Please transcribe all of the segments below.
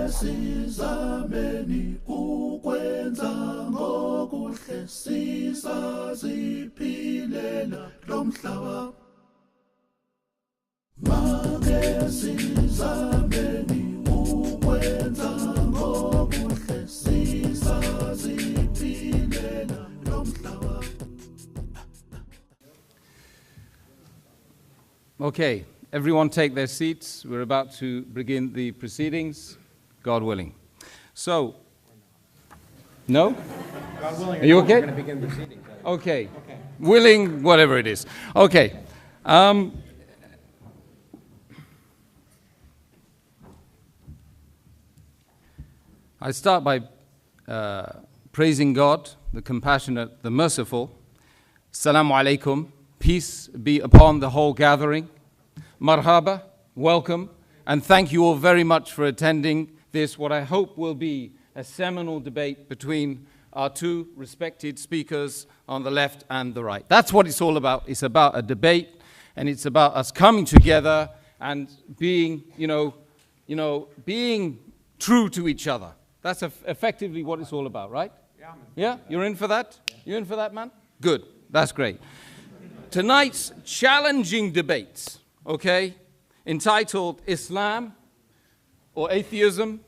sizameni ukwenza ngokuhle sisaziphilela lo mhlaba. Make sizameni ukwenza ngokuhle sisaziphilela lo mhlaba. Okay, everyone take their seats. We're about to begin the proceedings, God willing. So, no? God willing, are you okay? We're going to begin proceedings. Okay. Willing, whatever it is. Okay. I start by praising God, the compassionate, the merciful. Assalamu alaikum. Peace be upon the whole gathering. Marhaba, welcome, and thank you all very much for attending this, what I hope will be a seminal debate between our two respected speakers on the left and the right. That's what it's all about. It's about a debate, and it's about us coming together and being, being true to each other. That's effectively what it's all about, right? Yeah? You're in for that? You in for that, man? Good. That's great. Tonight's challenging debate, okay, entitled Islam or Atheism,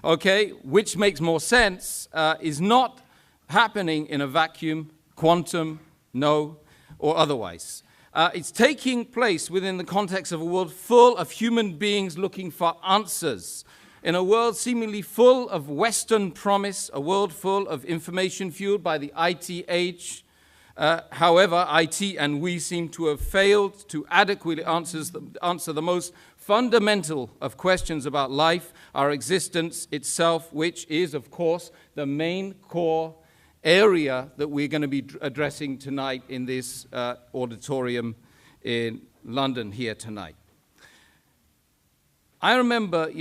okay, which makes more sense, is not happening in a vacuum, quantum, no, or otherwise. It's taking place within the context of a world full of human beings looking for answers, in a world seemingly full of Western promise, a world full of information fueled by the IT age. However, IT and we seem to have failed to adequately answer the most fundamental of questions about life, our existence itself, which is, of course, the main core area that we're going to be addressing tonight in this auditorium in London here tonight. I remember,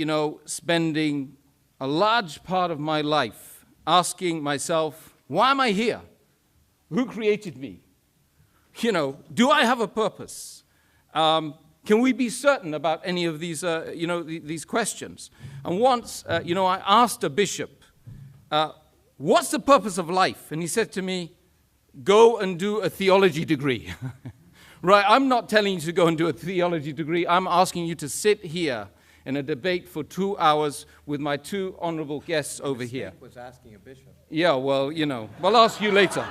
spending a large part of my life asking myself, why am I here? Who created me? Do I have a purpose? Can we be certain about any of these, these questions? And once, I asked a bishop, what's the purpose of life? And he said to me, go and do a theology degree. Right, I'm not telling you to go and do a theology degree. I'm asking you to sit here in a debate for 2 hours with my two honorable guests over here. Was asking a bishop. Yeah, well, I'll ask you later.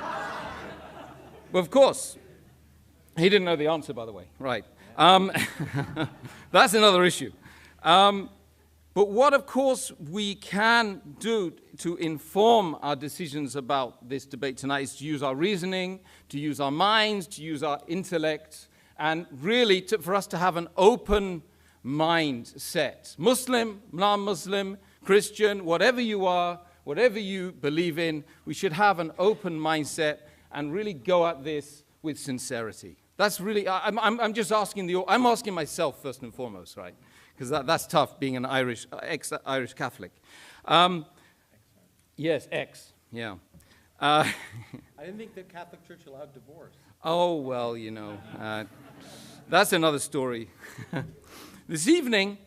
Well, of course, he didn't know the answer, by the way. Right. That's another issue. But what, of course, we can do to inform our decisions about this debate tonight is to use our reasoning, to use our minds, to use our intellect, and really for us to have an open mindset. Muslim, non-Muslim, Christian, whatever you are, whatever you believe in, we should have an open mindset and really go at this with sincerity. That's really, I'm just asking I'm asking myself first and foremost, right? Because that's tough being an ex-Irish Catholic. Yes, yeah. I didn't think the Catholic Church allowed divorce. Oh, well, that's another story. This evening,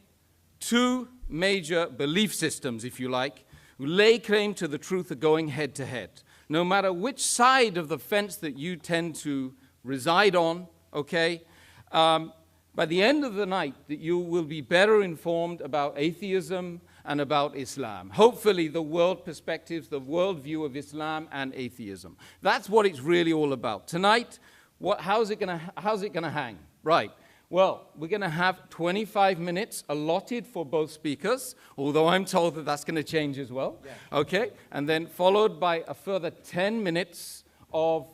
two major belief systems, if you like, who lay claim to the truth are going head to head. No matter which side of the fence that you tend to reside on, okay, by the end of the night, that you will be better informed about atheism and about Islam. Hopefully, the world perspectives, the world view of Islam and atheism. That's what it's really all about. Tonight, how's it gonna hang? Right. Well, we're going to have 25 minutes allotted for both speakers, although I'm told that that's going to change as well. Yeah. Okay? And then followed by a further 10 minutes of,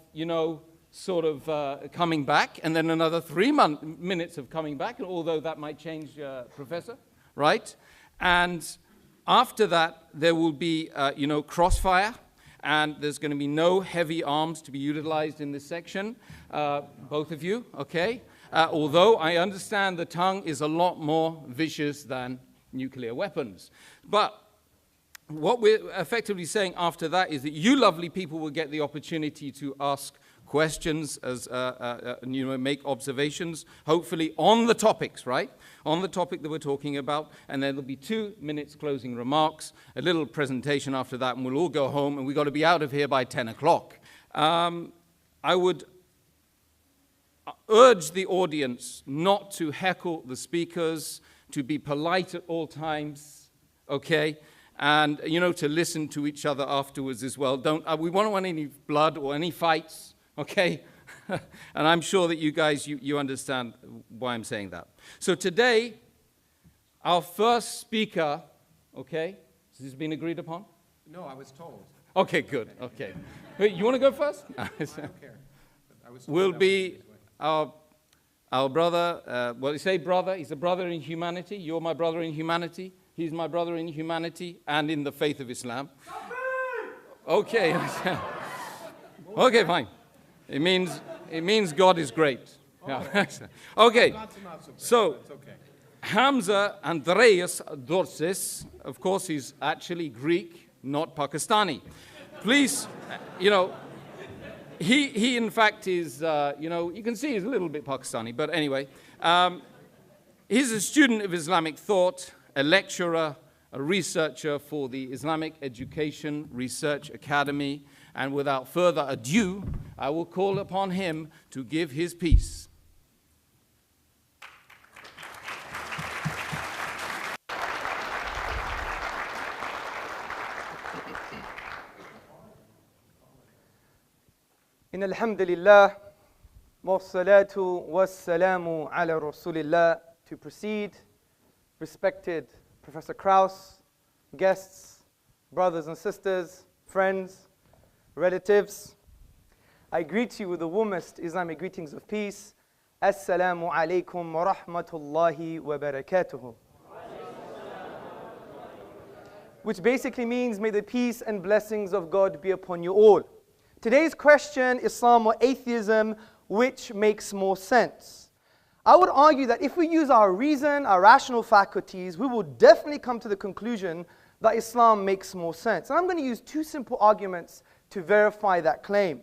coming back, and then another 3 minutes of coming back, although that might change, Professor, right? And after that, there will be, crossfire, and there's going to be no heavy arms to be utilized in this section, both of you, okay? Although I understand the tongue is a lot more vicious than nuclear weapons. But what we're effectively saying after that is that you lovely people will get the opportunity to ask questions, as make observations, hopefully on the topics, right? On the topic that we're talking about, and then there'll be 2 minutes closing remarks, a little presentation after that, and we'll all go home, and we've got to be out of here by 10 o'clock. I would urge the audience not to heckle the speakers, to be polite at all times, okay? And, to listen to each other afterwards as well. We won't want any blood or any fights, okay? And I'm sure that you guys, you understand why I'm saying that. So today, our first speaker, okay? Has this been agreed upon? No, I was told. Okay, good, okay. Wait, you want to go first? I don't care. Will be our brother, well, you say brother, he's a brother in humanity. You're my brother in humanity. He's my brother in humanity and in the faith of Islam. Okay. Okay, fine. It means God is great. Yeah. Okay. So, Hamza Tzortzis, of course, he's actually Greek, not Pakistani. Please, he in fact is, you can see he's a little bit Pakistani, but anyway. He's a student of Islamic thought, a lecturer, a researcher for the Islamic Education Research Academy, and without further ado, I will call upon him to give his piece. إن الحمد لله والصلاة والسلام على رسول الله. To proceed, respected Professor Krauss, guests, brothers and sisters, friends, relatives, I greet you with the warmest Islamic greetings of peace. Assalamu alaikum wa rahmatullahi wa barakatuhu. Which basically means, may the peace and blessings of God be upon you all. Today's question, Islam or atheism, which makes more sense? I would argue that if we use our reason, our rational faculties, we will definitely come to the conclusion that Islam makes more sense. And I'm going to use 2 simple arguments to verify that claim.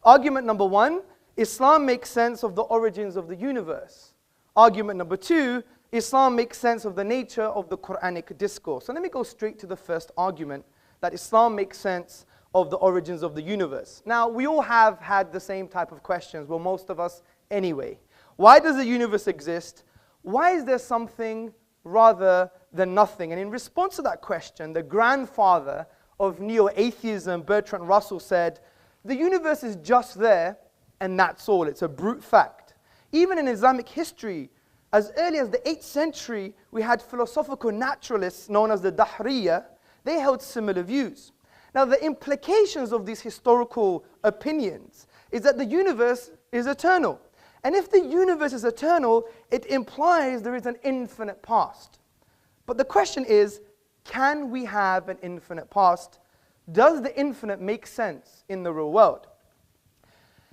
Argument number 1, Islam makes sense of the origins of the universe. Argument number 2, Islam makes sense of the nature of the Quranic discourse. So let me go straight to the first argument, that Islam makes sense of the origins of the universe. Now, we all have had the same type of questions, well, most of us anyway. Why does the universe exist? Why is there something rather than nothing? And in response to that question, the grandfather of neo-atheism, Bertrand Russell, said, the universe is just there, and that's all. It's a brute fact. Even in Islamic history, as early as the 8th century, we had philosophical naturalists known as the Dahriya. They held similar views. Now, the implications of these historical opinions is that the universe is eternal. And if the universe is eternal, it implies there is an infinite past. But the question is, can we have an infinite past? Does the infinite make sense in the real world?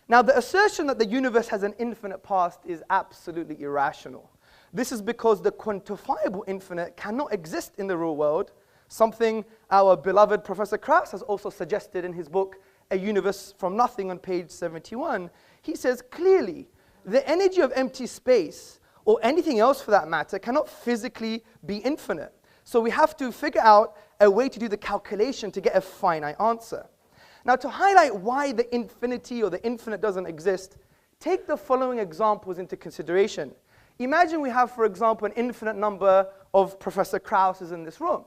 Now, the assertion that the universe has an infinite past is absolutely irrational. This is because the quantifiable infinite cannot exist in the real world, something our beloved Professor Krauss has also suggested in his book, A Universe from Nothing, on page 71. He says clearly, the energy of empty space, or anything else for that matter, cannot physically be infinite. So we have to figure out a way to do the calculation to get a finite answer. Now, to highlight why the infinity or the infinite doesn't exist, take the following examples into consideration. Imagine we have, for example, an infinite number of Professor Krausses in this room.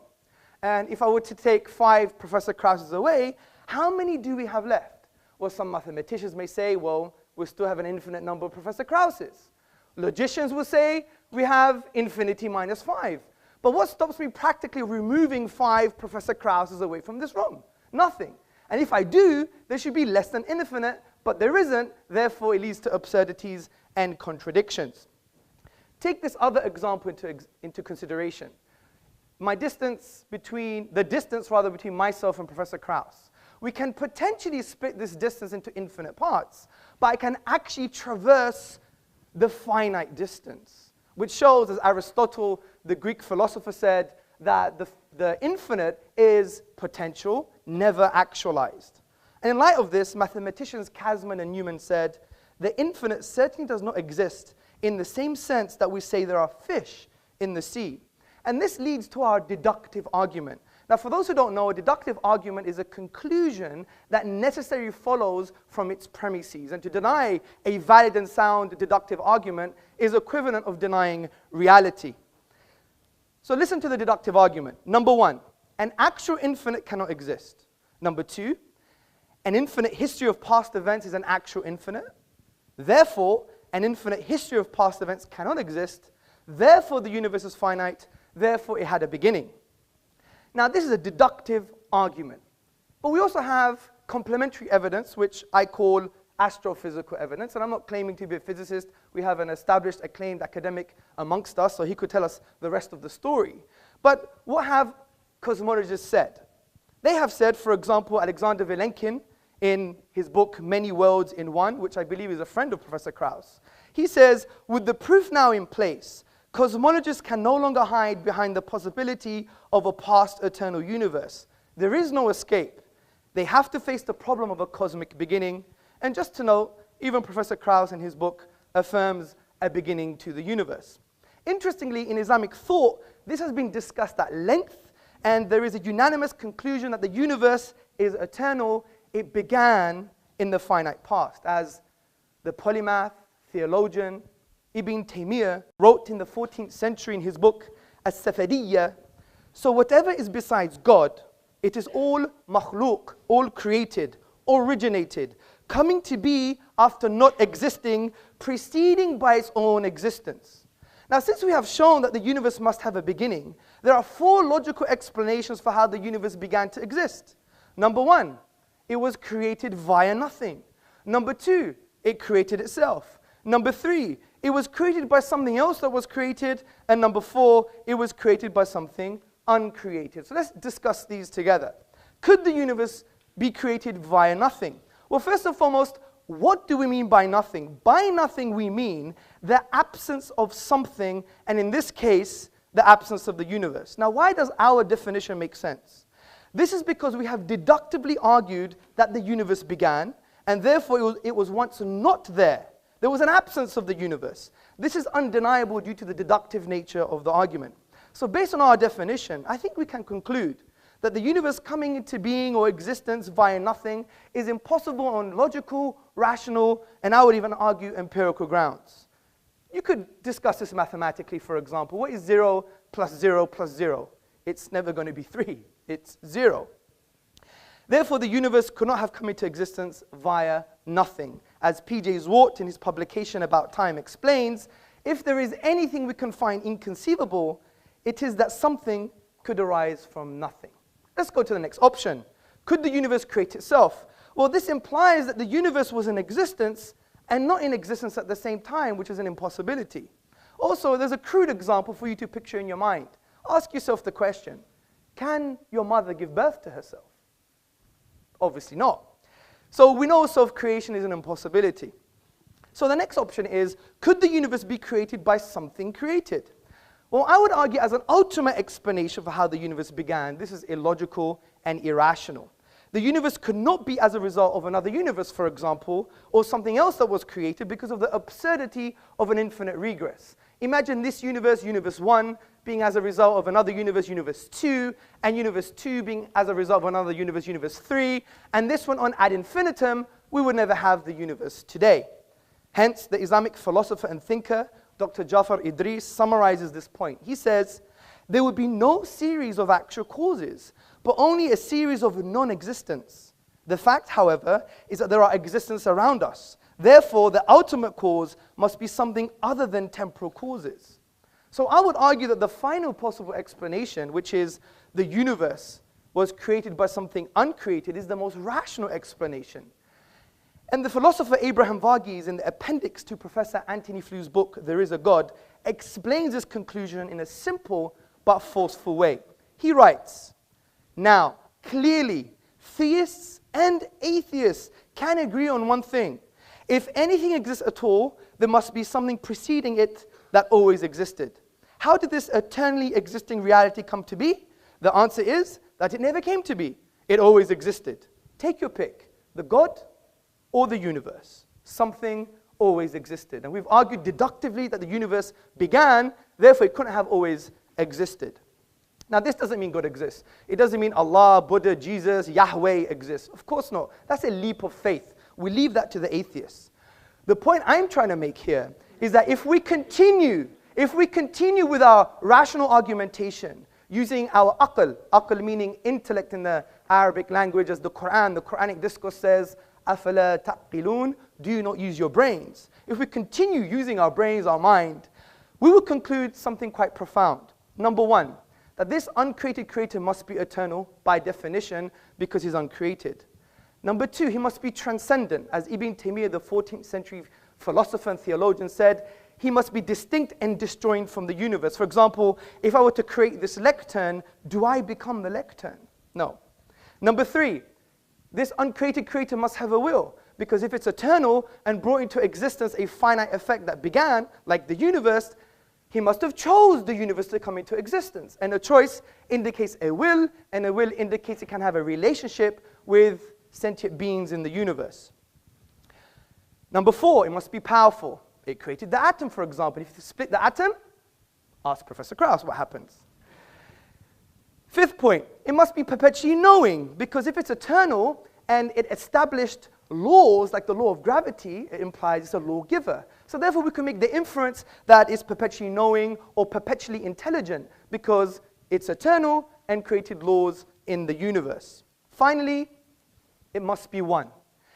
And if I were to take 5 Professor Krausses away, how many do we have left? Well, some mathematicians may say, well, we still have an infinite number of Professor Krausses. Logicians will say we have infinity minus 5. But what stops me practically removing 5 Professor Krausses away from this room? Nothing. And if I do, there should be less than infinite, but there isn't, therefore it leads to absurdities and contradictions. Take this other example into consideration. The distance between myself and Professor Krauss. We can potentially split this distance into infinite parts, but I can actually traverse the finite distance, which shows, as Aristotle, the Greek philosopher, said, that the infinite is potential, never actualized. And in light of this, mathematicians Kasman and Newman said, the infinite certainly does not exist in the same sense that we say there are fish in the sea. And this leads to our deductive argument. Now, for those who don't know, a deductive argument is a conclusion that necessarily follows from its premises. And to deny a valid and sound deductive argument is equivalent of denying reality. So listen to the deductive argument. Number one, an actual infinite cannot exist. Number two, an infinite history of past events is an actual infinite. Therefore, an infinite history of past events cannot exist. Therefore, the universe is finite. Therefore, it had a beginning. Now, this is a deductive argument. But we also have complementary evidence, which I call astrophysical evidence. And I'm not claiming to be a physicist. We have an established, acclaimed academic amongst us, so he could tell us the rest of the story. But what have cosmologists said? They have said, for example, Alexander Vilenkin, in his book, Many Worlds in One, which I believe is a friend of Professor Krauss, he says, with the proof now in place, cosmologists can no longer hide behind the possibility of a past eternal universe. There is no escape. They have to face the problem of a cosmic beginning. And just to note, even Professor Krauss in his book affirms a beginning to the universe. Interestingly, in Islamic thought, this has been discussed at length, and there is a unanimous conclusion that the universe is eternal. It began in the finite past, as the polymath, theologian, Ibn Taymiyyah wrote in the 14th century in his book, As-Safaridiyya, so whatever is besides God, it is all makhluk, all created, originated, coming to be after not existing, preceding by its own existence. Now, since we have shown that the universe must have a beginning, there are four logical explanations for how the universe began to exist. Number one, it was created via nothing. Number two, it created itself. Number three, it was created by something else that was created. And number four, it was created by something uncreated. So let's discuss these together. Could the universe be created via nothing? Well, first and foremost, what do we mean by nothing? By nothing, we mean the absence of something, and in this case, the absence of the universe. Now, why does our definition make sense? This is because we have deductively argued that the universe began, and therefore it was once not there. There was an absence of the universe. This is undeniable due to the deductive nature of the argument. So based on our definition, I think we can conclude that the universe coming into being or existence via nothing is impossible on logical, rational, and I would even argue empirical grounds. You could discuss this mathematically, for example. What is 0 plus 0 plus 0? It's never going to be 3. It's 0. Therefore, the universe could not have come into existence via nothing. As P.J. Zwart in his publication About Time explains, if there is anything we can find inconceivable, it is that something could arise from nothing. Let's go to the next option. Could the universe create itself? Well, this implies that the universe was in existence and not in existence at the same time, which is an impossibility. Also, there's a crude example for you to picture in your mind. Ask yourself the question, can your mother give birth to herself? Obviously not. So we know self-creation is an impossibility. So the next option is, could the universe be created by something created? Well, I would argue as an ultimate explanation for how the universe began, this is illogical and irrational. The universe could not be as a result of another universe, for example, or something else that was created because of the absurdity of an infinite regress. Imagine this universe, universe 1, being as a result of another universe, universe 2, and universe 2 being as a result of another universe, universe 3, and this one on ad infinitum, we would never have the universe today. Hence, the Islamic philosopher and thinker, Dr. Jafar Idris, summarizes this point. He says, there would be no series of actual causes, but only a series of non-existence. The fact, however, is that there are existences around us. Therefore, the ultimate cause must be something other than temporal causes. So I would argue that the final possible explanation, which is the universe was created by something uncreated, is the most rational explanation. And the philosopher Abraham Varghese, in the appendix to Professor Anthony Fleur's book, There Is a God, explains this conclusion in a simple but forceful way. He writes, now, clearly, theists and atheists can agree on one thing. If anything exists at all, there must be something preceding it that always existed. How did this eternally existing reality come to be? The answer is that it never came to be. It always existed. Take your pick. the God or the universe. Something always existed. And we've argued deductively that the universe began, therefore it couldn't have always existed. Now this doesn't mean God exists. It doesn't mean Allah, Buddha, Jesus, Yahweh exists. Of course not. That's a leap of faith. We leave that to the atheists. The point I'm trying to make here is that if we continue with our rational argumentation, using our aql meaning intellect in the Arabic language, as the Quranic discourse says, أَفَلَا تَعْقِلُونَ, do you not use your brains? If we continue using our brains, our mind, we will conclude something quite profound. Number one, that this uncreated creator must be eternal by definition because he's uncreated. Number two, he must be transcendent. As Ibn Taymiyyah, the 14th century philosopher and theologian, said, he must be distinct and disjoined from the universe. For example, if I were to create this lectern, do I become the lectern? No. Number three, this uncreated creator must have a will, because if it's eternal and brought into existence a finite effect that began, like the universe, he must have chose the universe to come into existence. And a choice indicates a will, and a will indicates it can have a relationship with sentient beings in the universe. Number four, it must be powerful. It created the atom, for example. If you split the atom, ask Professor Krauss what happens. Fifth point, it must be perpetually knowing, because if it's eternal and it established laws like the law of gravity, it implies it's a lawgiver. So therefore we can make the inference that it's perpetually knowing or perpetually intelligent because it's eternal and created laws in the universe. Finally, it must be one.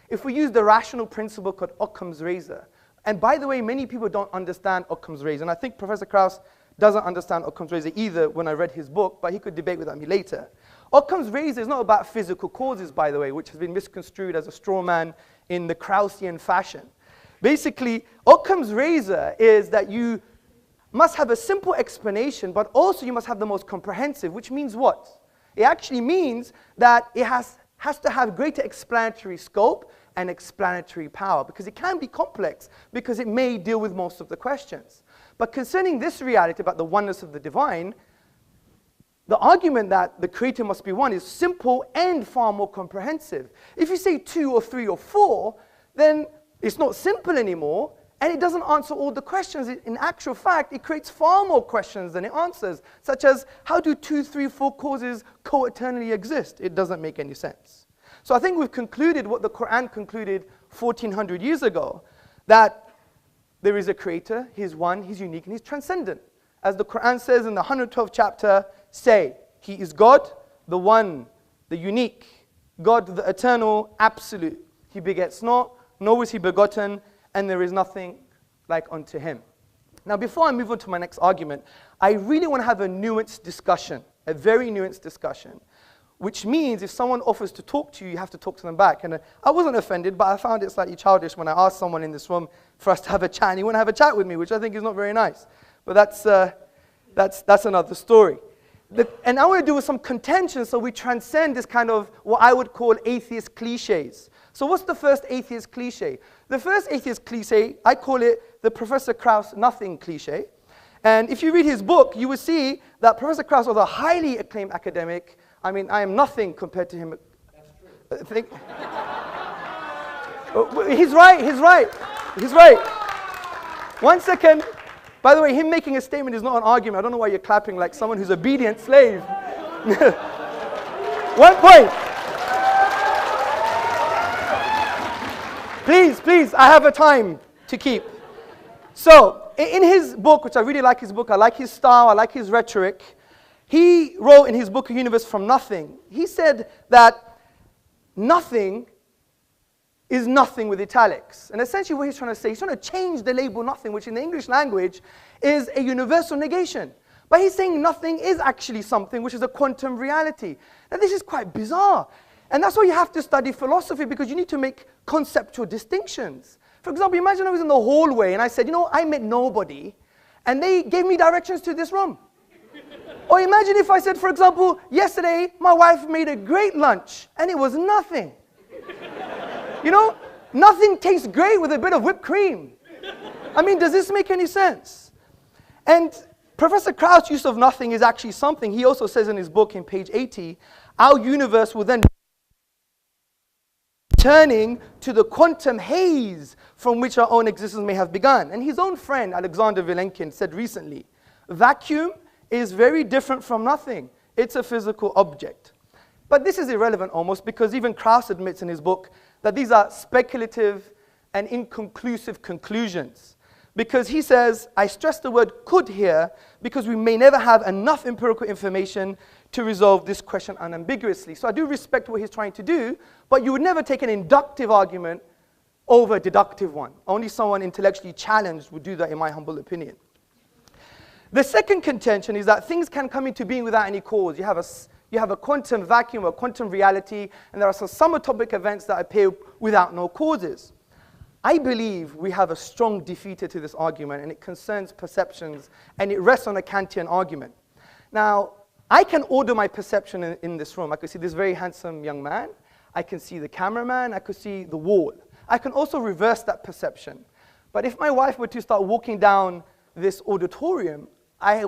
If we use the rational principle called Occam's razor, and by the way, many people don't understand Occam's razor, and I think Professor Krauss doesn't understand Occam's razor either when I read his book, but he could debate with me later. Occam's razor is not about physical causes, by the way, which has been misconstrued as a straw man in the Kraussian fashion. Basically, Occam's razor is that you must have a simple explanation, but also you must have the most comprehensive, which means what? It actually means that it has to have greater explanatory scope and explanatory power, because it can be complex, because it may deal with most of the questions. But concerning this reality about the oneness of the divine, the argument that the creator must be one is simple and far more comprehensive. If you say 2 or 3 or 4, then it's not simple anymore, and it doesn't answer all the questions. In actual fact, it creates far more questions than it answers, such as, how do 2, 3, 4 causes co-eternally exist? It doesn't make any sense. So I think we've concluded what the Quran concluded 1400 years ago, that there is a creator, he's one, he's unique, and he's transcendent. As the Quran says in the 112th chapter, say, he is God, the one, the unique, God, the eternal, absolute. He begets not, nor is he begotten, and there is nothing like unto him. Now, before I move on to my next argument, I really want to have a nuanced discussion, a very nuanced discussion, which means if someone offers to talk to you, you have to talk to them back. And I wasn't offended, but I found it slightly childish when I asked someone in this room for us to have a chat, and he wouldn't have a chat with me, which I think is not very nice. But that's another story. And now we're doing some contention, so we transcend this kind of what I would call atheist cliches. So what's the first atheist cliche? The first atheist cliche, I call it the Professor Krauss nothing cliche. And if you read his book, you will see that Professor Krauss was a highly acclaimed academic. I mean, I am nothing compared to him. That's true. He's right. One second. By the way, him making a statement is not an argument. I don't know why you're clapping like someone who's obedient slave. 1 point. Please, I have a time to keep. So, in his book, which I really like his book, I like his style, I like his rhetoric, he wrote in his book, A Universe from Nothing, he said that nothing is nothing with italics. And essentially what he's trying to say, he's trying to change the label nothing, which in the English language is a universal negation. But he's saying nothing is actually something, which is a quantum reality. Now this is quite bizarre. And that's why you have to study philosophy, because you need to make conceptual distinctions. For example, imagine I was in the hallway and I said, you know, I met nobody, and they gave me directions to this room. Or imagine if I said, for example, yesterday my wife made a great lunch, and it was nothing. You know, nothing tastes great with a bit of whipped cream. I mean, does this make any sense? And Professor Krauss' use of nothing is actually something. He also says in his book in page 80, our universe will then returning to the quantum haze from which our own existence may have begun. And his own friend, Alexander Vilenkin, said recently, vacuum is very different from nothing. It's a physical object. But this is irrelevant almost, because even Krauss admits in his book that these are speculative and inconclusive conclusions. Because he says, I stress the word could here, because we may never have enough empirical information to resolve this question unambiguously. So I do respect what he's trying to do, but you would never take an inductive argument over a deductive one. Only someone intellectually challenged would do that, in my humble opinion. The second contention is that things can come into being without any cause. You have a quantum vacuum or quantum reality, and there are some subatomic events that appear without no causes. I believe we have a strong defeater to this argument, and it concerns perceptions, and it rests on a Kantian argument. Now, I can order my perception in this room. I can see this very handsome young man. I can see the cameraman. I could see the wall. I can also reverse that perception. But if my wife were to start walking down this auditorium, I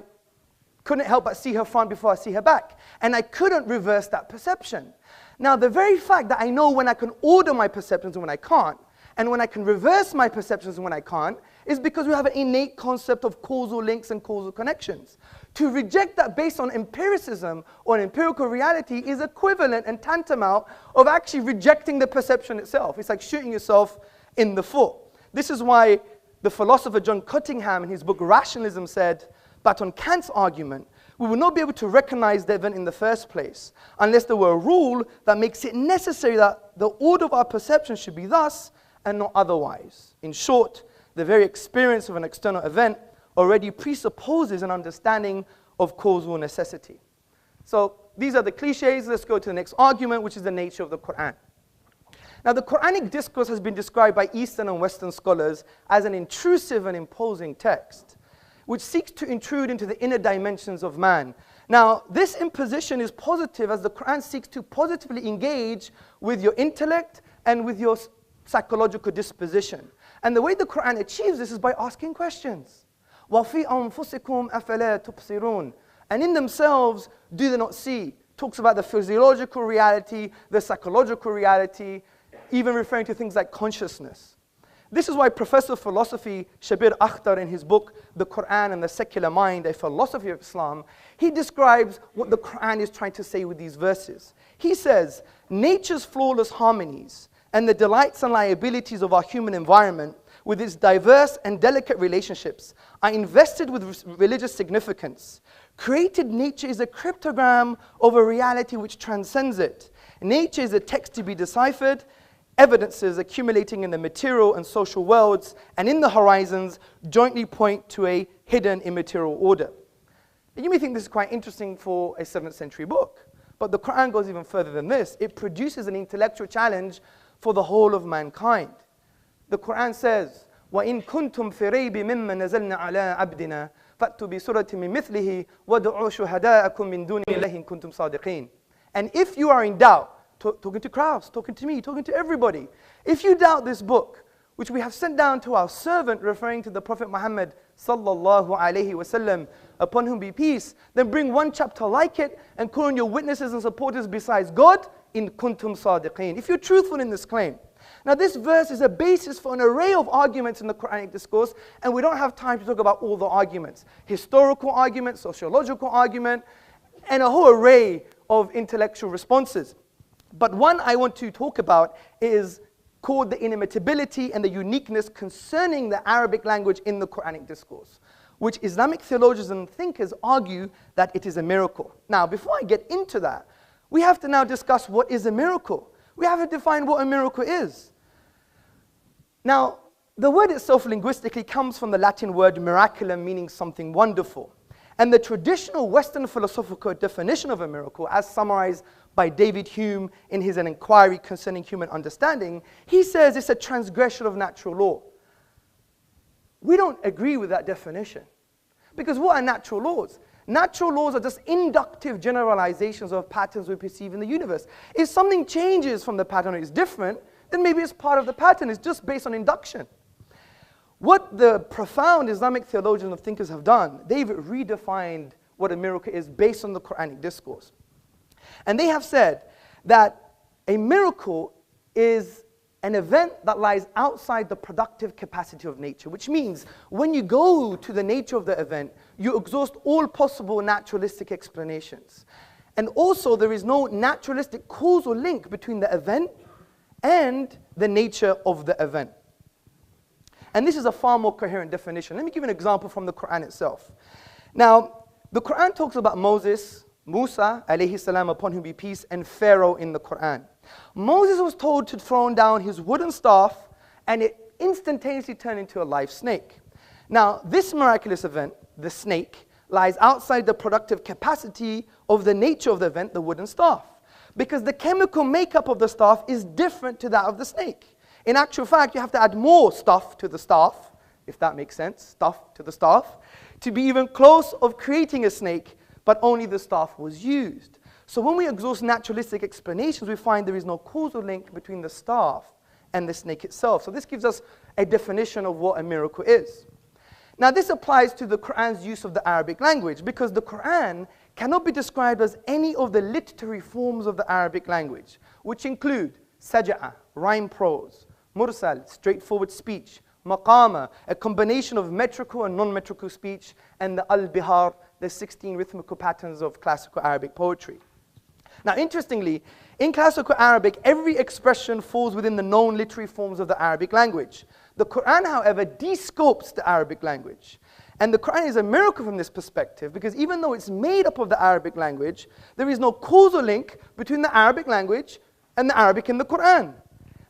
couldn't help but see her front before I see her back. And I couldn't reverse that perception. Now, the very fact that I know when I can order my perceptions and when I can't, and when I can reverse my perceptions and when I can't, is because we have an innate concept of causal links and causal connections. To reject that based on empiricism or an empirical reality is equivalent and tantamount of actually rejecting the perception itself. It's like shooting yourself in the foot. This is why the philosopher John Cottingham in his book Rationalism said, but on Kant's argument, we will not be able to recognize the event in the first place unless there were a rule that makes it necessary that the order of our perception should be thus and not otherwise. In short, the very experience of an external event already presupposes an understanding of causal necessity. So these are the cliches. Let's go to the next argument, which is the nature of the Quran. Now, the Quranic discourse has been described by Eastern and Western scholars as an intrusive and imposing text, which seeks to intrude into the inner dimensions of man. Now, this imposition is positive as the Quran seeks to positively engage with your intellect and with your psychological disposition. And the way the Quran achieves this is by asking questions. وَفِي أَنفُسِكُمْ أَفَلَا تُبْصِرُونَ. And in themselves, do they not see? Talks about the physiological reality, the psychological reality, even referring to things like consciousness. This is why Professor of Philosophy Shabir Akhtar, in his book, The Quran and the Secular Mind, A Philosophy of Islam, he describes what the Quran is trying to say with these verses. He says, nature's flawless harmonies and the delights and liabilities of our human environment, with its diverse and delicate relationships, are invested with religious significance. Created nature is a cryptogram of a reality which transcends it. Nature is a text to be deciphered, evidences accumulating in the material and social worlds and in the horizons jointly point to a hidden immaterial order. And you may think this is quite interesting for a 7th century book, but the Quran goes even further than this. It produces an intellectual challenge for the whole of mankind. The Quran says, وَإِن كُنْتُمْ فِي رَيْبٍ مِّمَّا نَزَلْنَا عَلَىٰ عَبْدِنَا فَأْتُوا بِسُورَةٍ مِّن مِّثْلِهِ وَادْعُوا شُهَدَاءَكُم مِّن دُونِ اللَّهِ إِن كُنتُمْ صَادِقِينَ. And if you are in doubt, talking to Krauss, talking to me, talking to everybody, if you doubt this book, which we have sent down to our servant, referring to the Prophet Muhammad sallallahu alaihi wasallam, upon whom be peace, then bring one chapter like it and call on your witnesses and supporters besides God, in kuntum sadiqeen, if you're truthful in this claim. Now this verse is a basis for an array of arguments in the Quranic discourse, and we don't have time to talk about all the arguments. Historical argument, sociological argument, and a whole array of intellectual responses. But one I want to talk about is called the inimitability and the uniqueness concerning the Arabic language in the Quranic discourse, which Islamic theologians and thinkers argue that it is a miracle. Now, before I get into that, we have to now discuss what is a miracle. We have to define what a miracle is. Now, the word itself linguistically comes from the Latin word miraculum, meaning something wonderful. And the traditional Western philosophical definition of a miracle, as summarized by David Hume in his An Inquiry Concerning Human Understanding, he says it's a transgression of natural law. We don't agree with that definition. Because what are natural laws? Natural laws are just inductive generalizations of patterns we perceive in the universe. If something changes from the pattern or is different, then maybe it's part of the pattern. It's just based on induction. What the profound Islamic theologians and thinkers have done, they've redefined what a miracle is based on the Quranic discourse. And they have said that a miracle is an event that lies outside the productive capacity of nature, which means when you go to the nature of the event, you exhaust all possible naturalistic explanations. And also, there is no naturalistic causal link between the event and the nature of the event. And this is a far more coherent definition. Let me give you an example from the Quran itself. Now, the Quran talks about Moses, Musa, alayhi salam, upon whom be peace, and Pharaoh in the Quran. Moses was told to throw down his wooden staff, and it instantaneously turned into a live snake. Now, this miraculous event, the snake, lies outside the productive capacity of the nature of the event, the wooden staff. Because the chemical makeup of the staff is different to that of the snake. In actual fact, you have to add more stuff to the staff, if that makes sense, stuff to the staff, to be even close of creating a snake, but only the staff was used. So when we exhaust naturalistic explanations, we find there is no causal link between the staff and the snake itself. So this gives us a definition of what a miracle is. Now this applies to the Quran's use of the Arabic language, because the Quran cannot be described as any of the literary forms of the Arabic language, which include saj'a, rhyme prose, mursal, straightforward speech, maqama, a combination of metrical and non-metrical speech, and the al-bihar, the 16 rhythmical patterns of classical Arabic poetry. Now interestingly, in classical Arabic, every expression falls within the known literary forms of the Arabic language. The Quran, however, de-scopes the Arabic language. And the Quran is a miracle from this perspective, because even though it's made up of the Arabic language, there is no causal link between the Arabic language and the Arabic in the Quran.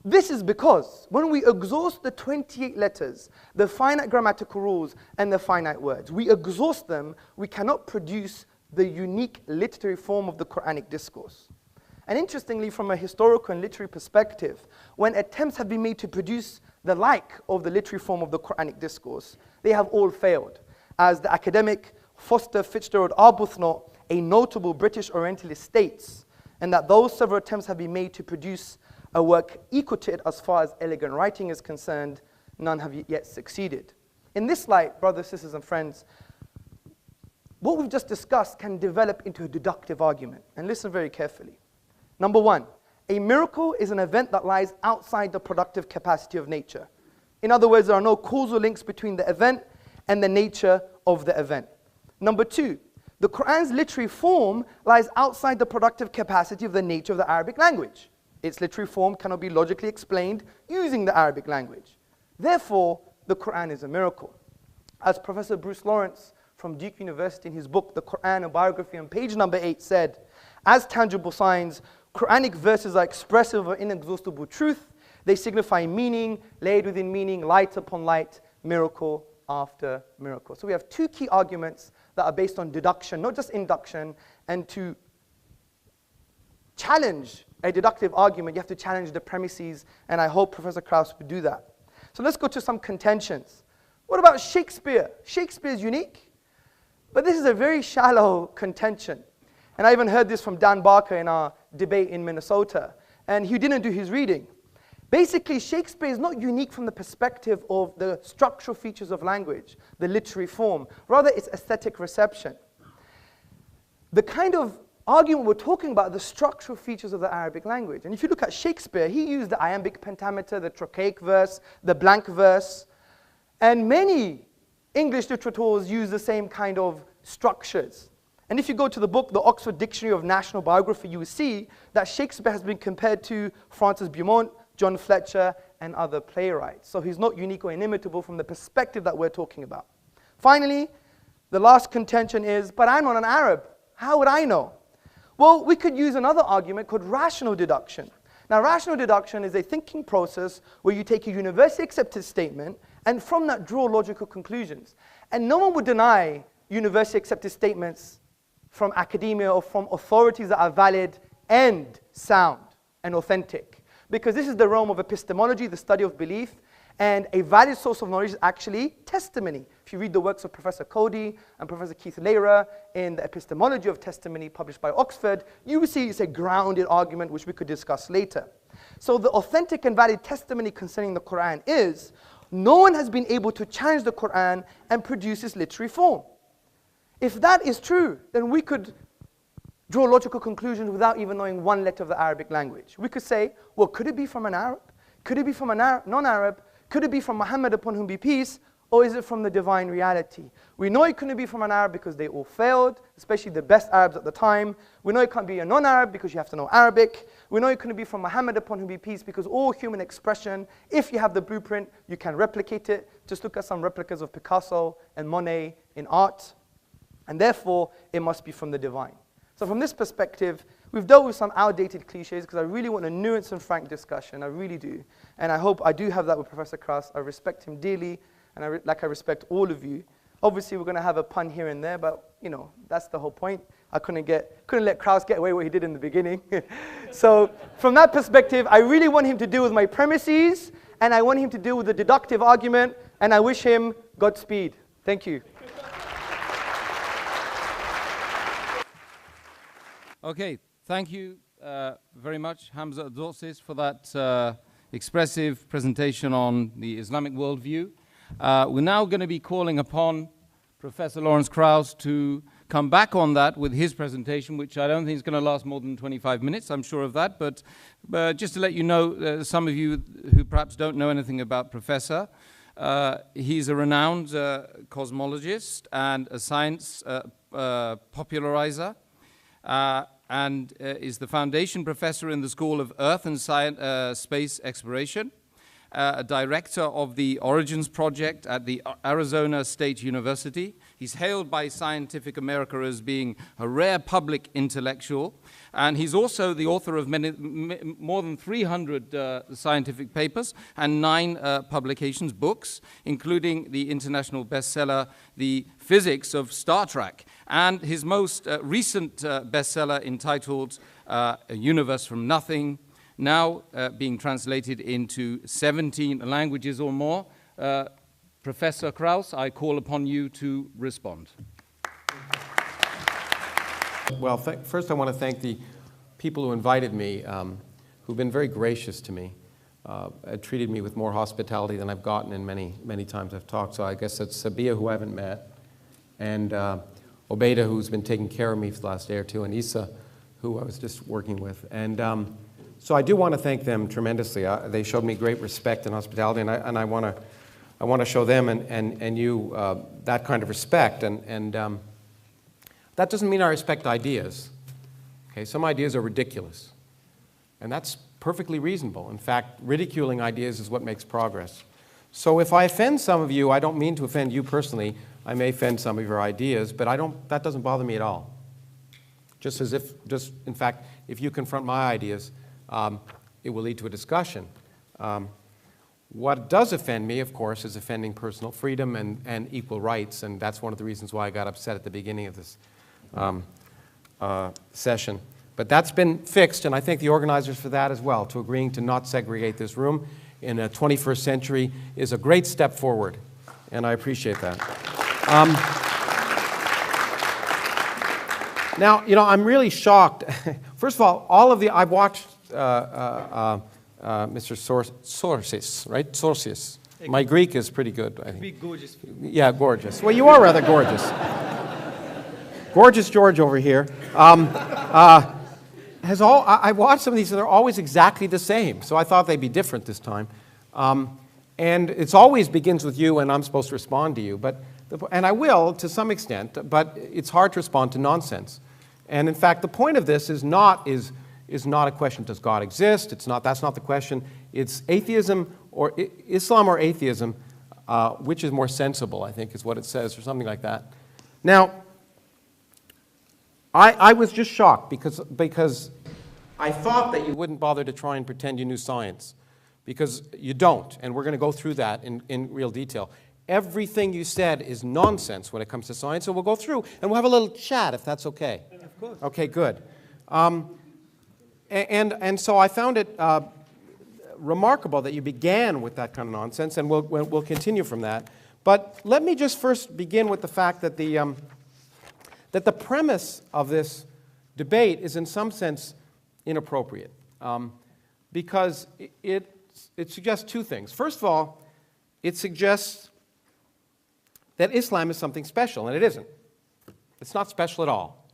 This is because when we exhaust the 28 letters, the finite grammatical rules, and the finite words, we exhaust them, we cannot produce the unique literary form of the Quranic discourse. And interestingly, from a historical and literary perspective, when attempts have been made to produce the like of the literary form of the Quranic discourse, they have all failed. As the academic Foster Fitzgerald Arbuthnot, a notable British Orientalist, states, and that those several attempts have been made to produce a work equal to it as far as elegant writing is concerned, none have yet succeeded. In this light, brothers, sisters, and friends, what we've just discussed can develop into a deductive argument. And listen very carefully. Number one, a miracle is an event that lies outside the productive capacity of nature. In other words, there are no causal links between the event and the nature of the event. Number two, the Quran's literary form lies outside the productive capacity of the nature of the Arabic language. Its literary form cannot be logically explained using the Arabic language. Therefore, the Quran is a miracle. As Professor Lawrence from Duke University in his book, The Quran, a Biography, on page number 8 said, as tangible signs, Quranic verses are expressive of inexhaustible truth. They signify meaning, laid within meaning, light upon light, miracle after miracle. So we have two key arguments that are based on deduction, not just induction. And to challenge a deductive argument, you have to challenge the premises, and I hope Professor Krauss would do that. So let's go to some contentions. What about Shakespeare? Shakespeare is unique, but this is a very shallow contention. And I even heard this from Dan Barker in our debate in Minnesota, and he didn't do his reading. Basically, Shakespeare is not unique from the perspective of the structural features of language, the literary form. Rather, it's aesthetic reception. The kind of argument we're talking about the structural features of the Arabic language. And if you look at Shakespeare, he used the iambic pentameter, the trochaic verse, the blank verse, and many English literateurs use the same kind of structures. And if you go to the book, the Oxford Dictionary of National Biography, you will see that Shakespeare has been compared to Francis Beaumont, John Fletcher, and other playwrights. So he's not unique or inimitable from the perspective that we're talking about. Finally, the last contention is, but I'm not an Arab. How would I know? Well, we could use another argument called rational deduction. Now, rational deduction is a thinking process where you take a universally accepted statement and from that draw logical conclusions. And no one would deny universally accepted statements from academia or from authorities that are valid and sound and authentic. Because this is the realm of epistemology, the study of belief, and a valid source of knowledge is actually testimony. If you read the works of Professor Cody and Professor Keith Lehrer in the epistemology of testimony published by Oxford, you will see it's a grounded argument which we could discuss later. So the authentic and valid testimony concerning the Quran is, no one has been able to challenge the Quran and produce its literary form. If that is true, then we could draw logical conclusions without even knowing one letter of the Arabic language. We could say, well, could it be from an Arab? Could it be from a non-Arab? Could it be from Muhammad, upon whom be peace? Or is it from the divine reality? We know it couldn't be from an Arab because they all failed, especially the best Arabs at the time. We know it can't be a non-Arab because you have to know Arabic. We know it couldn't be from Muhammad, upon whom be peace, because all human expression, if you have the blueprint, you can replicate it. Just look at some replicas of Picasso and Monet in art. And therefore, it must be from the divine. So from this perspective, we've dealt with some outdated cliches because I really want a nuanced and frank discussion. I really do. And I hope I do have that with Professor Krauss. I respect him dearly. And I respect all of you. Obviously, we're going to have a pun here and there, but you know, that's the whole point. I couldn't let Krauss get away what he did in the beginning. So from that perspective, I really want him to deal with my premises, and I want him to deal with the deductive argument, and I wish him Godspeed. Thank you. Okay, thank you very much, Hamza Tzortzis, for that expressive presentation on the Islamic worldview. We're now going to be calling upon Professor Lawrence Krauss to come back on that with his presentation, which I don't think is going to last more than 25 minutes, I'm sure of that. But just to let you know, some of you who perhaps don't know anything about Professor, he's a renowned cosmologist and a science popularizer, and is the foundation professor in the School of Earth and Space Exploration, a director of the Origins Project at the Arizona State University. He's hailed by Scientific America as being a rare public intellectual, and he's also the author of more than 300 scientific papers and 9 publications, books, including the international bestseller, The Physics of Star Trek, and his most recent bestseller entitled A Universe from Nothing, now being translated into 17 languages or more. Professor Krauss, I call upon you to respond. Well, first I want to thank the people who invited me, who've been very gracious to me, treated me with more hospitality than I've gotten in many times I've talked. So I guess that's Sabia, who I haven't met, and Obeida, who's been taking care of me for the last day or two, and Isa, who I was just working with. And so I do want to thank them tremendously. They showed me great respect and hospitality, and I want to show them and you that kind of respect. And that doesn't mean I respect ideas. Okay, some ideas are ridiculous, and that's perfectly reasonable. In fact, ridiculing ideas is what makes progress. So if I offend some of you, I don't mean to offend you personally. I may offend some of your ideas, but that doesn't bother me at all. In fact, if you confront my ideas, it will lead to a discussion. What does offend me, of course, is offending personal freedom and equal rights, and that's one of the reasons why I got upset at the beginning of this session. But that's been fixed, and I thank the organizers for that as well. To agreeing to not segregate this room in a 21st century is a great step forward, and I appreciate that. Now, you know, I'm really shocked. First of all I've watched Mr. Tzortzis, right? Tzortzis. My Greek is pretty good, I think. Be gorgeous. Yeah, gorgeous. Well, you are rather gorgeous. Gorgeous George over here. I watched some of these, and they're always exactly the same. So I thought they'd be different this time. And it always begins with you, and I'm supposed to respond to you. And I will, to some extent, but it's hard to respond to nonsense. And in fact, the point of this is not a question, does God exist? That's not the question. It's atheism, or Islam or atheism, which is more sensible, I think is what it says, or something like that. Now, I was just shocked because I thought that you wouldn't bother to try and pretend you knew science, because you don't, and we're going to go through that in real detail. Everything you said is nonsense when it comes to science, so we'll go through, and we'll have a little chat, if that's okay. Of course. Okay, good. And so I found it remarkable that you began with that kind of nonsense, and we'll continue from that. But let me just first begin with the fact that the premise of this debate is in some sense inappropriate, because it suggests two things. First of all, it suggests that Islam is something special, and it isn't. It's not special at all.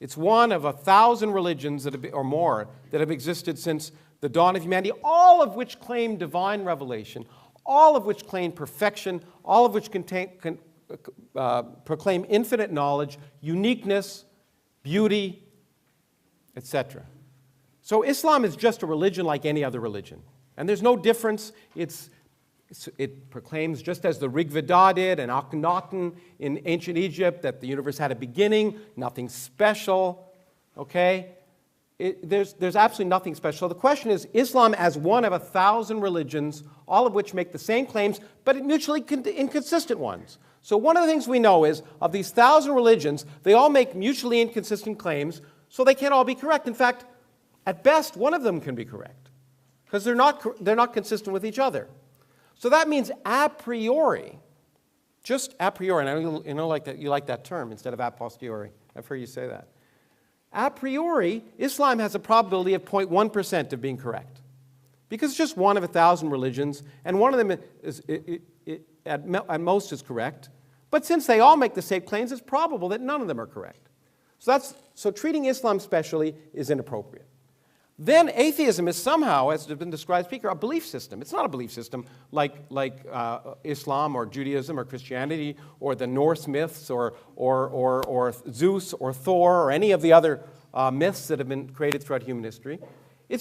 It's one of 1,000 religions that have, or more that have existed since the dawn of humanity, all of which claim divine revelation, all of which claim perfection, all of which proclaim infinite knowledge, uniqueness, beauty, etc. So Islam is just a religion like any other religion. And there's no difference. It proclaims, just as the Rig Veda did and Akhenaten in ancient Egypt, that the universe had a beginning, nothing special, okay? There's absolutely nothing special. So the question is, Islam as one of 1,000 religions, all of which make the same claims, but mutually inconsistent ones. So one of the things we know is, of these 1,000 religions, they all make mutually inconsistent claims, so they can't all be correct. In fact, at best, one of them can be correct, because they're not consistent with each other. So that means a priori, just a priori, and I know like that, you like that term instead of a posteriori. I've heard you say that. A priori, Islam has a probability of 0.1% of being correct, because it's just one of 1,000 religions, and one of them is, at most is correct. But since they all make the same claims, it's probable that none of them are correct. So treating Islam specially is inappropriate. Then atheism is somehow, as has been described, speaker, a belief system. It's not a belief system like Islam or Judaism or Christianity or the Norse myths or Zeus or Thor or any of the other myths that have been created throughout human history.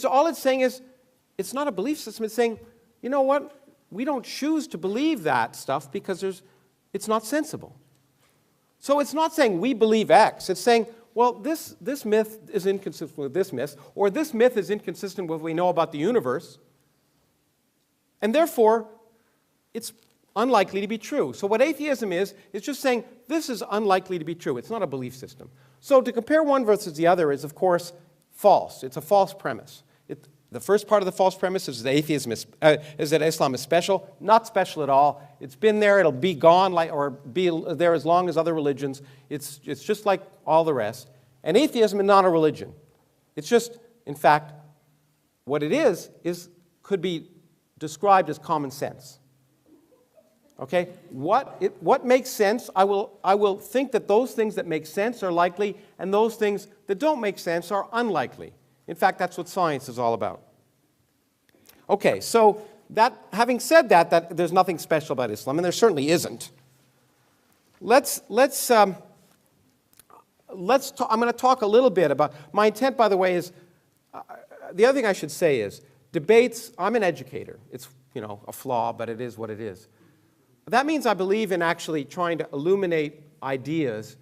All it's saying is, it's not a belief system. It's saying, you know what? We don't choose to believe that stuff because it's not sensible. So it's not saying we believe X. It's saying, well, this myth is inconsistent with this myth, or this myth is inconsistent with what we know about the universe, and therefore, it's unlikely to be true. So what atheism is just saying, this is unlikely to be true. It's not a belief system. So to compare one versus the other is, of course, false. It's a false premise. The first part of the false premise is that Islam is special. Not special at all. It's been there. It'll be gone, or be there as long as other religions. It's just like all the rest. And atheism is not a religion. It's just, in fact, what it is could be described as common sense. Okay? What makes sense? I will think that those things that make sense are likely, and those things that don't make sense are unlikely. In fact, that's what science is all about. Okay, so having said that there's nothing special about Islam, and there certainly isn't. I'm going to talk a little bit about, my intent, by the way, is, the other thing I should say is, debates, I'm an educator. It's, a flaw, but it is what it is. That means I believe in actually trying to illuminate ideas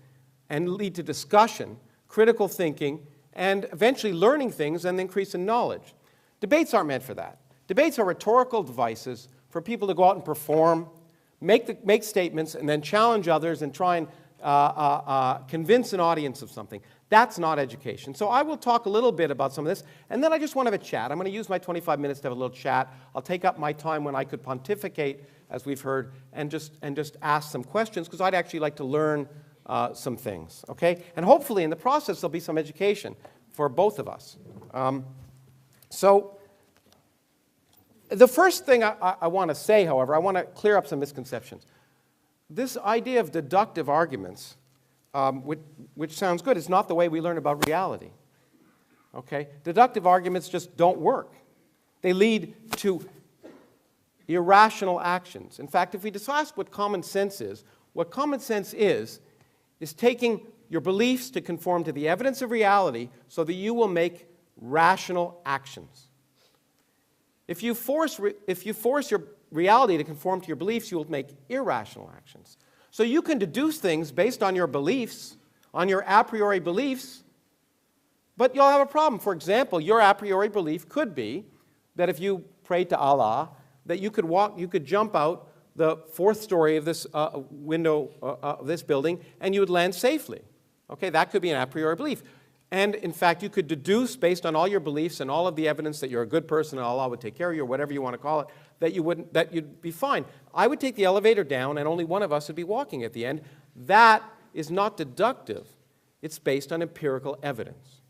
and lead to discussion, critical thinking, and eventually learning things and increase in knowledge. Debates aren't meant for that. Debates are rhetorical devices for people to go out and perform, make statements, and then challenge others and try and convince an audience of something. That's not education. So I will talk a little bit about some of this, and then I just want to have a chat. I'm going to use my 25 minutes to have a little chat. I'll take up my time when I could pontificate, as we've heard, and just ask some questions, because I'd actually like to learn some things, okay? And hopefully in the process there'll be some education for both of us. So the first thing I want to say, however, I want to clear up some misconceptions. This idea of deductive arguments, which sounds good, is not the way we learn about reality, okay? Deductive arguments just don't work. They lead to irrational actions. In fact, if we discuss what common sense is taking your beliefs to conform to the evidence of reality so that you will make rational actions. If you force your reality to conform to your beliefs, you will make irrational actions. So you can deduce things based on your beliefs, on your a priori beliefs, but you'll have a problem. For example, your a priori belief could be that if you prayed to Allah, that you could jump out the fourth story of this window of this building, and you would land safely. Okay, that could be an a priori belief. And in fact, you could deduce, based on all your beliefs and all of the evidence that you're a good person and Allah would take care of you, or whatever you want to call it, that you'd be fine. I would take the elevator down, and only one of us would be walking at the end. That is not deductive. It's based on empirical evidence.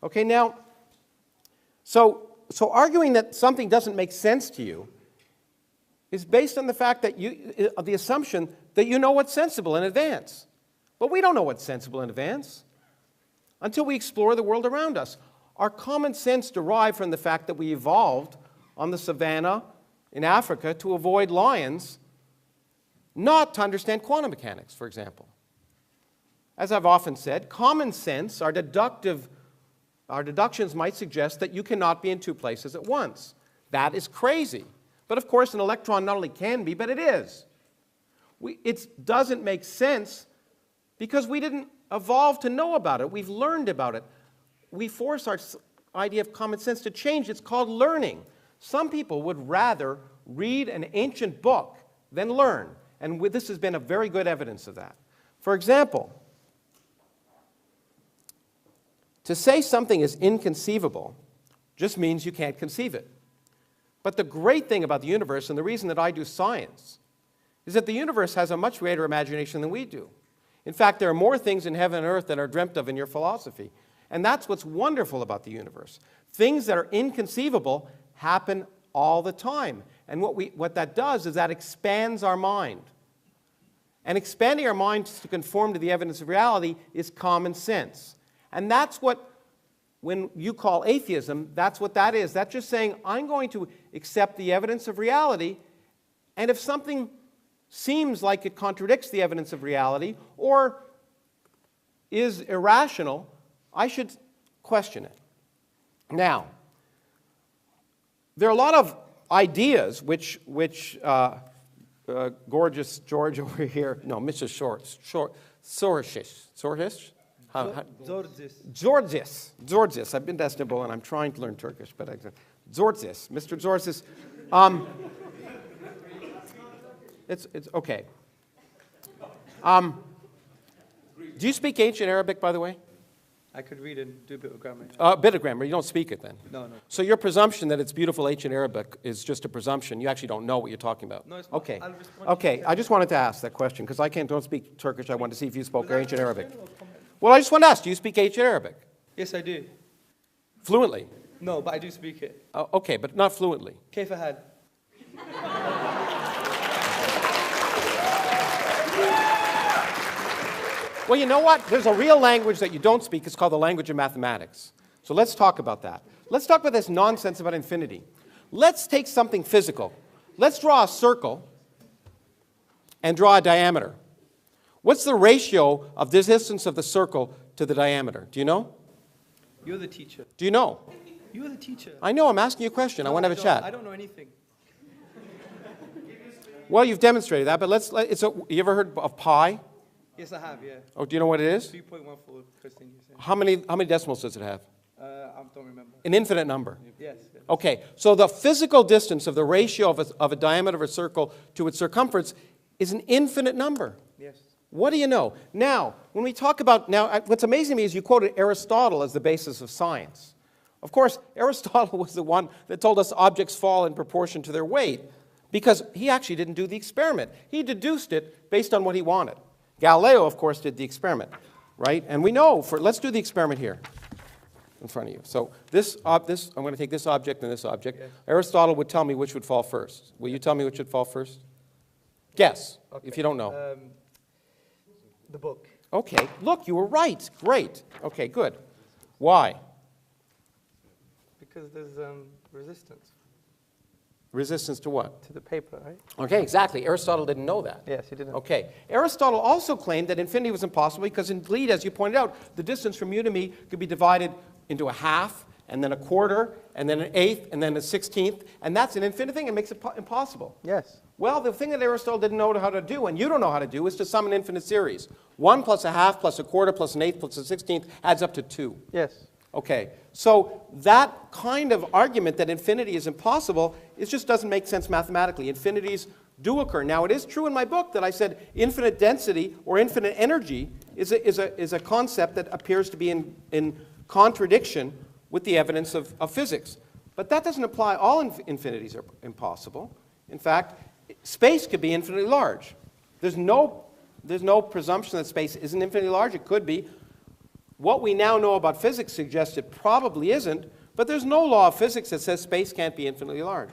Okay, now, so arguing that something doesn't make sense to you is based on the fact that the assumption that you know what's sensible in advance. But we don't know what's sensible in advance. until we explore the world around us. Our common sense derived from the fact that we evolved on the savannah in Africa to avoid lions, not to understand quantum mechanics, for example. As I've often said, common sense, our deductions might suggest that you cannot be in two places at once. That is crazy. But of course, an electron not only can be, but it is. It doesn't make sense because we didn't evolve to know about it. We've learned about it. We force our idea of common sense to change. It's called learning. Some people would rather read an ancient book than learn. And this has been a very good evidence of that. For example, to say something is inconceivable just means you can't conceive it. But the great thing about the universe, and the reason that I do science, is that the universe has a much greater imagination than we do. In fact, there are more things in heaven and earth than are dreamt of in your philosophy. And that's what's wonderful about the universe. Things that are inconceivable happen all the time. And what that does is that expands our mind. And expanding our minds to conform to the evidence of reality is common sense. And that's what, when you call atheism, that's what that is. That's just saying, I'm going to accept the evidence of reality, and if something seems like it contradicts the evidence of reality or is irrational, I should question it. Now, there are a lot of ideas which gorgeous George over here, no, Mr. Tzortzis. Tzortzis. I've been to Istanbul and I'm trying to learn Turkish, but Tzortzis, Mr. Tzortzis. It's okay. Do you speak ancient Arabic, by the way? I could read and do a bit of grammar. A bit of grammar. You don't speak it then? No, no. So your presumption that it's beautiful ancient Arabic is just a presumption. You actually don't know what you're talking about. No, it's not. Okay. I'll respond Okay. I just wanted to ask that question because I don't speak Turkish. I wanted to see if you spoke Was that ancient a Arabic. question or comment? Well, I just want to ask, do you speak ancient Arabic? Yes, I do. Fluently? No, but I do speak it. Okay, but not fluently. كيف حال? Well, you know what? There's a real language that you don't speak. It's called the language of mathematics. So let's talk about that. Let's talk about this nonsense about infinity. Let's take something physical. Let's draw a circle and draw a diameter. What's the ratio of the distance of the circle to the diameter? Do you know? You're the teacher. Do you know? You're the teacher. I know. I'm asking you a question. I want to have a chat. I don't know anything. Well, you've demonstrated that, but you ever heard of pi? Yes, I have, yeah. Oh, do you know what it is? 3.14 Christine, you said. How many decimals does it have? I don't remember. An infinite number. Yes. Yes. Okay, so the physical distance of the ratio of a diameter of a circle to its circumference is an infinite number. Yes. What do you know? Now, when we talk about, what's amazing to me is you quoted Aristotle as the basis of science. Of course, Aristotle was the one that told us objects fall in proportion to their weight because he actually didn't do the experiment. He deduced it based on what he wanted. Galileo, of course, did the experiment, right? And we know, let's do the experiment here in front of you. So I'm going to take this object and this object. Yes. Aristotle would tell me which would fall first. Will you tell me which would fall first? Guess, okay. If you don't know. The book. Okay, look, you were right. Great. Okay, good. Why? Because there's resistance. Resistance to what? To the paper, right? Okay, exactly. Aristotle didn't know that. Yes, he didn't. Okay. Aristotle also claimed that infinity was impossible because indeed, as you pointed out, the distance from you to me could be divided into a half, and then a quarter, and then an eighth, and then a 16th, and that's an infinite thing. It makes it impossible. Yes. Well, the thing that Aristotle didn't know how to do, and you don't know how to do, is to sum an infinite series. 1 plus a half plus a quarter plus an eighth plus a 16th adds up to 2. Yes. Okay, so that kind of argument that infinity is impossible, it just doesn't make sense mathematically. Infinities do occur. Now, it is true in my book that I said infinite density or infinite energy is a concept that appears to be in contradiction with the evidence of physics. But that doesn't apply. All infinities are impossible. In fact, space could be infinitely large. There's no presumption that space isn't infinitely large. It could be. What we now know about physics suggests it probably isn't, but there's no law of physics that says space can't be infinitely large.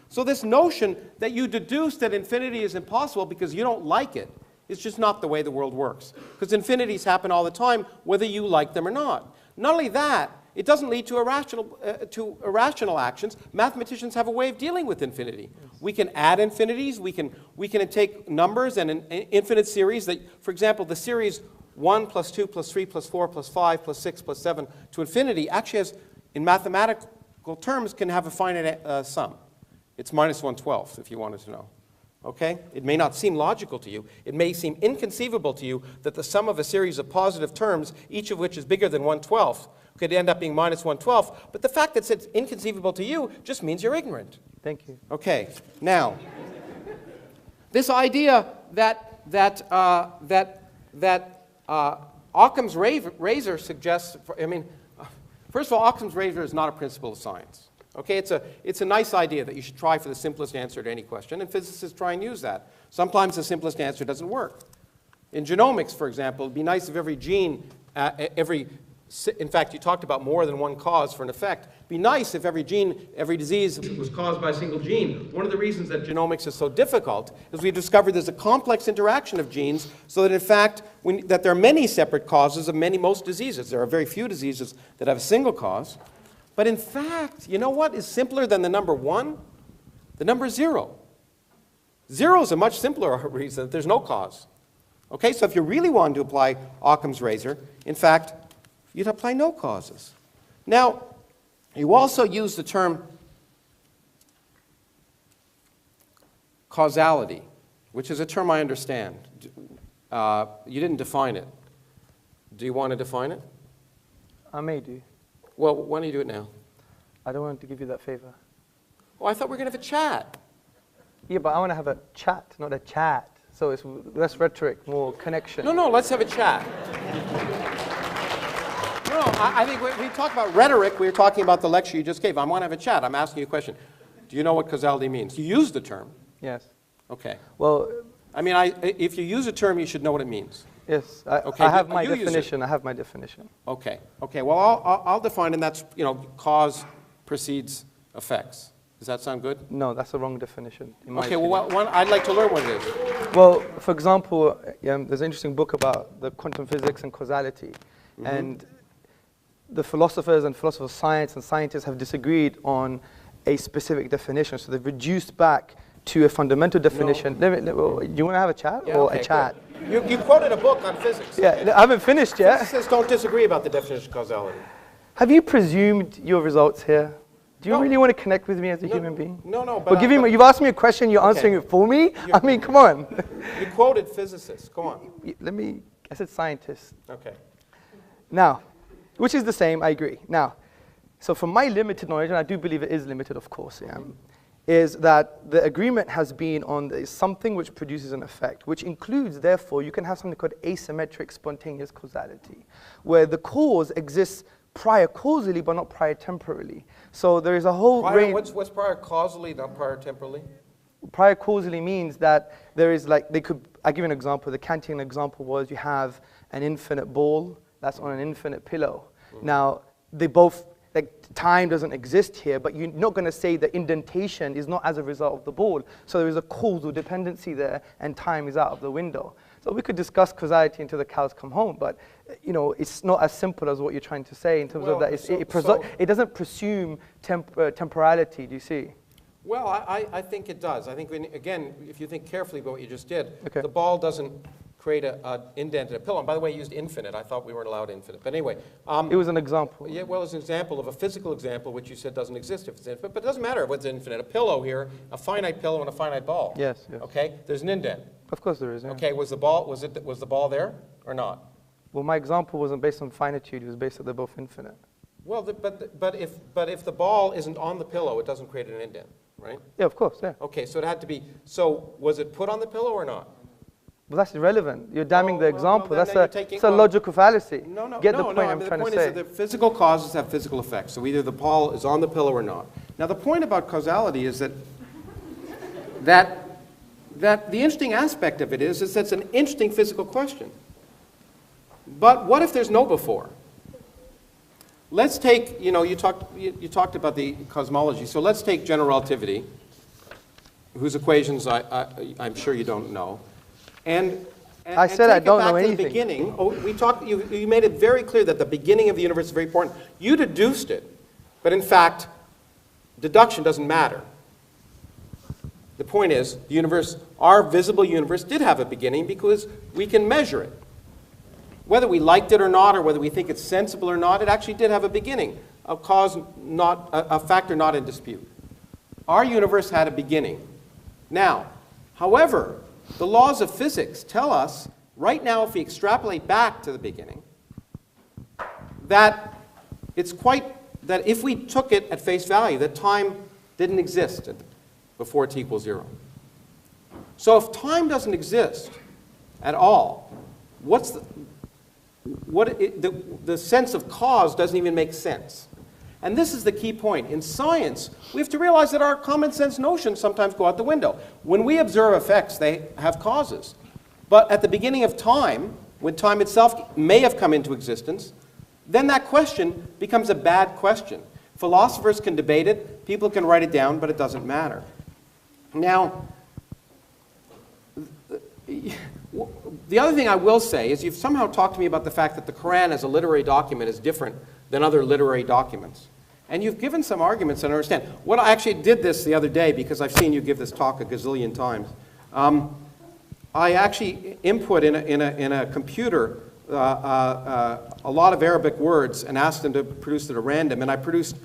So this notion that you deduce that infinity is impossible because you don't like it It's just not the way the world works. Because infinities happen all the time, whether you like them or not. Not only that, it doesn't lead to irrational actions. Mathematicians have a way of dealing with infinity. We can add infinities. We can take numbers and an infinite series that, for example, the series 1 plus 2 plus 3 plus 4 plus 5 plus 6 plus 7 to infinity actually has, in mathematical terms, can have a finite sum. It's minus 1/12, if you wanted to know. Okay? It may not seem logical to you. It may seem inconceivable to you that the sum of a series of positive terms, each of which is bigger than 1/12, could end up being minus 1/12. But the fact that it's inconceivable to you just means you're ignorant. Thank you. Okay. Now, this idea that Occam's razor suggests, first of all, Occam's razor is not a principle of science. Okay, it's a nice idea that you should try for the simplest answer to any question, and physicists try and use that. Sometimes the simplest answer doesn't work. In genomics, for example, it would be nice if every gene, in fact, you talked about more than one cause for an effect. It would be nice if every gene, every disease was caused by a single gene. One of the reasons that genomics is so difficult is we've discovered there's a complex interaction of genes so that, in fact, that there are many separate causes of most diseases. There are very few diseases that have a single cause. But in fact, you know what is simpler than the number 1? The number 0. 0 is a much simpler reason that there's no cause. Okay, so if you really wanted to apply Occam's razor, in fact, you'd apply no causes. Now, you also use the term causality, which is a term I understand. You didn't define it. Do you want to define it? I may do. Well, why don't you do it now? I don't want to give you that favor. Oh, I thought we were going to have a chat. Yeah, but I want to have a chat, not a chat. So it's less rhetoric, more connection. No, let's have a chat. No, I think when we talk about rhetoric, we were talking about the lecture you just gave. I want to have a chat. I'm asking you a question. Do you know what causality means? You use the term. Yes. Okay. Well, if you use a term, you should know what it means. yes, Okay, I have my you use it. definition. I have my definition. Okay. Okay. Well, I'll define, and that's cause precedes effects. Does that sound good? No, that's the wrong definition. In my Okay. opinion. Well, I'd like to learn what it is. Well, for example, there's an interesting book about the quantum physics and causality. And the philosophers and philosophers of science and scientists have disagreed on a specific definition. So they've reduced back to a fundamental definition. Do you want to have a chat or a chat? You quoted a book on physics. Yeah, I haven't finished yet. Physicists don't disagree about the definition of causality. Have you presumed your results here? Do you No. really want to connect with me as a human being? No, But you've asked me a question, you're answering it for me? I mean, come on. You quoted physicists. Go on. I said scientists. Okay. Now, which is the same, I agree. Now, so from my limited knowledge, and I do believe it is limited, of course, is that the agreement has been on something which produces an effect, which includes, therefore, you can have something called asymmetric spontaneous causality, where the cause exists prior causally, but not prior temporally. So there is a whole range. What's prior causally, not prior temporally? Prior causally means that there is I'll give you an example. The Kantian example was you have an infinite ball that's on an infinite pillow. Now, they both, time doesn't exist here, but you're not going to say the indentation is not as a result of the ball. So there is a causal dependency there, and time is out of the window. So we could discuss causality until the cows come home, but it's not as simple as what you're trying to say in terms of that. It doesn't presume temporality, do you see? Well, I think it does. I think, again, if you think carefully about what you just did, Okay. the ball doesn't create an indent in a pillow. And by the way, you used infinite. I thought we weren't allowed infinite. But anyway. It was an example. Yeah, well, it's an example of a physical example, which you said doesn't exist if it's infinite. But it doesn't matter if it's infinite. A pillow here, a finite pillow and a finite ball. Yes. Okay? There's an indent. Of course there is, yeah. Okay, was the ball there or not? Well, my example wasn't based on finitude. It was based on they're both infinite. Well, but if the ball isn't on the pillow, it doesn't create an indent, right? Yeah, of course, yeah. Okay, so it had to be. So was it put on the pillow or not? Well, that's irrelevant. You're damning the example. then you're That's a logical fallacy. No. Get the point I'm the trying point to say. is that the physical causes have physical effects. So either the ball is on the pillow or not. Now, the point about causality is that the interesting aspect of it is that it's an interesting physical question. But what if there's no before? Let's take, you talked about the cosmology. So let's take general relativity, whose equations I'm sure you don't know. And I said I don't know Take it back to anything. the beginning. Oh, we talked. You made it very clear that the beginning of the universe is very important. You deduced it, but in fact, deduction doesn't matter. The point is, the universe, our visible universe, did have a beginning because we can measure it. Whether we liked it or not, or whether we think it's sensible or not, it actually did have a beginning, a cause not, a factor not in dispute. Our universe had a beginning. Now, however, the laws of physics tell us, right now, if we extrapolate back to the beginning, that that if we took it at face value, that time didn't exist before t equals 0. So if time doesn't exist at all, the sense of cause doesn't even make sense. And this is the key point. In science, we have to realize that our common sense notions sometimes go out the window. When we observe effects, they have causes. But at the beginning of time, when time itself may have come into existence, then that question becomes a bad question. Philosophers can debate it, people can write it down, but it doesn't matter. Now, the other thing I will say is you've somehow talked to me about the fact that the Quran as a literary document is different than other literary documents. And you've given some arguments, and I understand. What I actually did this the other day, because I've seen you give this talk a gazillion times. I actually input in a computer a lot of Arabic words and asked them to produce it at random, and I produced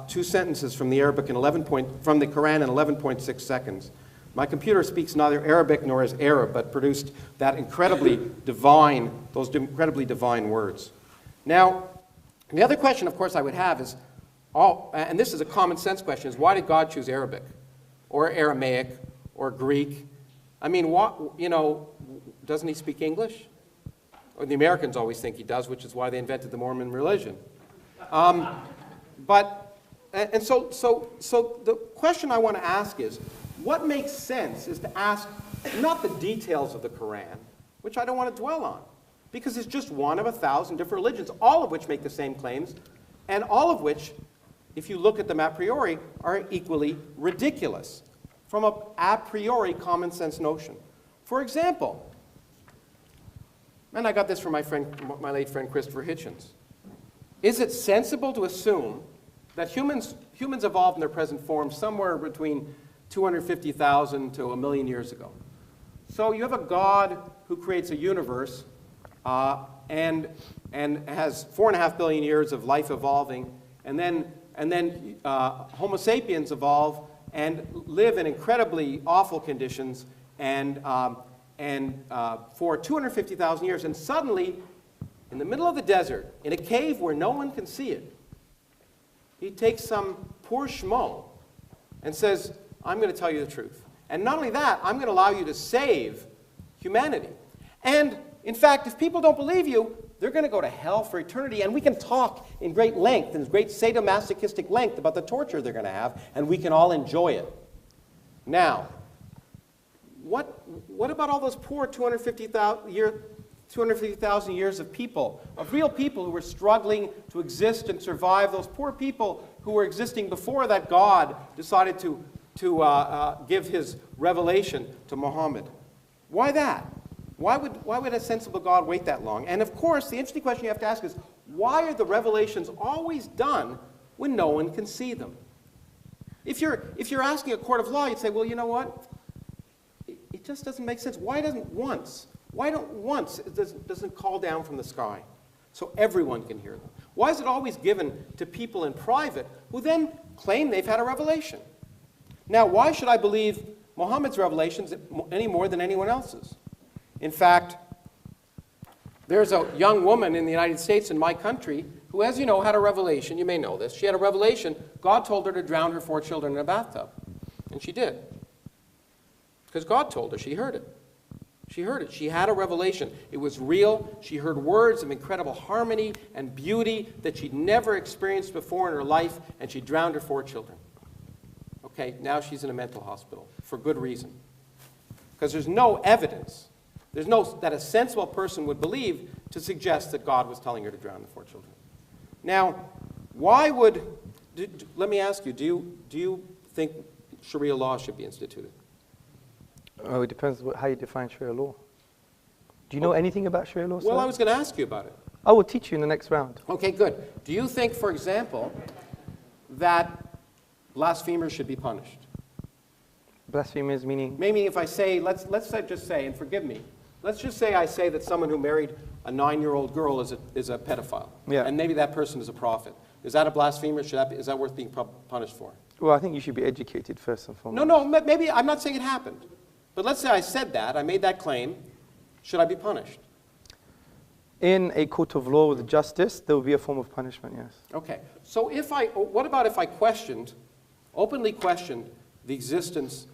2 sentences from the Arabic from the Quran in 11.6 seconds. My computer speaks neither Arabic nor is Arab, but produced that those incredibly divine words. Now, the other question, of course, I would have is, and this is a common sense question, is why did God choose Arabic, or Aramaic, or Greek? I mean, doesn't he speak English? Or the Americans always think he does, which is why they invented the Mormon religion. So the question I want to ask is, what makes sense is to ask not the details of the Quran, which I don't want to dwell on, because it's just one of 1,000 different religions, all of which make the same claims, and all of which, if you look at them a priori, are equally ridiculous from an a priori common sense notion. For example, and I got this from my late friend Christopher Hitchens, is it sensible to assume that humans evolved in their present form somewhere between 250,000 to 1 million years ago? So you have a God who creates a universe and has 4.5 billion years of life evolving, and then Homo sapiens evolve and live in incredibly awful conditions for 250,000 years, and suddenly, in the middle of the desert, in a cave where no one can see it, he takes some poor schmo and says, I'm going to tell you the truth. And not only that, I'm going to allow you to save humanity. And in fact, if people don't believe you, they're going to go to hell for eternity. And we can talk in great length, in great sadomasochistic length, about the torture they're going to have, and we can all enjoy it. Now, what about all those poor 250,000 years of people, of real people who were struggling to exist and survive, those poor people who were existing before that God decided to give his revelation to Muhammad? Why that? Why would a sensible God wait that long? And of course, the interesting question you have to ask is, why are the revelations always done when no one can see them? If you're asking a court of law, you'd say, well, you know what? It just doesn't make sense. Why don't once it doesn't call down from the sky so everyone can hear them? Why is it always given to people in private who then claim they've had a revelation? Now, why should I believe Muhammad's revelations any more than anyone else's? In fact, there's a young woman in the United States, in my country, who, as you know, had a revelation. You may know this. She had a revelation. God told her to drown her 4 children in a bathtub. And she did. Because God told her. She heard it. She heard it. She had a revelation. It was real. She heard words of incredible harmony and beauty that she'd never experienced before in her life, and she drowned her 4 children. Okay, now she's in a mental hospital for good reason. Because there's no evidence. There's no that a sensible person would believe to suggest that God was telling her to drown the 4 children. Now, why would, let me ask you, do you think Sharia law should be instituted? Oh, it depends how you define Sharia law. Do you know anything about Sharia law, sir? Well, I was going to ask you about it. I will teach you in the next round. Okay, good. Do you think, for example, that blasphemers should be punished? Blasphemers meaning? Maybe if I say, let's just say, and forgive me, let's just say I say that someone who married a 9-year-old girl is a pedophile. Yeah. And maybe that person is a prophet. Is that a blasphemer? Is that worth being punished for? Well, I think you should be educated first and foremost. No, maybe, I'm not saying it happened. But let's say I said that, I made that claim. Should I be punished? In a court of law with justice, there will be a form of punishment, yes. Okay. So what about if I openly questioned the existence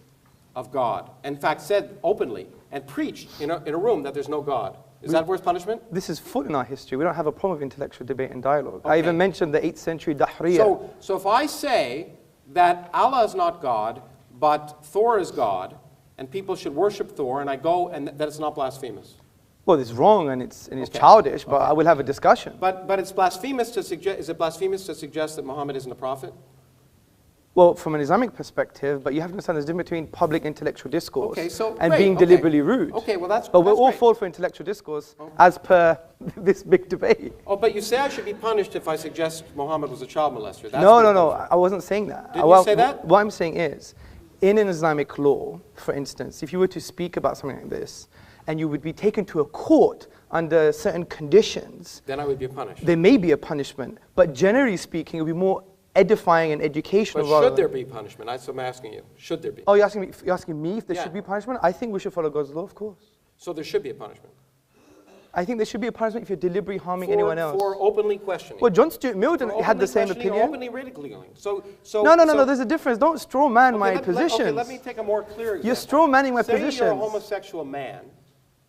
of God? In fact, said openly and preached in a room that there's no God. Is that worth punishment? This is full in our history. We don't have a problem with intellectual debate and dialogue. Okay. I even mentioned the 8th century Dahriya. So if I say that Allah is not God, but Thor is God, and people should worship Thor, and I go, and that it's not blasphemous. Well, it's wrong and it's Okay. childish, but I will have a discussion. But it's blasphemous to suggest, is it blasphemous to suggest that Muhammad isn't a prophet? Well, from an Islamic perspective, but you have to understand there's a difference between public intellectual discourse Okay, so and great, being okay. deliberately rude. Okay, well that's But we'll that's all great. fall for intellectual discourse as per this big debate. Oh, but you say I should be punished if I suggest Muhammad was a child molester. That's No, I wasn't saying that. Didn't you say that? What I'm saying is, in an Islamic law, for instance, if you were to speak about something like this, and you would be taken to a court under certain conditions, Then I would be punished. there may be a punishment, but generally speaking, it would be more edifying and educational. But rather should there than- be punishment? That's what I'm asking you. Should there be? Oh, you're asking me if there Yeah. should be punishment? I think we should follow God's law, of course. So there should be a punishment. I think there should be a punishment if you're deliberately harming anyone else. For openly questioning. Well, John Stuart Mill For had the openly same questioning or opinion. Openly ridiculing. So No, there's a difference. Don't straw man Okay, my okay, positions. let me take a more clear example. You're straw manning my Say you're a positions. homosexual man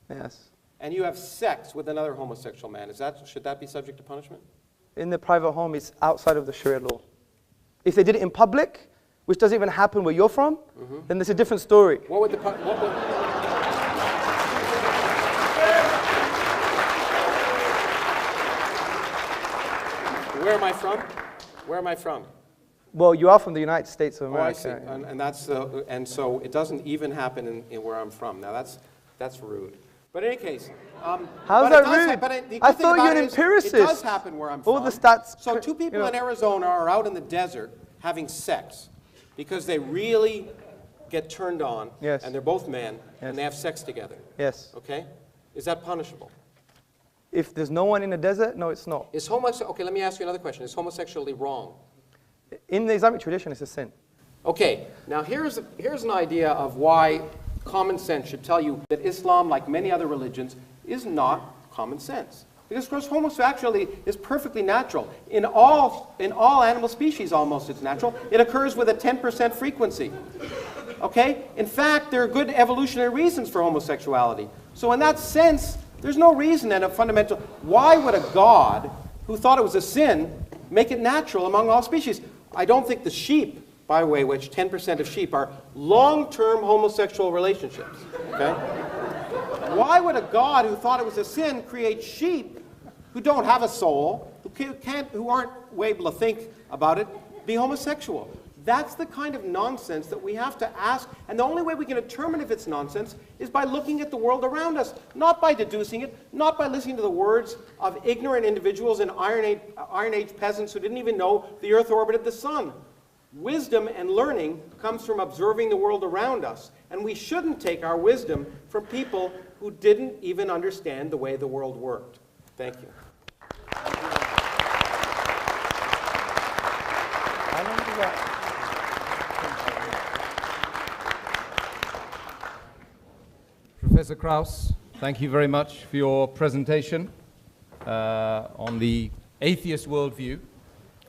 Yes. and you have sex with another homosexual man. Should that be subject to punishment? In the private home, it's outside of the Sharia law. If they did it in public, which doesn't even happen where you're from, then there's a different story. What would the Where am I from? Where am I from? Well, you are from the United States of Oh, I America. see. yeah. And that's so it doesn't even happen in where I'm from. Now that's rude. But in any case, How's but that it does rude? but the good I thing thought you about were an it is empiricist. It does happen where I'm from. All the stats. So two people you know. in Arizona are out in the desert having sex because they really get turned on. Yes. And they're both men Yes. and they have sex together. Yes. Okay? Is that punishable? If there's no one in the desert, no, it's not. Okay, let me ask you another question. Is homosexuality wrong? In the Islamic tradition, it's a sin. Okay, now here's an idea of why common sense should tell you that Islam, like many other religions, is not common sense. Because, of course, homosexuality is perfectly natural. In all animal species, almost, it's natural. It occurs with a 10% frequency. Okay? In fact, there are good evolutionary reasons for homosexuality. So in that sense, there's no reason and a fundamental... Why would a God who thought it was a sin make it natural among all species? I don't think the sheep, by the way, which 10% of sheep are long-term homosexual relationships. Okay? Why would a God who thought it was a sin create sheep who don't have a soul, who aren't able to think about it, be homosexual? That's the kind of nonsense that we have to ask, and the only way we can determine if it's nonsense is by looking at the world around us, not by deducing it, not by listening to the words of ignorant individuals and Iron Age peasants who didn't even know the Earth orbited the sun. Wisdom and learning comes from observing the world around us, and we shouldn't take our wisdom from people who didn't even understand the way the world worked. Thank you. How long does that... Professor Krauss, thank you very much for your presentation on the atheist worldview.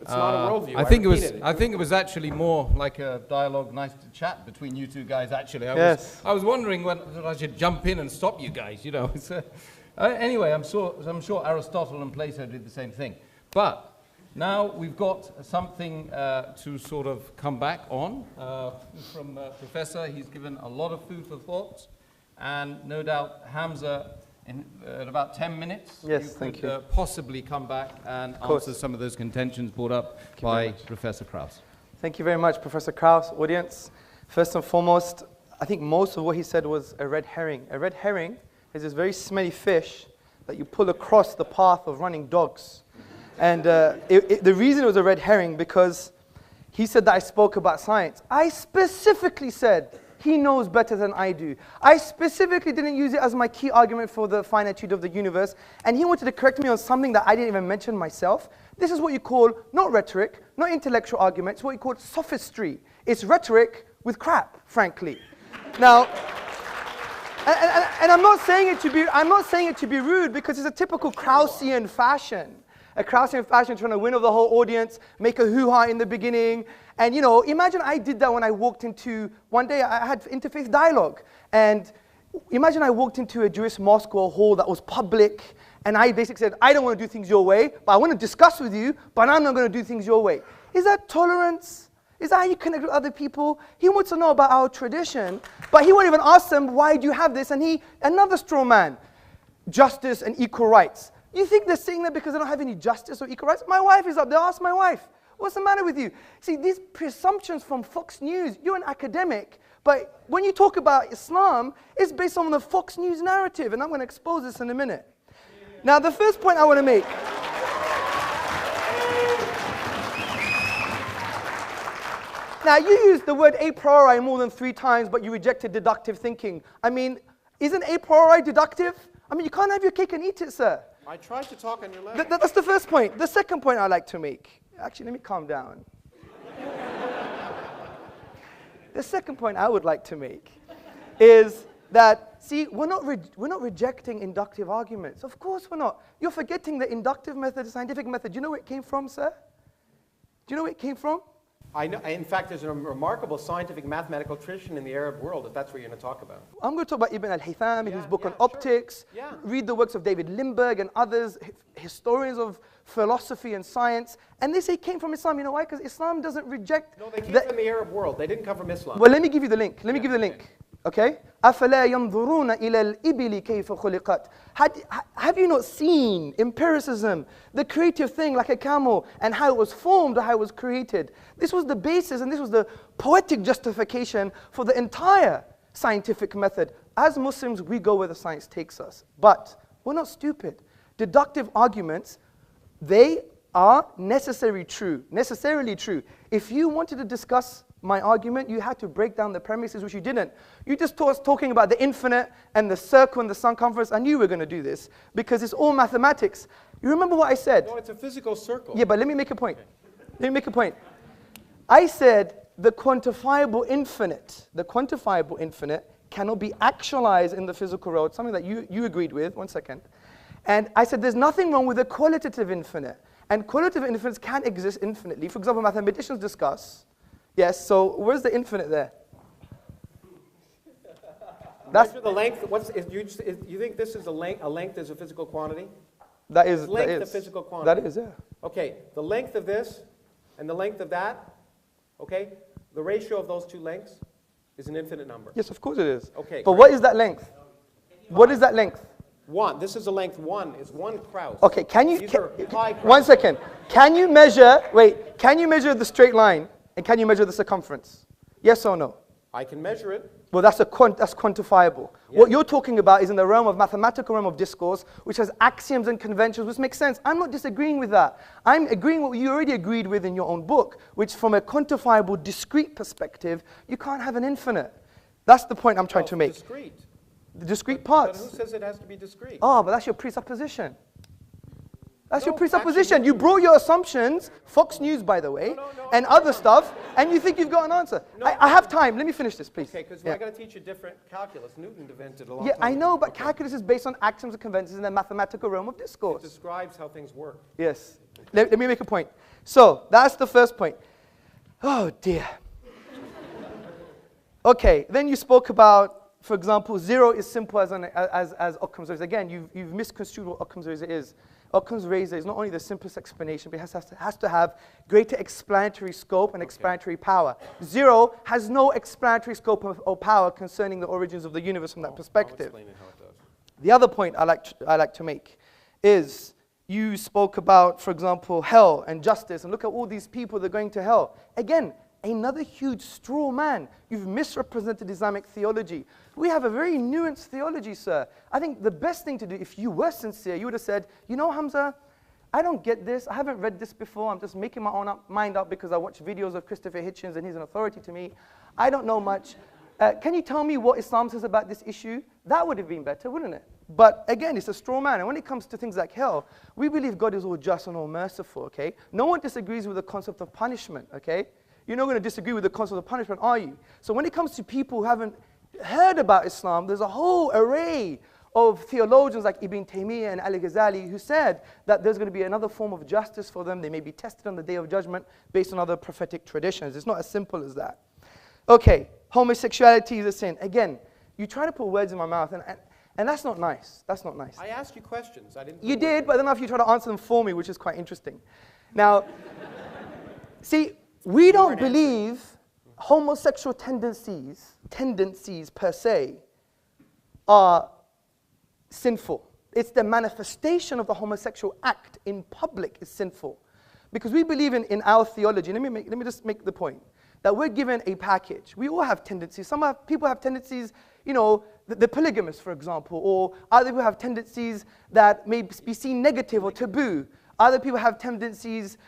It's not a worldview. I think repeat it was actually more like a dialogue, nice to chat between you two guys. Actually, Yes. I was wondering when I should jump in and stop you guys. You know. Anyway, I'm sure Aristotle and Plato did the same thing. But now we've got something to sort of come back on from Professor. He's given a lot of food for thought. And no doubt, Hamza, in about 10 minutes, Yes, thank you. possibly come back and answer some of those contentions brought up by Professor Krauss. Thank you very much, Professor Krauss. Audience, first and foremost, I think most of what he said was a red herring. A red herring is this very smelly fish that you pull across the path of running dogs. And the reason it was a red herring, because he said that I spoke about science. I specifically said he knows better than I do. I specifically didn't use it as my key argument for the finitude of the universe. And he wanted to correct me on something that I didn't even mention myself. This is what you call, not rhetoric, not intellectual argument, it's what you call sophistry. It's rhetoric with crap, frankly. Now, and I'm not saying it to be rude, because it's a typical Kraussian fashion. A Kraussian fashion trying to win over the whole audience, make a hoo-ha in the beginning. And you know, imagine I did that when I walked into, one day I had interfaith dialogue. And imagine I walked into a Jewish mosque or a hall that was public, and I basically said, I don't want to do things your way, but I want to discuss with you, but I'm not going to do things your way. Is that tolerance? Is that how you connect with other people? He wants to know about our tradition, but he won't even ask them, why do you have this? And another straw man, justice and equal rights. You think they're saying that because they don't have any justice or equal rights? My wife is up there, ask my wife. What's the matter with you? See, these presumptions from Fox News, you're an academic, but when you talk about Islam, it's based on the Fox News narrative, and I'm going to expose this in a minute. Now, the first point I want to make. Now, you used the word a priori more than 3 times, but you rejected deductive thinking. I mean, isn't a priori deductive? I mean, you can't have your cake and eat it, sir. I tried to talk on your level. That's the first point. The second point I'd like to make. Actually, let me calm down. The second point I would like to make is that, see, we're not rejecting inductive arguments. Of course we're not. You're forgetting the inductive method, the scientific method. Do you know where it came from, sir? Do you know where it came from? I know, in fact, there's a remarkable scientific mathematical tradition in the Arab world, if that's what you're going to talk about. I'm going to talk about Ibn al-Haytham, his book on sure. optics. Yeah. Read the works of David Limburg and others, historians of philosophy and science. And they say it came from Islam. You know why? Because Islam doesn't reject... No, they came from the Arab world. They didn't come from Islam. Well, let me give you the link. Let me give you the link. Okay? أَفَلَا يَنْظُرُونَ إِلَى الْإِبِلِ كَيْفَ خُلِقَتْ. Have you not seen empiricism, the creative thing like a camel, and how it was formed or how it was created? This was the basis, and this was the poetic justification for the entire scientific method. As Muslims, we go where the science takes us. But we're not stupid. Deductive arguments, they are necessarily true. If you wanted to discuss my argument, you had to break down the premises, which you didn't. You just talking about the infinite and the circle and the circumference. I knew we were going to do this because it's all mathematics. You remember what I said? No, it's a physical circle. Yeah, but let me make a point. Let me make a point. I said the quantifiable infinite cannot be actualized in the physical world, something that you agreed with. 1 second. And I said there's nothing wrong with the qualitative infinite. And qualitative infinites can exist infinitely. For example, mathematicians discuss. Yes, so where's the infinite there? That's the length. You think this is a length is a physical quantity? That is. Length that is a physical quantity. That is, yeah. Okay, the length of this and the length of that, okay, the ratio of those two lengths is an infinite number. Yes, of course it is. Okay. But what is that length? What is that length? 1. This is the length 1 is 1 Krauss. Okay, can you... These are pi Krauss. 1 second. Can you measure... Wait, can you measure the straight line? And can you measure the circumference? Yes or no? I can measure it. Well, that's quantifiable. Yeah. What you're talking about is in the realm of mathematical realm of discourse, which has axioms and conventions, which makes sense. I'm not disagreeing with that. I'm agreeing with what you already agreed with in your own book, which from a quantifiable, discrete perspective, you can't have an infinite. That's the point I'm trying to make. Discrete. The discrete But parts. who says it has to be discrete? Oh, but that's your presupposition. That's your No, presupposition. actually, You brought your assumptions, Fox News, by the way, and other stuff, and you think you've got an answer. I have time. Let me finish this, please. Okay, because Yeah. I got to teach you different calculus. Newton invented a long Yeah, time I know, ago. but calculus is based on axioms and conventions in the mathematical realm of It discourse. describes how things work. Yes. Let me make a point. So, that's the first point. Oh, dear. Okay, then you spoke about, for example, 0 is simple as Occam's razor. Again, you've misconstrued what Occam's razor is. Occam's razor is not only the simplest explanation, but it has to have greater explanatory scope and explanatory power. 0 has no explanatory scope or power concerning the origins of the universe from that perspective. I'll explain it how it does. The other point I like to make is you spoke about, for example, hell and justice, and look at all these people that are going to hell. Again, another huge straw man. You've misrepresented Islamic theology. We have a very nuanced theology, sir. I think the best thing to do, if you were sincere, you would have said, you know, Hamza, I don't get this. I haven't read this before. I'm just making my own mind up because I watch videos of Christopher Hitchens and he's an authority to me. I don't know much. Can you tell me what Islam says about this issue? That would have been better, wouldn't it? But again, it's a straw man. And when it comes to things like hell, we believe God is all just and all merciful, okay? No one disagrees with the concept of punishment, okay? You're not going to disagree with the concept of punishment, are you? So when it comes to people who haven't heard about Islam, there's a whole array of theologians like Ibn Taymiyyah and Al-Ghazali who said that there's going to be another form of justice for them. They may be tested on the Day of Judgment based on other prophetic traditions. It's not as simple as that. Okay, homosexuality is a sin. Again, you try to put words in my mouth, and that's not nice. That's not nice. I asked you questions. I didn't. You did, but I don't know if you try to answer them for me, which is quite interesting. Now, see, we don't believe homosexual tendencies per se are sinful. It's the manifestation of the homosexual act in public is sinful. Because we believe in our theology, let me just make the point, that we're given a package. We all have tendencies. People have tendencies, you know, the polygamists, for example, or other people have tendencies that may be seen negative or taboo. Other people have tendencies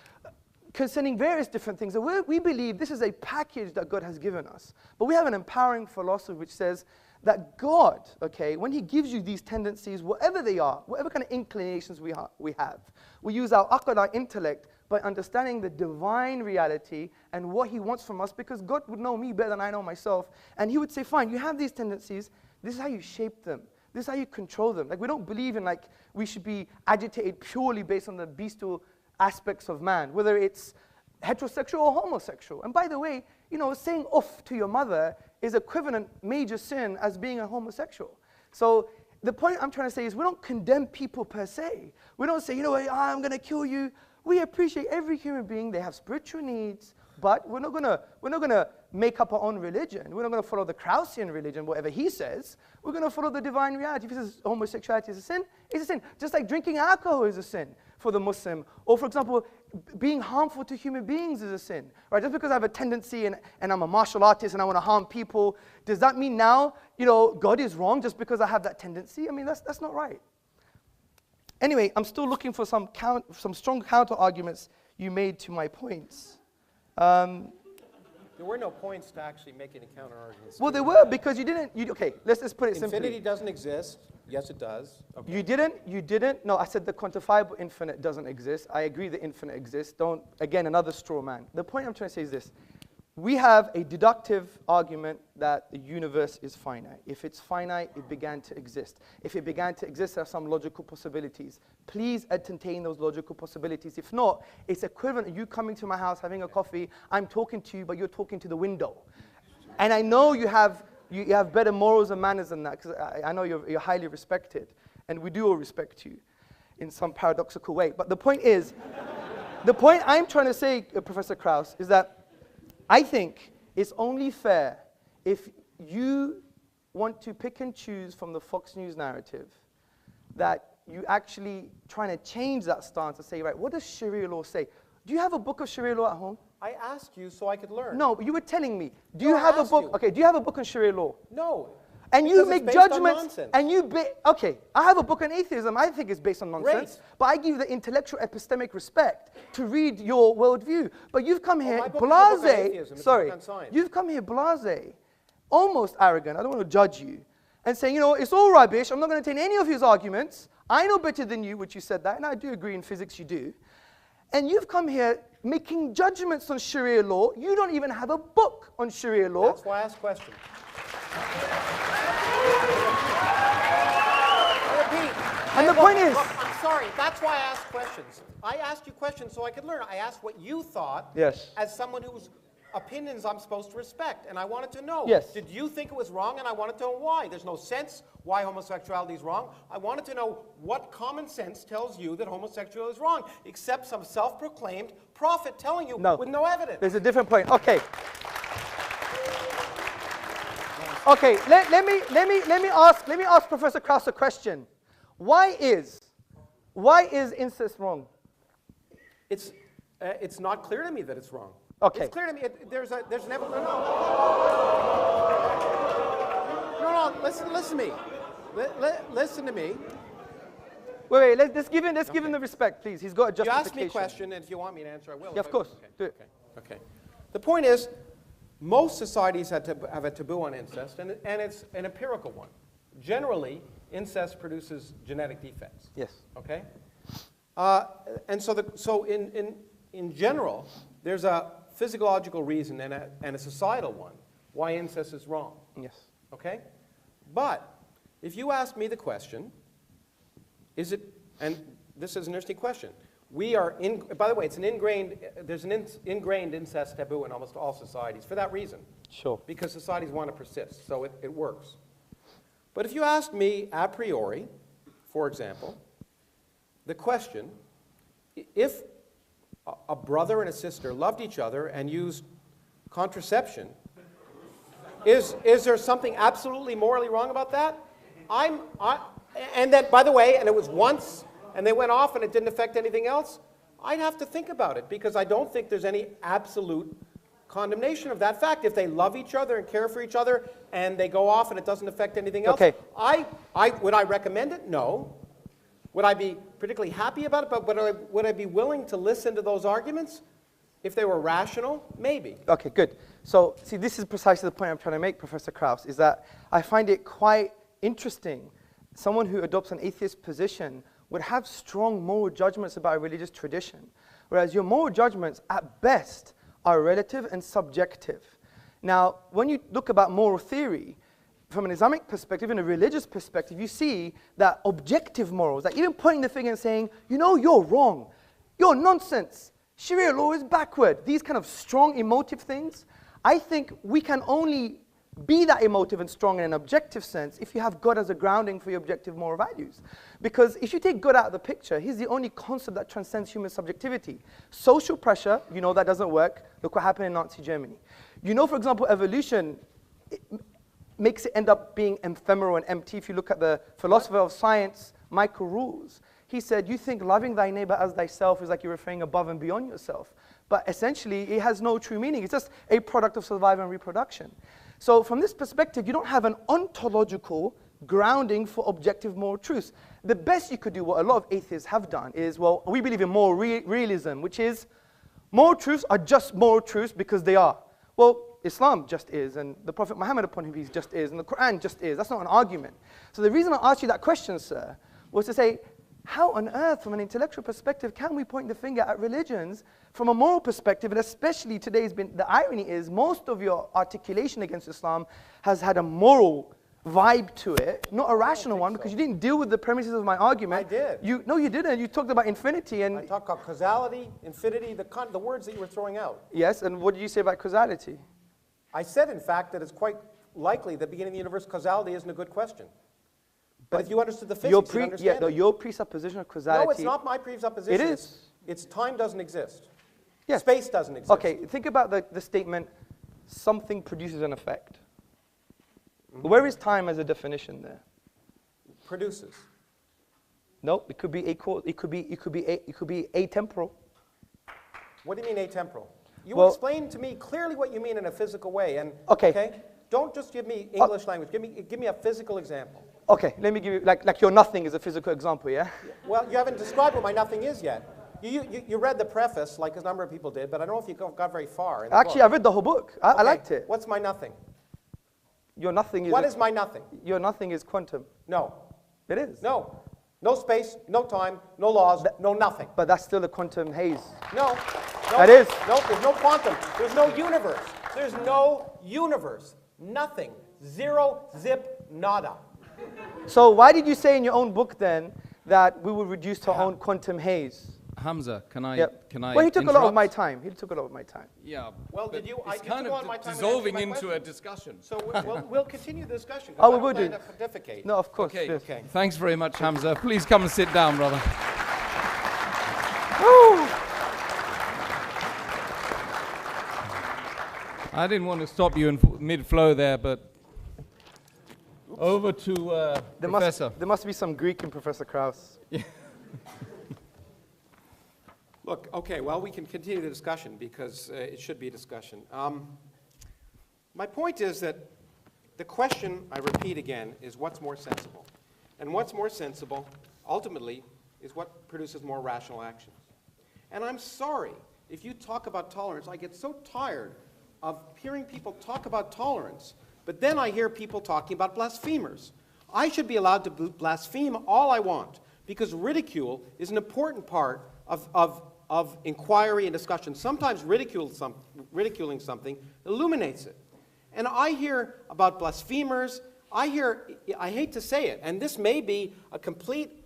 concerning various different things. And we believe this is a package that God has given us. But we have an empowering philosophy which says that God, okay, when he gives you these tendencies, whatever they are, whatever kind of inclinations we have, we use our aql, our intellect, by understanding the divine reality and what he wants from us, because God would know me better than I know myself. And he would say, fine, you have these tendencies. This is how you shape them. This is how you control them. Like, we don't believe in, like, we should be agitated purely based on the bestial aspects of man, whether it's heterosexual or homosexual. And by the way, you know, saying off to your mother is equivalent major sin as being a homosexual. So the point I'm trying to say is we don't condemn people per se. We don't say, you know what, I'm going to kill you. We appreciate every human being. They have spiritual needs, but we're not gonna make up our own religion. We're not going to follow the Kraussian religion, whatever he says. We're going to follow the divine reality. If he says homosexuality is a sin, it's a sin. Just like drinking alcohol is a sin for the Muslim. Or, for example, being harmful to human beings is a sin. Right? Just because I have a tendency and I'm a martial artist and I want to harm people, does that mean now, you know, God is wrong just because I have that tendency? I mean, that's not right. Anyway, I'm still looking for some strong counter-arguments you made to my points. There were no points to actually make any counter-arguments. Well, there were, because you didn't. Okay, let's just put it simply. Infinity doesn't exist. Yes, it does. Okay. You didn't. No, I said the quantifiable infinite doesn't exist. I agree the infinite exists. Again, another straw man. The point I'm trying to say is this. We have a deductive argument that the universe is finite. If it's finite, it began to exist. If it began to exist, there are some logical possibilities. Please entertain those logical possibilities. If not, it's equivalent to you coming to my house, having a coffee, I'm talking to you, but you're talking to the window. And I know you have better morals and manners than that, because I know you're highly respected. And we do all respect you in some paradoxical way. But the point is, the point I'm trying to say, Professor Krauss, is that I think it's only fair if you want to pick and choose from the Fox News narrative that you actually trying to change that stance and say, right, what does Sharia law say? Do you have a book of Sharia law at home? I asked you so I could learn. No, but you were telling me. Do you have a book? Okay, do you have a book on Sharia law? No. And you make judgments, and okay, I have a book on atheism. I think it's based on nonsense. Great. But I give you the intellectual epistemic respect to read your worldview. But you've come here my book is a book on atheism. blasé, It's a sorry, book on science. you've come here blasé, almost arrogant, I don't want to judge you, and saying, you know, it's all rubbish, I'm not going to take any of his arguments, I know better than you, which you said that, and I do agree in physics you do. And you've come here making judgments on Sharia law. You don't even have a book on Sharia law. That's why I asked questions. And the point is... Look, I'm sorry, that's why I asked questions. I asked you questions so I could learn. I asked what you thought as someone whose opinions I'm supposed to respect. And I wanted to know, did you think it was wrong? And I wanted to know why. There's no sense why homosexuality is wrong. I wanted to know what common sense tells you that homosexuality is wrong, except some self-proclaimed prophet telling you with no evidence. There's a different point. Okay. Okay, let me ask Professor Krauss a question. Why is incest wrong? It's not clear to me that it's wrong. Okay. It's clear to me. There's an evolution. No. Listen to me. Listen to me. Wait. Let's give him the respect, please. He's got a justification. You ask me a question, and if you want me to answer, I will. Yeah, of course. Okay. Do it. Okay. The point is, most societies have a taboo on incest, and it's an empirical one. Generally, incest produces genetic defects. Yes. Okay. And so in general, there's a physiological reason and a societal one why incest is wrong. Yes. Okay. But if you ask me the question, is it? And this is an interesting question. We are in. By the way, there's an ingrained incest taboo in almost all societies for that reason. Sure. Because societies want to persist, so it works. But if you ask me a priori, for example, the question, if a brother and a sister loved each other and used contraception, is there something absolutely morally wrong about that? And that, by the way, and it was once, and they went off and it didn't affect anything else, I'd have to think about it because I don't think there's any absolute condemnation of that fact. If they love each other and care for each other and they go off and it doesn't affect anything else, okay. Would I recommend it? No. Would I be particularly happy about it? But would I be willing to listen to those arguments? If they were rational, maybe. Okay, good. So, see, this is precisely the point I'm trying to make, Professor Krauss, is that I find it quite interesting. Someone who adopts an atheist position would have strong moral judgments about a religious tradition, whereas your moral judgments, at best, are relative and subjective. Now, when you look about moral theory, from an Islamic perspective and a religious perspective, you see that objective morals, like even pointing the finger and saying, you know, you're wrong, you're nonsense, Sharia law is backward, these kind of strong emotive things, I think we can only be that emotive and strong in an objective sense if you have God as a grounding for your objective moral values. Because if you take God out of the picture, he's the only concept that transcends human subjectivity. Social pressure, you know that doesn't work. Look what happened in Nazi Germany. You know, for example, evolution makes it end up being ephemeral and empty. If you look at the philosopher of science, Michael Rules, he said, you think loving thy neighbor as thyself is like you're referring above and beyond yourself. But essentially, it has no true meaning. It's just a product of survival and reproduction. So from this perspective, you don't have an ontological grounding for objective moral truths. The best you could do, what a lot of atheists have done, is, well, we believe in moral realism, which is moral truths are just moral truths because they are. Well, Islam just is, and the Prophet Muhammad upon him peace just is, and the Quran just is. That's not an argument. So the reason I asked you that question, sir, was to say, how on earth, from an intellectual perspective, can we point the finger at religions from a moral perspective? And especially today's been, the irony is, most of your articulation against Islam has had a moral vibe to it, not a rational one, because you didn't deal with the premises of my argument. I did. No, you didn't. You talked about infinity. And I talked about causality, infinity, the words that you were throwing out. Yes, and what did you say about causality? I said, in fact, that it's quite likely that beginning of the universe causality isn't a good question. But if you understood the physics, you'd understand it. Your presupposition of causality... No, it's not my presupposition. It is. It's time doesn't exist. Yes. Space doesn't exist. Okay, think about the statement, something produces an effect. Mm-hmm. Where is time as a definition there? Produces. No, it could be atemporal. What do you mean atemporal? You will explain to me clearly what you mean in a physical way. And okay. Don't just give me English language. Give me a physical example. Okay, let me give you, like your nothing is a physical example, yeah? Well, you haven't described what my nothing is yet. You read the preface, like a number of people did, but I don't know if you got very far in the Actually, book. I read the whole book. I liked it. What's my nothing? Your nothing is... What is my nothing? Your nothing is quantum. No. It is. No. No space, no time, no laws, no nothing. But that's still a quantum haze. No. That is. No, there's no quantum. There's no universe. There's no universe. Nothing. Zero, zip, nada. So why did you say in your own book then that we will reduce to our own quantum haze? Hamza, can I? Well, he took a lot of my time. Yeah. Well, did you? It's kind of dissolving into a discussion. So we'll continue the discussion. Oh, we will do. Pontificate. No, of course. Okay. Yes. Okay. Thanks very much, Hamza. Please come and sit down, brother. I didn't want to stop you in mid-flow there, but over to Professor. There must be some Greek in Professor Krauss. Yeah. Look, okay, well, we can continue the discussion because it should be a discussion. My point is that the question, I repeat again, is what's more sensible? And what's more sensible, ultimately, is what produces more rational actions. And I'm sorry, if you talk about tolerance, I get so tired of hearing people talk about tolerance, but then I hear people talking about blasphemers. I should be allowed to blaspheme all I want, because ridicule is an important part of inquiry and discussion. Sometimes ridiculing something illuminates it. And I hear about blasphemers, I hate to say it, and this may be a complete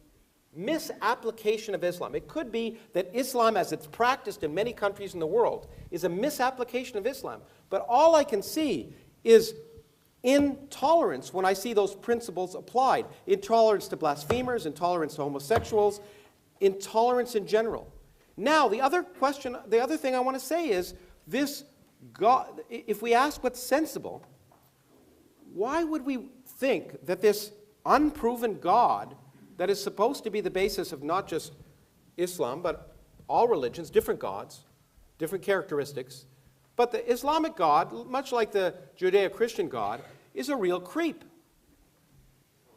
misapplication of Islam. It could be that Islam, as it's practiced in many countries in the world, is a misapplication of Islam. But all I can see is intolerance when I see those principles applied. Intolerance to blasphemers, intolerance to homosexuals, intolerance in general. Now, the other thing I want to say is this God, if we ask what's sensible, why would we think that this unproven God that is supposed to be the basis of not just Islam, but all religions, different gods, different characteristics, but the Islamic God, much like the Judeo-Christian God, is a real creep.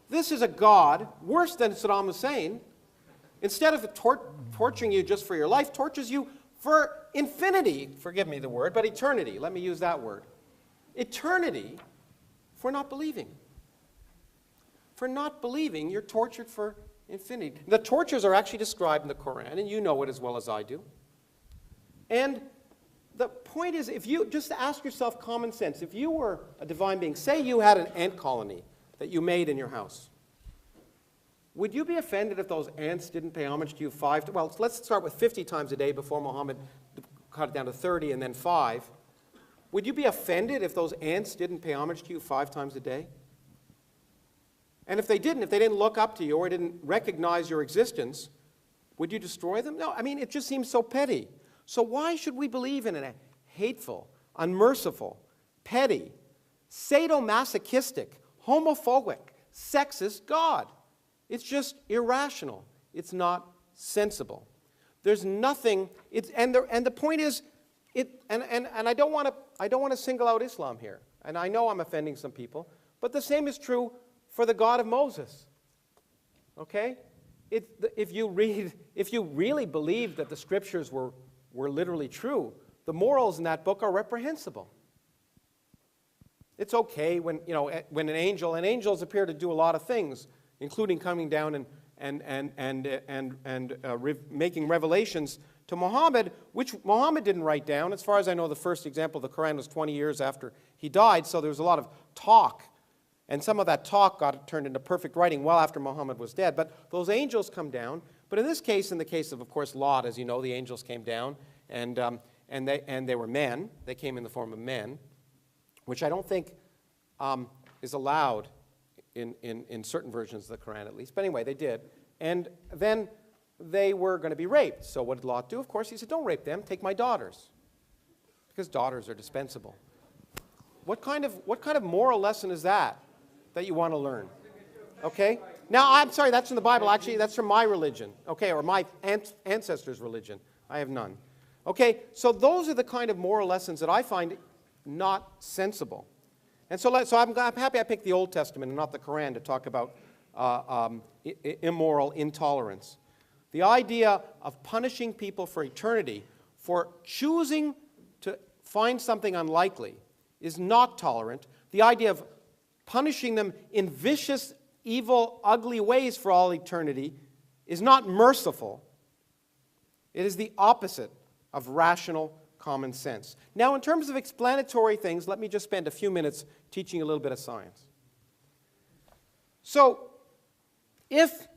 This is a God worse than Saddam Hussein. Instead of torturing you just for your life, tortures you for infinity. Forgive me the word, but eternity. Let me use that word. Eternity for not believing. For not believing, you're tortured for infinity. The tortures are actually described in the Quran, and you know it as well as I do. And the point is, if you just ask yourself common sense, if you were a divine being, say you had an ant colony that you made in your house, would you be offended if those ants didn't pay homage to you well, let's start with 50 times a day before Muhammad cut it down to 30 and then 5. Would you be offended if those ants didn't pay homage to you 5 times a day? And if they didn't look up to you or didn't recognize your existence, would you destroy them? No, I mean, it just seems so petty. So why should we believe in a hateful, unmerciful, petty, sadomasochistic, homophobic, sexist God? It's just irrational. It's not sensible. There's nothing. And the point is, and I don't want to single out Islam here. And I know I'm offending some people, but the same is true for the God of Moses. Okay? If you really believe that the scriptures were literally true, the morals in that book are reprehensible. It's okay when an angel, and angels appear to do a lot of things, including coming down and making revelations to Muhammad, which Muhammad didn't write down. As far as I know, the first example of the Quran was 20 years after he died, so there was a lot of talk. And some of that talk got turned into perfect writing well after Muhammad was dead. But those angels come down. But in this case, in the case of course, Lot, as you know, the angels came down, and they were men. They came in the form of men, which I don't think is allowed in certain versions of the Quran, at least. But anyway, they did. And then they were going to be raped. So what did Lot do? Of course, he said, don't rape them. Take my daughters, because daughters are dispensable. What kind of moral lesson is that you want to learn? Okay? Now, I'm sorry, that's in the Bible. Actually, that's from my religion, okay, or my ancestors' religion. I have none. Okay, so those are the kind of moral lessons that I find not sensible. And so I'm happy I picked the Old Testament and not the Quran to talk about immoral intolerance. The idea of punishing people for eternity for choosing to find something unlikely is not tolerant. The idea of punishing them in vicious, evil, ugly ways for all eternity is not merciful. It is the opposite of rational common sense. Now, in terms of explanatory things, let me just spend a few minutes teaching a little bit of science. So, if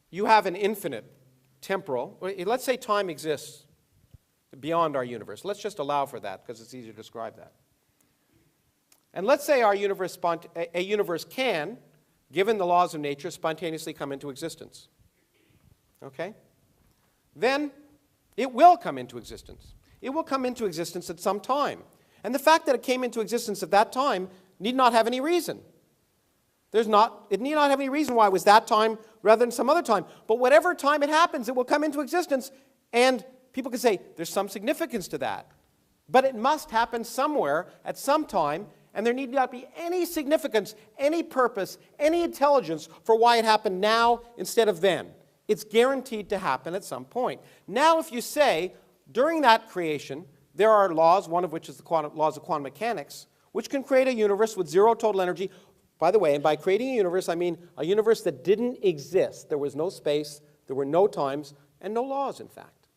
you have an infinite temporal, let's say time exists beyond our universe. Let's just allow for that because it's easier to describe that. And let's say our universe, a universe can, given the laws of nature, spontaneously come into existence. Okay? Then it will come into existence. It will come into existence at some time. And the fact that it came into existence at that time need not have any reason. It need not have any reason why it was that time rather than some other time. But whatever time it happens, it will come into existence. And people can say, there's some significance to that. But it must happen somewhere at some time, and there need not be any significance, any purpose, any intelligence for why it happened now instead of then. It's guaranteed to happen at some point. Now, if you say, during that creation, there are laws, one of which is the laws of quantum mechanics, which can create a universe with zero total energy. By the way, and by creating a universe, I mean a universe that didn't exist. There was no space, there were no times, and no laws, in fact.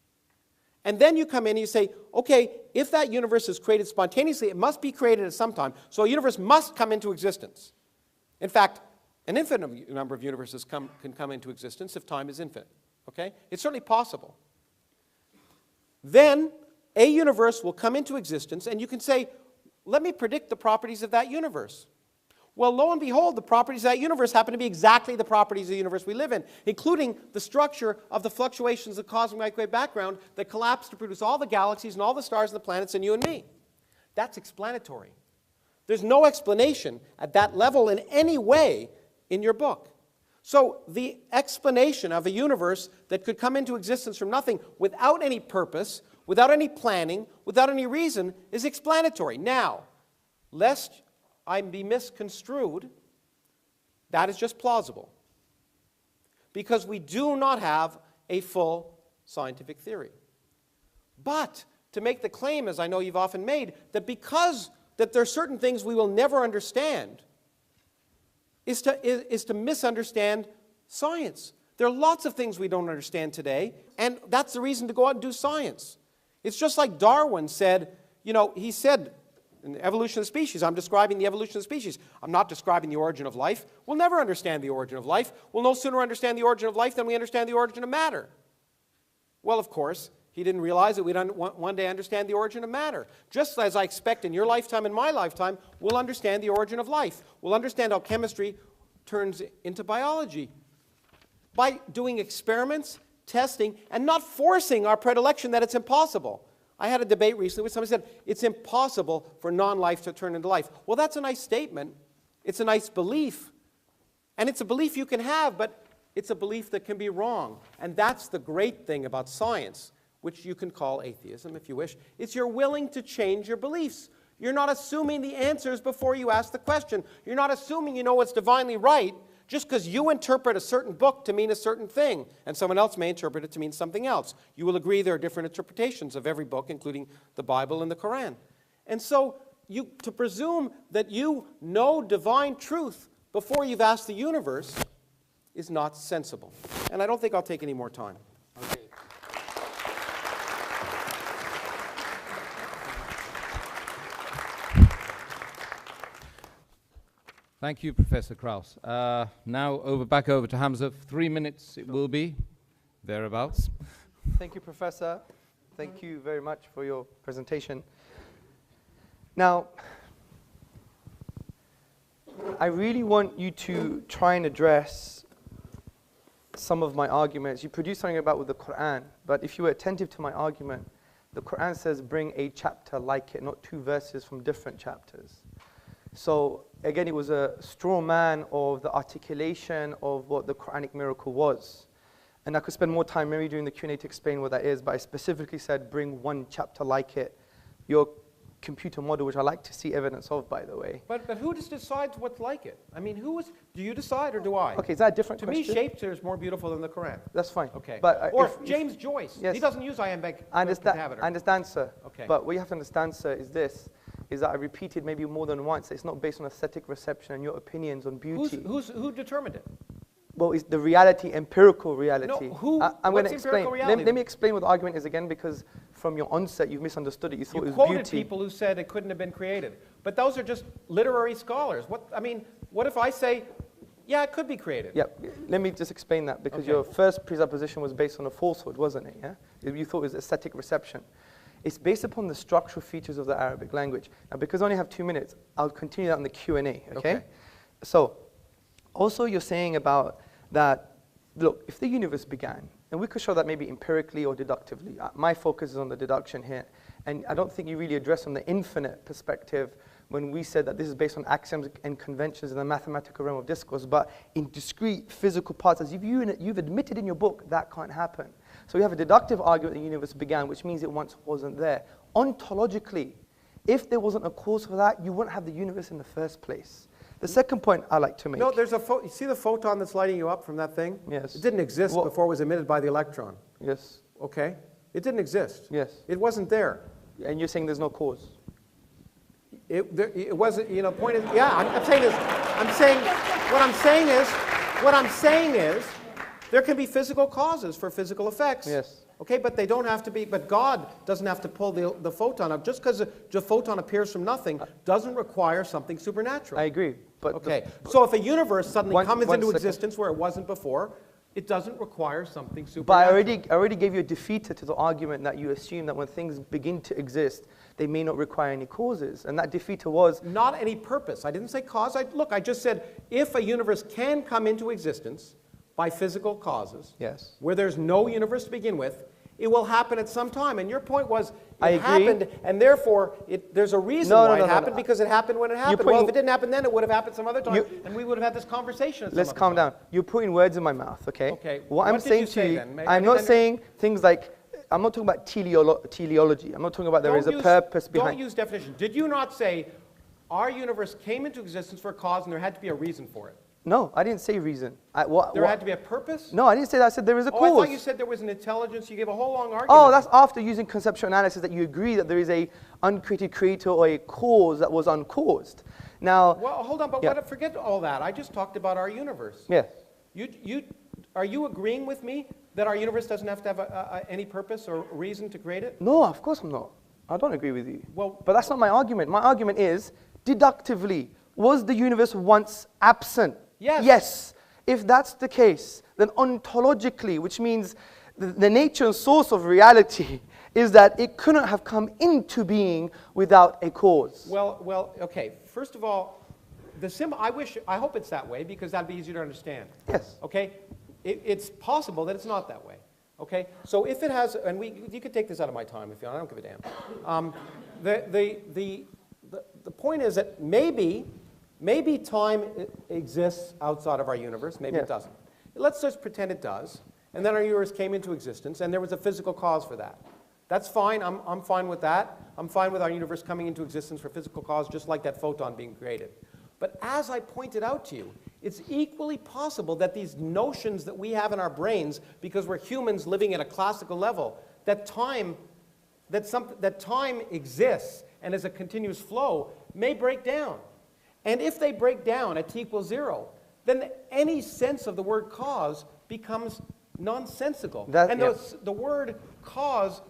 And then you come in and you say, okay, if that universe is created spontaneously, it must be created at some time. So a universe must come into existence. In fact, an infinite number of universes can come into existence if time is infinite. Okay? It's certainly possible. Then a universe will come into existence, and you can say, let me predict the properties of that universe. Well, lo and behold, the properties of that universe happen to be exactly the properties of the universe we live in, including the structure of the fluctuations of the cosmic microwave background that collapse to produce all the galaxies and all the stars and the planets and you and me. That's explanatory. There's no explanation at that level in any way in your book. So the explanation of a universe that could come into existence from nothing without any purpose, without any planning, without any reason, is explanatory. Now, lest I be misconstrued, that is just plausible. Because we do not have a full scientific theory. But to make the claim, as I know you've often made, that because that there are certain things we will never understand, is to misunderstand science. There are lots of things we don't understand today, and that's the reason to go out and do science. It's just like Darwin said, he said, in the evolution of the species, I'm describing the evolution of the species. I'm not describing the origin of life. We'll never understand the origin of life. We'll no sooner understand the origin of life than we understand the origin of matter. Well, of course, he didn't realize that we'd one day understand the origin of matter. Just as I expect in your lifetime and my lifetime, we'll understand the origin of life. We'll understand how chemistry turns into biology. By doing experiments, testing, and not forcing our predilection that it's impossible. I had a debate recently where somebody said, it's impossible for non-life to turn into life. Well, that's a nice statement. It's a nice belief. And it's a belief you can have, but it's a belief that can be wrong. And that's the great thing about science, which you can call atheism if you wish. It's you're willing to change your beliefs. You're not assuming the answers before you ask the question. You're not assuming you know what's divinely right just because you interpret a certain book to mean a certain thing, and someone else may interpret it to mean something else. You will agree there are different interpretations of every book, including the Bible and the Quran. And so to presume that you know divine truth before you've asked the universe is not sensible. And I don't think I'll take any more time. Okay. Thank you, Professor Krauss. Now back over to Hamza. 3 minutes it will be, thereabouts. Thank you, Professor. Thank you very much for your presentation. Now, I really want you to try and address some of my arguments. You produced something about with the Quran, but if you were attentive to my argument, the Quran says bring a chapter like it, not 2 verses from different chapters. So again, it was a straw man of the articulation of what the Quranic miracle was. And I could spend more time maybe during the Q&A to explain what that is, but I specifically said bring 1 chapter like it. Your computer model, which I like to see evidence of, by the way. But who just decides what's like it? I mean, do you decide or do I? Okay, is that a different question? To me, Shakespeare is more beautiful than the Quran. That's fine. Okay. But, or James Joyce. Yes. He doesn't use iambic I pentameter. understand, sir. Okay. But what you have to understand, sir, is this, is that I repeated maybe more than once that it's not based on aesthetic reception and your opinions on beauty. Who determined it? Well, it's the reality, empirical reality. No, I'm going to explain. Reality? Let me explain what the argument is again, because from your onset, you've misunderstood it. You thought it was quoted beauty. People who said it couldn't have been created. But those are just literary scholars. What if I say, yeah, it could be created? Yeah, let me just explain that, because your first presupposition was based on a falsehood, wasn't it? Yeah, you thought it was aesthetic reception. It's based upon the structural features of the Arabic language. Now, because I only have 2 minutes, I'll continue that in the Q&A, okay? So, also you're saying about that, look, if the universe began, and we could show that maybe empirically or deductively. My focus is on the deduction here. And I don't think you really address from the infinite perspective when we said that this is based on axioms and conventions in the mathematical realm of discourse, but in discrete physical parts, as you've admitted in your book, that can't happen. So we have a deductive argument the universe began, which means it once wasn't there. Ontologically, if there wasn't a cause for that, you wouldn't have the universe in the first place. The second point I like to make. No, there's you see the photon that's lighting you up from that thing? Yes. It didn't exist before it was emitted by the electron. Yes. Okay? It didn't exist. Yes. It wasn't there. And you're saying there's no cause? It wasn't, you know, point is, yeah, I'm saying this. What I'm saying is, there can be physical causes for physical effects. Yes. Okay, but they don't have to be, but God doesn't have to pull the photon up. Just because the photon appears from nothing doesn't require something supernatural. I agree. But okay, so if a universe suddenly comes into existence where it wasn't before, it doesn't require something supernatural. But I already gave you a defeater to the argument that you assume that when things begin to exist, they may not require any causes. And that defeater was... Not any purpose. I didn't say cause. Look, I just said if a universe can come into existence by physical causes, yes, where there's no universe to begin with, it will happen at some time. And your point was it happened, and therefore there's a reason why it happened, because it happened when it happened. Well, if it didn't happen then, it would have happened some other time, and we would have had this conversation at some Let's calm down. You're putting words in my mouth, okay? Okay. What I'm saying to you, I'm not saying things like, I'm not talking about teleology. I'm not talking about there is a purpose behind. Don't use definition. Did you not say our universe came into existence for a cause and there had to be a reason for it? No, I didn't say reason. There had to be a purpose? No, I didn't say that. I said there is a cause. I thought you said there was an intelligence. You gave a whole long argument. Oh, that's after using conceptual analysis that you agree that there is a uncreated creator or a cause that was uncaused. Now, well, hold on, but forget all that. I just talked about our universe. Yes. Are you agreeing with me that our universe doesn't have to have any purpose or reason to create it? No, of course I'm not. I don't agree with you. Well, but that's not my argument. My argument is, deductively, was the universe once absent? Yes. Yes. If that's the case, then ontologically, which means the nature and source of reality is that it couldn't have come into being without a cause. Well, okay. First of all, I hope it's that way because that'd be easier to understand. Yes. Okay. It's possible that it's not that way. Okay. So if it has, and you could take this out of my time if you want. I don't give a damn. The point is that maybe time exists outside of our universe, maybe it doesn't. Let's just pretend it does, and then our universe came into existence, and there was a physical cause for that. That's fine, I'm fine with that. I'm fine with our universe coming into existence for physical cause, just like that photon being created. But as I pointed out to you, it's equally possible that these notions that we have in our brains, because we're humans living at a classical level, that time exists and is a continuous flow, may break down. And if they break down at t equals 0, then any sense of the word cause becomes nonsensical. The word cause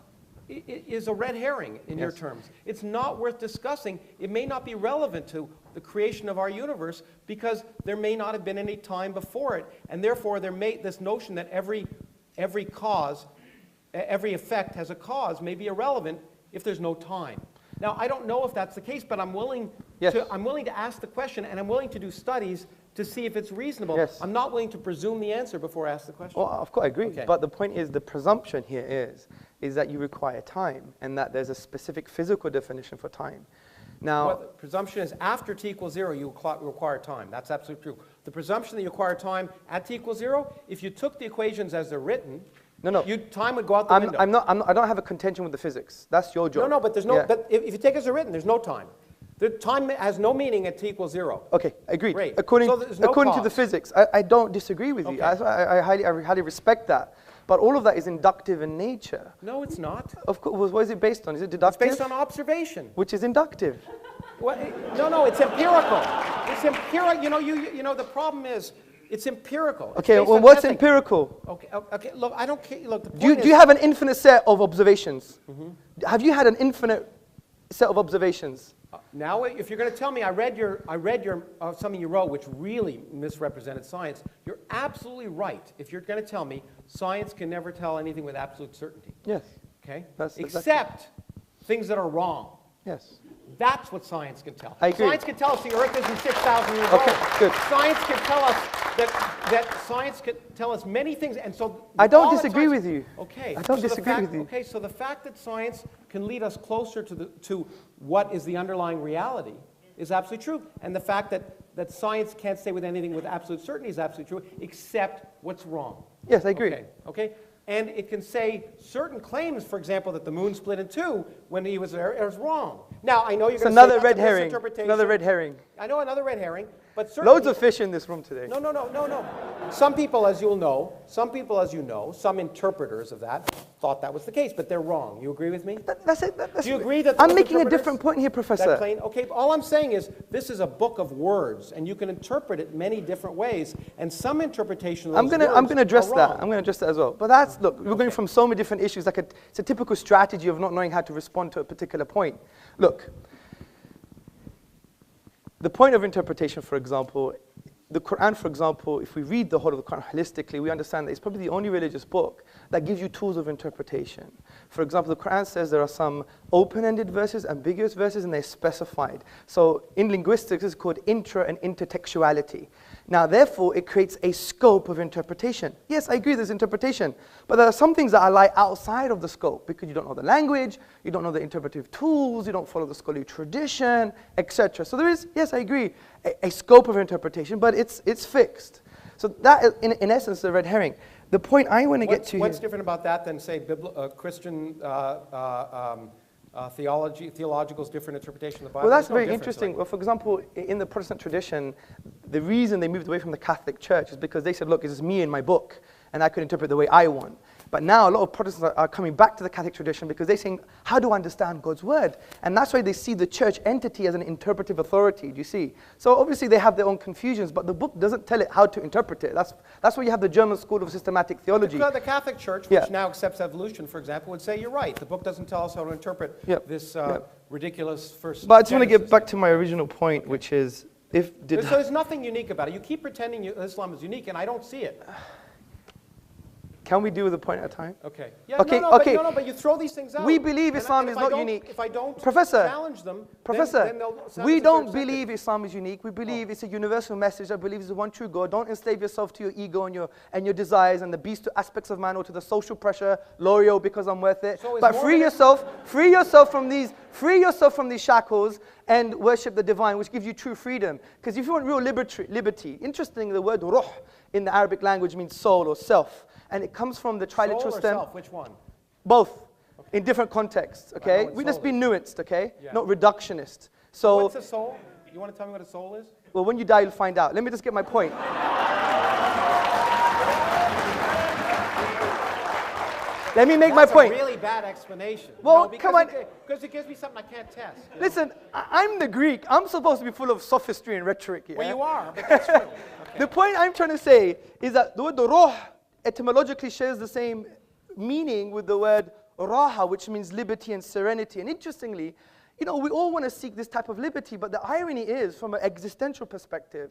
is a red herring in your terms. It's not worth discussing. It may not be relevant to the creation of our universe because there may not have been any time before it. And therefore, this notion that every effect has a cause may be irrelevant if there's no time. Now, I don't know if that's the case, but I'm willing to ask the question, and I'm willing to do studies to see if it's reasonable. Yes. I'm not willing to presume the answer before I ask the question. Well, of course, I agree. Okay. But the point is, the presumption here is that you require time, and that there's a specific physical definition for time. Now, the presumption is after t equals 0, you require time. That's absolutely true. The presumption that you require time at t equals 0, if you took the equations as they're written, time would go out the window. I don't have a contention with the physics. That's your job. No, but there's no. But if you take it as written, there's no time. The time has no meaning at t equals 0. Okay, agreed. Great. According to the physics, I don't disagree with you. I highly respect that. But all of that is inductive in nature. No, it's not. Of course. What is it based on? Is it deductive? It's based on observation. Which is inductive. No, it's empirical. It's empirical. You know, the problem is, it's empirical. Okay, well, what's empirical? Okay. Look, I don't care. Look, the point do you have an infinite set of observations? Mm-hmm. Have you had an infinite set of observations? Now, if you're going to tell me, I read something you wrote which really misrepresented science. You're absolutely right. If you're going to tell me science can never tell anything with absolute certainty. Yes. Okay. Except things that are wrong. Yes. That's what science can tell. I agree. Science can tell us the Earth isn't 6,000 years old. Good. Science can tell us that science can tell us many things, and so I don't disagree with you. Okay. I don't disagree with you. Okay, so the fact that science can lead us closer to what is the underlying reality is absolutely true. And the fact that science can't say with anything with absolute certainty is absolutely true, except what's wrong. Yes, I agree. Okay? And it can say certain claims, for example, that the moon split in two when he was there, is wrong. Now, I know you're going to say another red herring. Another red herring. I know, another red herring. But certainly, loads of fish in this room today. No. Some people, as you'll know, some interpreters of that thought that was the case, but they're wrong. You agree with me? That's it. Do you agree that I'm making a different point here, Professor. Okay, all I'm saying is this is a book of words, and you can interpret it many different ways, and some interpretation of those words I'm going to address are that. wrong. I'm going to address that as well. But that's, look, we're going from so many different issues. It's a typical strategy of not knowing how to respond to a particular point. Look, the point of interpretation, for example, the Quran, for example, if we read the whole of the Quran holistically, we understand that it's probably the only religious book that gives you tools of interpretation. For example, the Quran says there are some open-ended verses, ambiguous verses, and they're specified. So in linguistics, it's called intra and intertextuality. Now, therefore, it creates a scope of interpretation. Yes, I agree there's interpretation, but there are some things that lie outside of the scope because you don't know the language, you don't know the interpretive tools, you don't follow the scholarly tradition, etc. So there is, yes, I agree, a scope of interpretation, but it's fixed. So that is, in essence, the red herring. The point I want to get to what's here, different about that than, say, Christian theological's different interpretation of the Bible? well, that's very interesting. Well, for example, in the Protestant tradition, the reason they moved away from the Catholic Church is because they said, look, it's me and my book, and I could interpret the way I want. But now a lot of Protestants are coming back to the Catholic tradition because they're saying, how do I understand God's word? And that's why they see the church entity as an interpretive authority, do you see? So obviously they have their own confusions, but the book doesn't tell it how to interpret it. That's why you have the German School of Systematic Theology. The Catholic Church, which now accepts evolution, for example, would say, you're right, the book doesn't tell us how to interpret this ridiculous first But I just want to get back to my original point, which is, so there's nothing unique about it. You keep pretending Islam is unique, and I don't see it. Can we deal with a point at a time? Okay. Yeah, okay, but you throw these things out. We believe Islam is not unique. If I don't challenge them, then we don't believe Islam is unique. We believe it's a universal message. I believe it's the one true God. Don't enslave yourself to your ego and your desires and the beast aspects of man or to the social pressure, loyal because I'm worth it. So but free yourself from these shackles and worship the divine, which gives you true freedom. Because if you want real liberty, interestingly, the word ruh in the Arabic language means soul or self. And it comes from the triliteral stem. Soul or self? Which one? Both, in different contexts, okay? We just be nuanced, okay? Yeah. Not reductionist. So what's a soul? You want to tell me what a soul is? Well, when you die, you'll find out. Let me just get my point. Let me make my point. That's a really bad explanation. Well, come on. Because it gives me something I can't test. Listen, I'm the Greek. I'm supposed to be full of sophistry and rhetoric here. Well, you are, but that's true. Okay. The point I'm trying to say is that the word ruh etymologically shares the same meaning with the word raha, which means liberty and serenity. And interestingly, we all want to seek this type of liberty, but the irony is, from an existential perspective,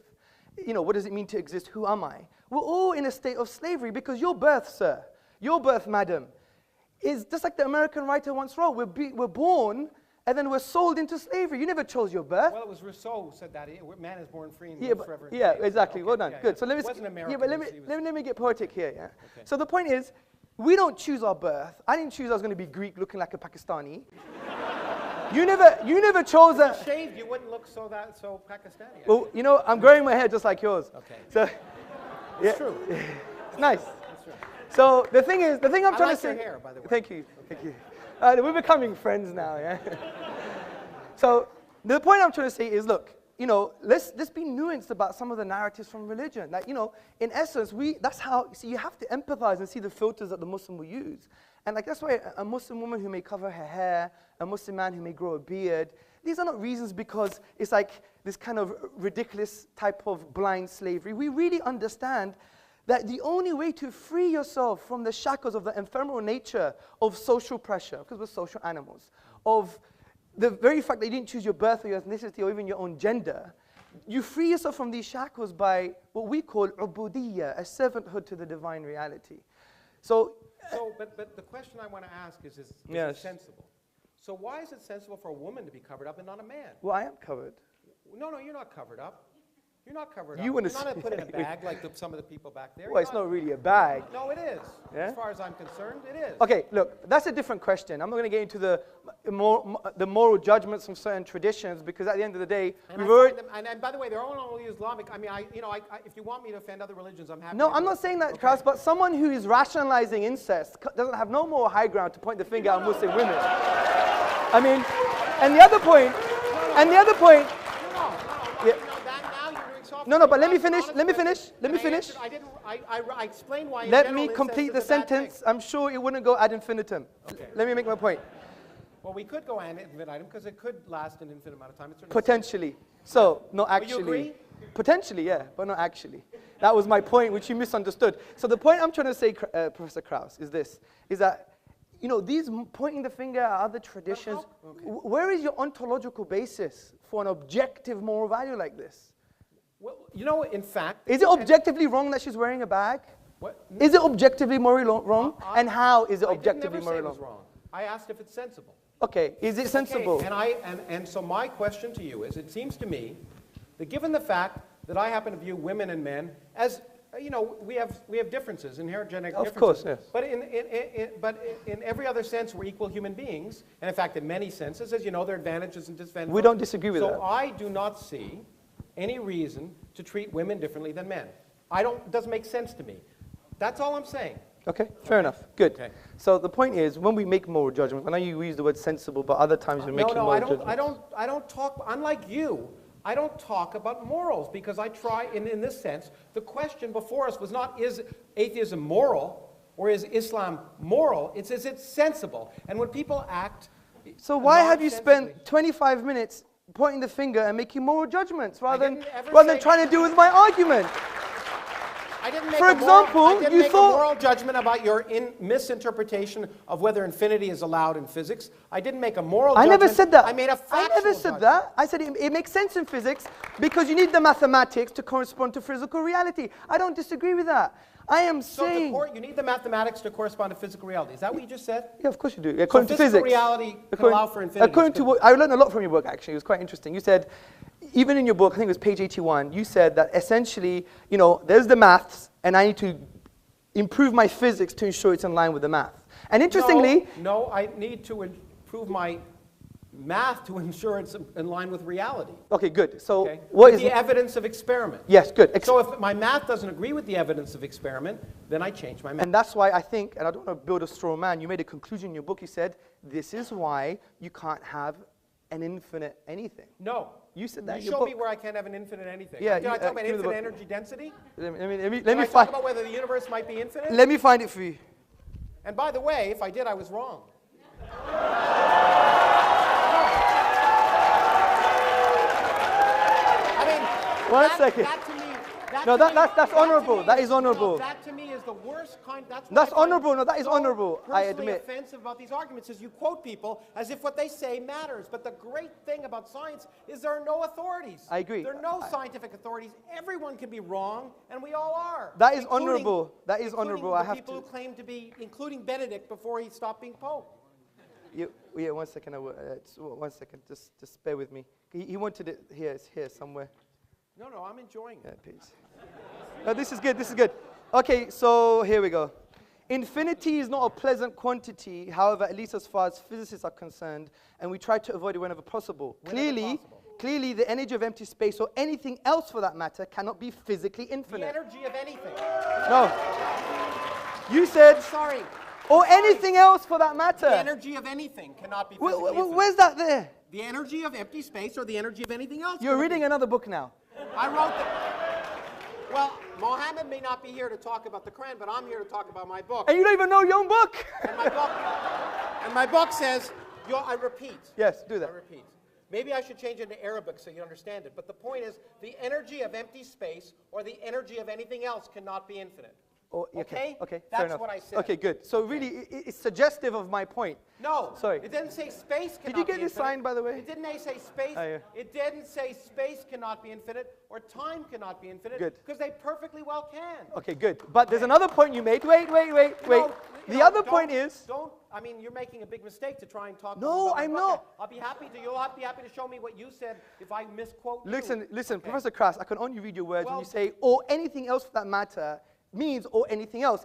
what does it mean to exist? Who am I? We're all in a state of slavery because your birth, sir, your birth, madam, is just like the American writer once wrote. We're born and then we're sold into slavery. You never chose your birth. Well, it was Rousseau who said that. Man is born free and lives forever. Yeah, exactly. Okay. Well done. Good. So let me get poetic here. Yeah. Okay. So the point is, we don't choose our birth. I didn't choose I was going to be Greek looking like a Pakistani. You never chose that. If you shaved, you wouldn't look so Pakistani. Well, I'm growing my hair just like yours. Okay. So, it's true. It's nice. That's right. So the thing I'm trying to say. Your hair, by the way. Thank you. We're becoming friends now, yeah. So the point I'm trying to say is, look, let's be nuanced about some of the narratives from religion. That, in essence, that's how. See, you have to empathize and see the filters that the Muslim will use. And that's why a Muslim woman who may cover her hair, a Muslim man who may grow a beard, these are not reasons because it's like this kind of ridiculous type of blind slavery. We really understand that the only way to free yourself from the shackles of the ephemeral nature of social pressure, because we're social animals, of the very fact that you didn't choose your birth or your ethnicity or even your own gender, you free yourself from these shackles by what we call ubudiyya, a servanthood to the divine reality. But the question I want to ask is it sensible? So why is it sensible for a woman to be covered up and not a man? Well, I am covered. No, you're not covered up. You're not covered up. You're not put in a bag like some of the people back there. Well, it's not really a bag. No, it is. Yeah? As far as I'm concerned, it is. Okay, look, that's a different question. I'm not going to get into the moral judgments from certain traditions, because at the end of the day, and by the way, they're all only Islamic. I mean, if you want me to offend other religions, I'm happy. No, I'm not saying that, Krauss, but someone who is rationalizing incest doesn't have no more high ground to point the finger at Muslim women. I mean, and the other point. No, but let me finish. I explained why. Let me complete the sentence. I'm sure it wouldn't go ad infinitum. Okay. Let me make my point. Well, we could go ad infinitum because it could last an infinite amount of time. Potentially. So, not actually. You agree? Potentially, yeah, but not actually. That was my point, which you misunderstood. So the point I'm trying to say, Professor Krauss, is this: is that these pointing the finger at other traditions. Where is your ontological basis for an objective moral value like this? Well, in fact... Is it objectively wrong that she's wearing a bag? What? Is it objectively morally wrong? And how is it objectively morally wrong? I asked if it's sensible. Okay, is it sensible? Okay. And so my question to you is, it seems to me that given the fact that I happen to view women and men as, we have differences, inherent genetic differences. Of course, yes. But in every other sense, we're equal human beings. And in fact, in many senses, as you know, there are advantages and disadvantages. We don't disagree with that. So I do not see any reason to treat women differently than men. It doesn't make sense to me. That's all I'm saying. Okay, fair enough. Good. Okay. So the point is, when we make moral judgments, I know you use the word sensible, but other times we're making moral judgments. I don't talk, unlike you, I don't talk about morals because I try, in this sense, the question before us was not, is atheism moral or is Islam moral? It's, is it sensible? And when people act... So why have you spent 25 minutes pointing the finger and making moral judgments rather than trying to deal with my argument? I didn't make For example, you thought a moral judgment about your misinterpretation of whether infinity is allowed in physics. I didn't make a moral judgment. I never said that. I made a factual judgment. I never said that. I said it makes sense in physics because you need the mathematics to correspond to physical reality. I don't disagree with that. I am saying... So you need the mathematics to correspond to physical reality. Is that what you just said? Yeah, of course you do. According to physics. Physical reality can allow for infinity. According to what, I learned a lot from your book, actually. It was quite interesting. You said, even in your book, I think it was page 81, you said that essentially, there's the maths, and I need to improve my physics to ensure it's in line with the math. And interestingly... No, I need to improve my math to ensure it's in line with reality. Okay, good. So what is the evidence of experiment? Yes, good. So if my math doesn't agree with the evidence of experiment, then I change my math. And that's why I think, and I don't want to build a straw man, you made a conclusion in your book. You said, this is why you can't have an infinite anything. No. You said that in your your book. book. Show me where I can't have an infinite anything. Yeah, Did I talk about infinite energy density? Let me talk about whether the universe might be infinite? Let me find it for you. And by the way, if I did, I was wrong. One second. That's honorable. That is honorable. That to me is the worst kind. That's honorable. No, that is honorable. I admit. Offensive about these arguments is you quote people as if what they say matters. But the great thing about science is there are no authorities. I agree. There are no scientific authorities. Everyone can be wrong, and we all are. That is honorable. That is honorable. I have people who claim to be, including Benedict, before he stopped being Pope. Yeah, 1 second. 1 second. Just bear with me. He wanted it here. It's here somewhere. No, I'm enjoying it. Yeah, please. No, this is good. This is good. Okay, so here we go. Infinity is not a pleasant quantity, however, at least as far as physicists are concerned, and we try to avoid it whenever possible. Clearly, the energy of empty space, or anything else for that matter, cannot be physically infinite. The energy of anything. No. You said... I'm sorry. Or anything else for that matter. The energy of anything cannot be physically infinite. Where's that there? The energy of empty space or the energy of anything else. You're reading another book now. I wrote that. Well, Mohammed may not be here to talk about the Quran, but I'm here to talk about my book. And you don't even know your own book. And my book says, I repeat. Yes, do that. I repeat. Maybe I should change it into Arabic so you understand it. But the point is, the energy of empty space or the energy of anything else cannot be infinite. Oh, okay, That's what I said. Okay, good. So really, it's suggestive of my point. No. Sorry. It didn't say space cannot be infinite. Did you get this sign, by the way? It didn't say space. Oh, yeah. It didn't say space cannot be infinite or time cannot be infinite. Good. Because they perfectly well can. Okay, good. But there's another point you made. Wait. The other point is... I mean, you're making a big mistake to try and talk about No, I'm not. You'll be happy to show me what you said if I misquote you. Listen, Professor Krauss, I can only read your words when you say, or anything else for that matter, means or anything else.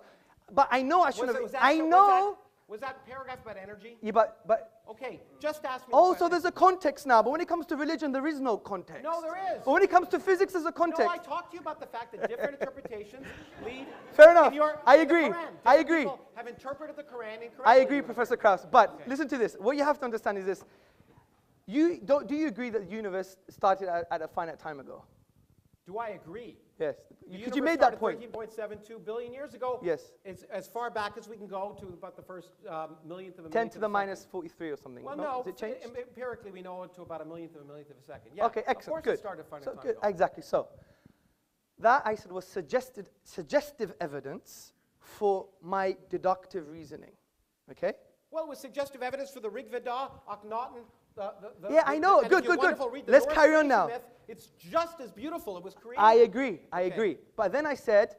But I know I shouldn't have... Was that paragraph about energy? Yeah, but Okay, just ask me. also there's a context now, but when it comes to religion, there is no context. No, there is. But when it comes to physics, there's a context. No, I talked to you about the fact that different interpretations lead. Fair enough. I in the agree. Quran. I Different agree. people have interpreted the Quran incorrectly. I agree, Professor Krauss. But listen to this. What you have to understand is this. Do you agree that the universe started at a finite time ago? Do I agree? Yes. The Because you made that point. 13.72 billion years ago. Yes. It's as far back as we can go to about the first millionth of a 10 millionth to of the a minus second. 43 or something. Well, no. Has it changed? Empirically, we know it to about a millionth of a second. Yeah. Okay, excellent. Of course Good. it started finite So time good. ago. Exactly. So that I said was suggestive evidence for my deductive reasoning. Okay? Well, it was suggestive evidence for the Rig Veda, Akhenaten. Yeah, I know. and Good, if you good, good. wonderful read the Let's Norse carry on creation now. myth, it's just as beautiful. It was created. I agree. I Okay. agree. But then I said,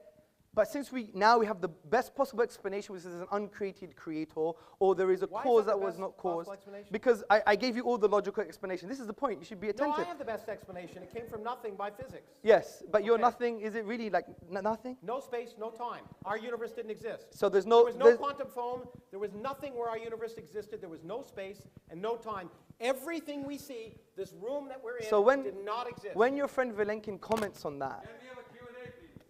but since we have the best possible explanation, which is an uncreated creator, or there is a Why is cause that that the was best not possible caused, explanation? because I gave you all the logical explanation. This is the point. You should be No, attentive. I have the best explanation. It came from nothing by physics. Yes, but your Okay. nothing, is it really like nothing? No space, no time. Our universe didn't exist. So there's There no, was no there's- quantum foam. There was nothing where our universe existed. There was no space and no time. Everything we see, this room that we're in, So when- did not exist. when your friend Vilenkin comments on that.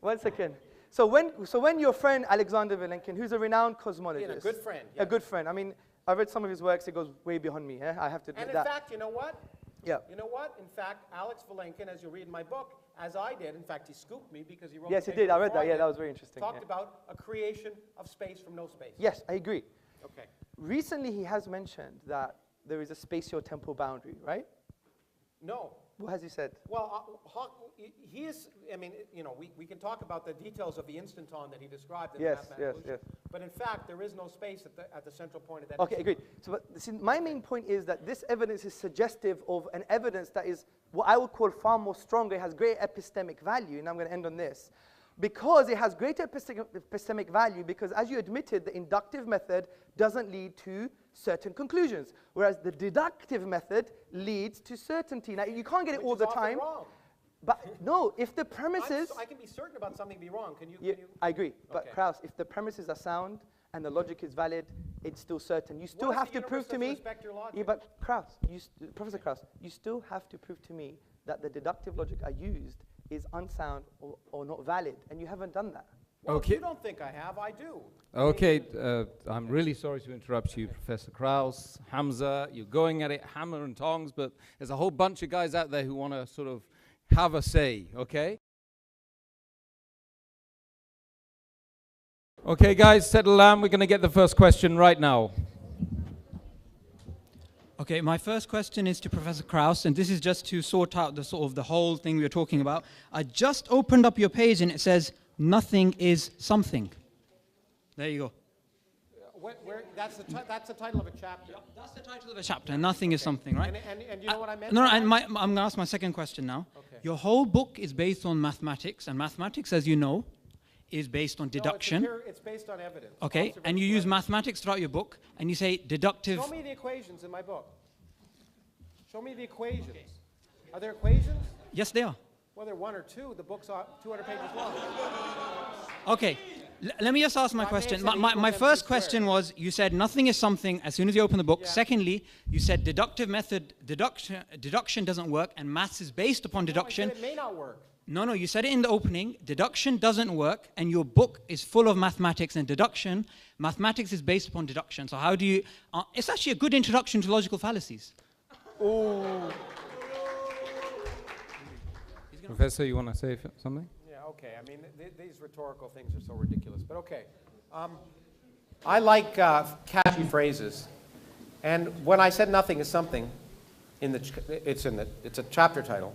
1 second. So when your friend Alexander Vilenkin, who's a renowned cosmologist, Yeah, a good friend, a good friend. I mean, I read some of his works. It goes way beyond me. I have to admit and in that. fact, you know what? Yeah. You know what? In fact, Alex Vilenkin, as you read in my book, as I did, in fact, he scooped me because he wrote Yes, the he paper did. I read before that. Yeah, did, that was very interesting. Talked Yeah. about a creation of space from no space. Yes, I agree. Okay. Recently, he has mentioned that there is a spatio-temporal boundary, right? No. What has he said? Well, he is, I mean, you know, we can talk about the details of the instanton that he described in Yes, the mathematical yes, evolution, but in fact, there is no space at the central point of that Okay, instanton. agreed. So, but, see, my main point is that this evidence is suggestive of an evidence that is what I would call far more stronger. It has great epistemic value, and I'm going to end on this. Because it has great epistemic value, because as you admitted, the inductive method doesn't lead to certain conclusions, whereas the deductive method leads to certainty. Now, you can't get it Which all is the often time. wrong. But no, if the premises... I can be certain about something be wrong. Can you? I agree. But Okay. Krauss, if the premises are sound and the logic is valid, it's still certain. You still if have the to prove universe to me... doesn't respect your logic? Yeah, but Krauss, Professor Krauss, you still have to prove to me that the deductive logic I used is unsound or not valid, and you haven't done that. Well, Okay. if you don't think I have, I do. Okay, I'm really sorry to interrupt you, Professor Krauss, Hamza. You're going at it hammer and tongs, but there's a whole bunch of guys out there who want to sort of have a say, okay? Okay, guys, settle down. We're going to get the first question right now. Okay, my first question is to Professor Krauss, and this is just to sort out the whole thing we were talking about. I just opened up your page and it says, nothing is something. There you go. That's the title of a chapter. That's the title of a chapter, nothing is something, right? And you know what I meant? No, I'm going to ask my second question now. Okay. Your whole book is based on mathematics, and mathematics, as you know, is based on deduction. No, it's based on evidence. Okay, and you use mathematics throughout your book, and you say deductive... Show me the equations in my book. Show me the equations. Okay. Are there equations? Yes, they are. Well, they're one or two. The book's 200 pages long. Okay, let me just ask my question. My first question was, you said nothing is something as soon as you open the book. Yeah. Secondly, you said deductive method, deduction doesn't work, and maths is based upon deduction. I said it may not work. No, you said it in the opening. Deduction doesn't work, and your book is full of mathematics and deduction. Mathematics is based upon deduction. So how do you... it's actually a good introduction to logical fallacies. Oh. Professor, you want to say something? Yeah, okay. I mean, these rhetorical things are so ridiculous, but okay. I like catchy phrases. And when I said nothing is something, it's a chapter title.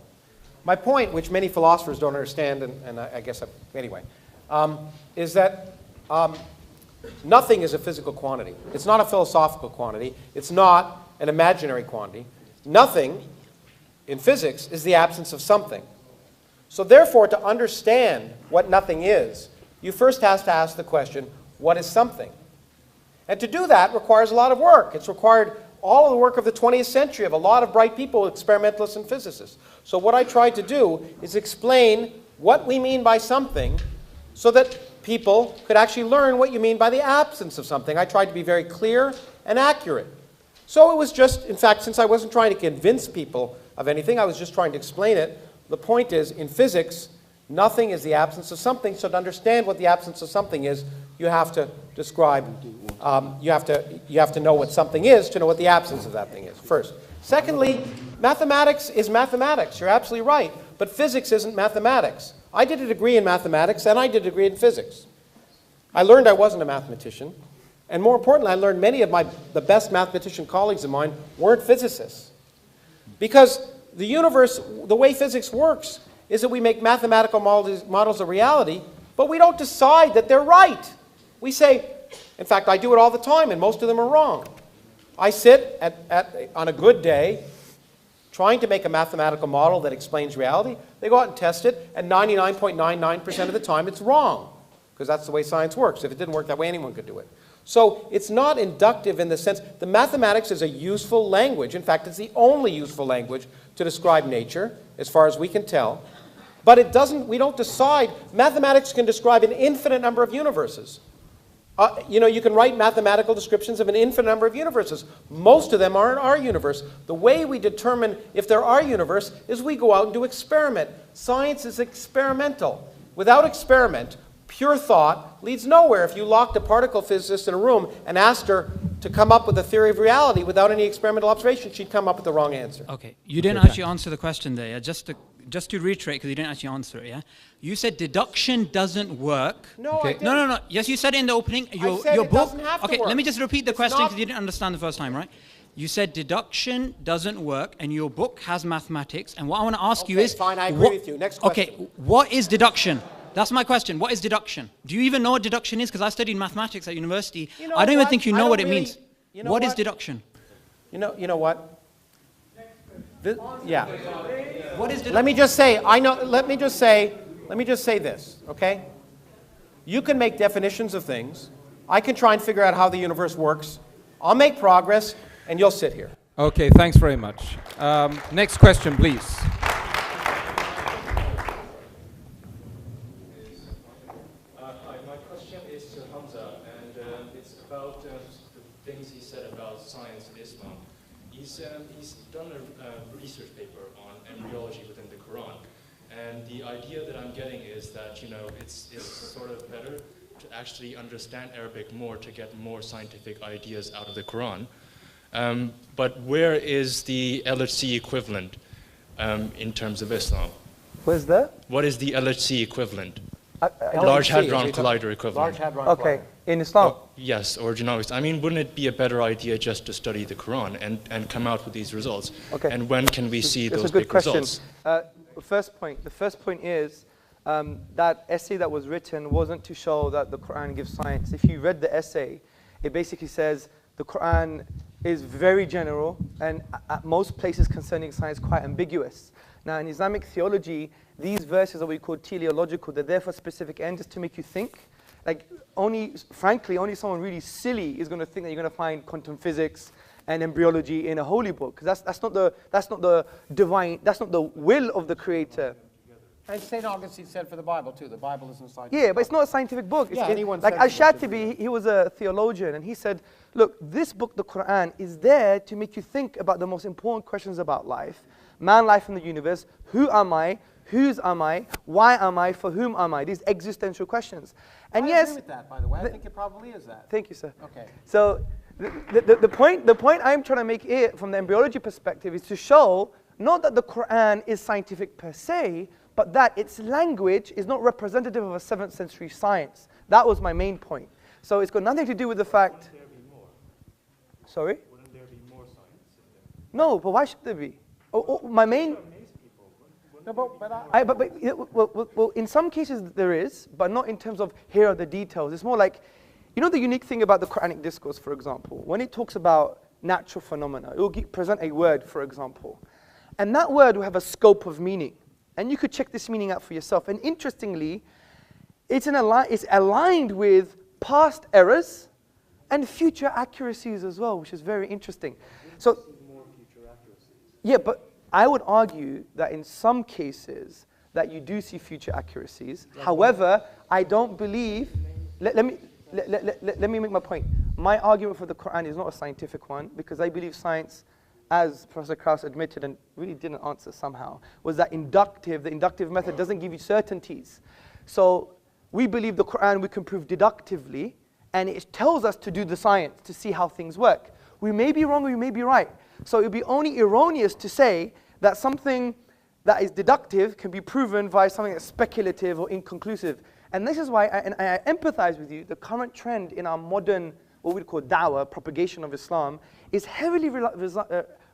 My point, which many philosophers don't understand, and I guess, anyway, is that nothing is a physical quantity. It's not a philosophical quantity. It's not an imaginary quantity. Nothing, in physics, is the absence of something. So therefore, to understand what nothing is, you first have to ask the question, what is something? And to do that requires a lot of work. It's required all of the work of the 20th century of a lot of bright people, experimentalists and physicists. So what I tried to do is explain what we mean by something so that people could actually learn what you mean by the absence of something. I tried to be very clear and accurate. So it was just, in fact, since I wasn't trying to convince people of anything, I was just trying to explain it. The point is, in physics, nothing is the absence of something. So to understand what the absence of something is, you have to describe, you have to know what something is to know what the absence of that thing is, first. Secondly, mathematics is mathematics. You're absolutely right. But physics isn't mathematics. I did a degree in mathematics, and I did a degree in physics. I learned I wasn't a mathematician. And more importantly, I learned many of the best mathematician colleagues of mine weren't physicists. Because the universe, the way physics works, is that we make mathematical models of reality, but we don't decide that they're right. We say, in fact, I do it all the time, and most of them are wrong. I sit on a good day trying to make a mathematical model that explains reality. They go out and test it, and 99.99% of the time it's wrong, because that's the way science works. If it didn't work that way, anyone could do it. So it's not inductive in the sense, the mathematics is a useful language. In fact, it's the only useful language to describe nature, as far as we can tell. But it doesn't, we don't decide. Mathematics can describe an infinite number of universes. You can write mathematical descriptions of an infinite number of universes. Most of them are in our universe. The way we determine if they're our universe is we go out and do experiment. Science is experimental. Without experiment, pure thought leads nowhere. If you locked a particle physicist in a room and asked her to come up with a theory of reality without any experimental observation, she'd come up with the wrong answer. Okay, you didn't actually answer the question there. Yeah? Just to reiterate, because you didn't actually answer it, yeah? You said deduction doesn't work. No, I didn't. No. Yes, you said it in the opening. I said it doesn't have to work. Let me just repeat the question because you didn't understand the first time, right? You said deduction doesn't work, and your book has mathematics. And what I want to ask you is... fine, I agree with you. Next question. Okay, what is deduction? That's my question. What is deduction? Do you even know what deduction is? Because I studied mathematics at university. I don't even think you know what it means. What is deduction? You know what? Yeah. What is deduction? Let me just say, let me just say this, okay? You can make definitions of things. I can try and figure out how the universe works. I'll make progress, and you'll sit here. Okay, thanks very much. Next question, please. Hi, my question is to Hamza, and it's about the things he said about science and Islam. He's done a research paper on embryology within the Quran, and the idea that I'm getting is that, it's sort of better to actually understand Arabic more to get more scientific ideas out of the Quran. But where is the LHC equivalent in terms of Islam? Where's that? What is the LHC equivalent? LHC, Large Hadron Collider equivalent. Large Hadron Okay, Collider. in Islam. Yes, or genomics. I mean, wouldn't it be a better idea just to study the Quran and come out with these results? Okay. And when can we see That's those a good big question. results? The first point is that essay that was written wasn't to show that the Quran gives science. If you read the essay, it basically says the Quran is very general and at most places concerning science quite ambiguous. Now in Islamic theology, these verses are what we call teleological. They're there for specific ends, just to make you think. Like frankly, only someone really silly is going to think that you're going to find quantum physics and embryology in a holy book. That's not the divine. That's not the will of the Creator. And St. Augustine said for the Bible too. The Bible isn't scientific. Yeah, but it's not a scientific book. Yeah, like Al-Shatibi, he was a theologian, and he said, look, this book, the Quran, is there to make you think about the most important questions about life, man, life, and the universe. Who am I? Whose am I? Why am I? For whom am I? These existential questions. And I agree with that, by the way. I think it probably is that. Thank you, sir. Okay. So the point I'm trying to make here from the embryology perspective is to show not that the Quran is scientific per se, but that its language is not representative of a 7th century science. That was my main point. So it's got nothing to do with the fact... Wouldn't there be more? Sorry? Wouldn't there be more science in there? No, but why should there be? My main... No, well, in some cases there is, but not in terms of here are the details. It's more like, the unique thing about the Quranic discourse, for example, when it talks about natural phenomena, it will present a word, for example, and that word will have a scope of meaning. And you could check this meaning out for yourself. And interestingly, it's aligned with past errors and future accuracies as well, which is very interesting. So, yeah, but I would argue that in some cases, that you do see future accuracies. However, I don't believe, let me make my point. My argument for the Quran is not a scientific one, because I believe science, as Professor Krauss admitted and really didn't answer somehow, was that the inductive method doesn't give you certainties. So we believe the Quran we can prove deductively, and it tells us to do the science to see how things work. We may be wrong, we may be right. So it would be only erroneous to say that something that is deductive can be proven via something that's speculative or inconclusive. And this is why I empathize with you. The current trend in our modern, what we call da'wah, propagation of Islam, is heavily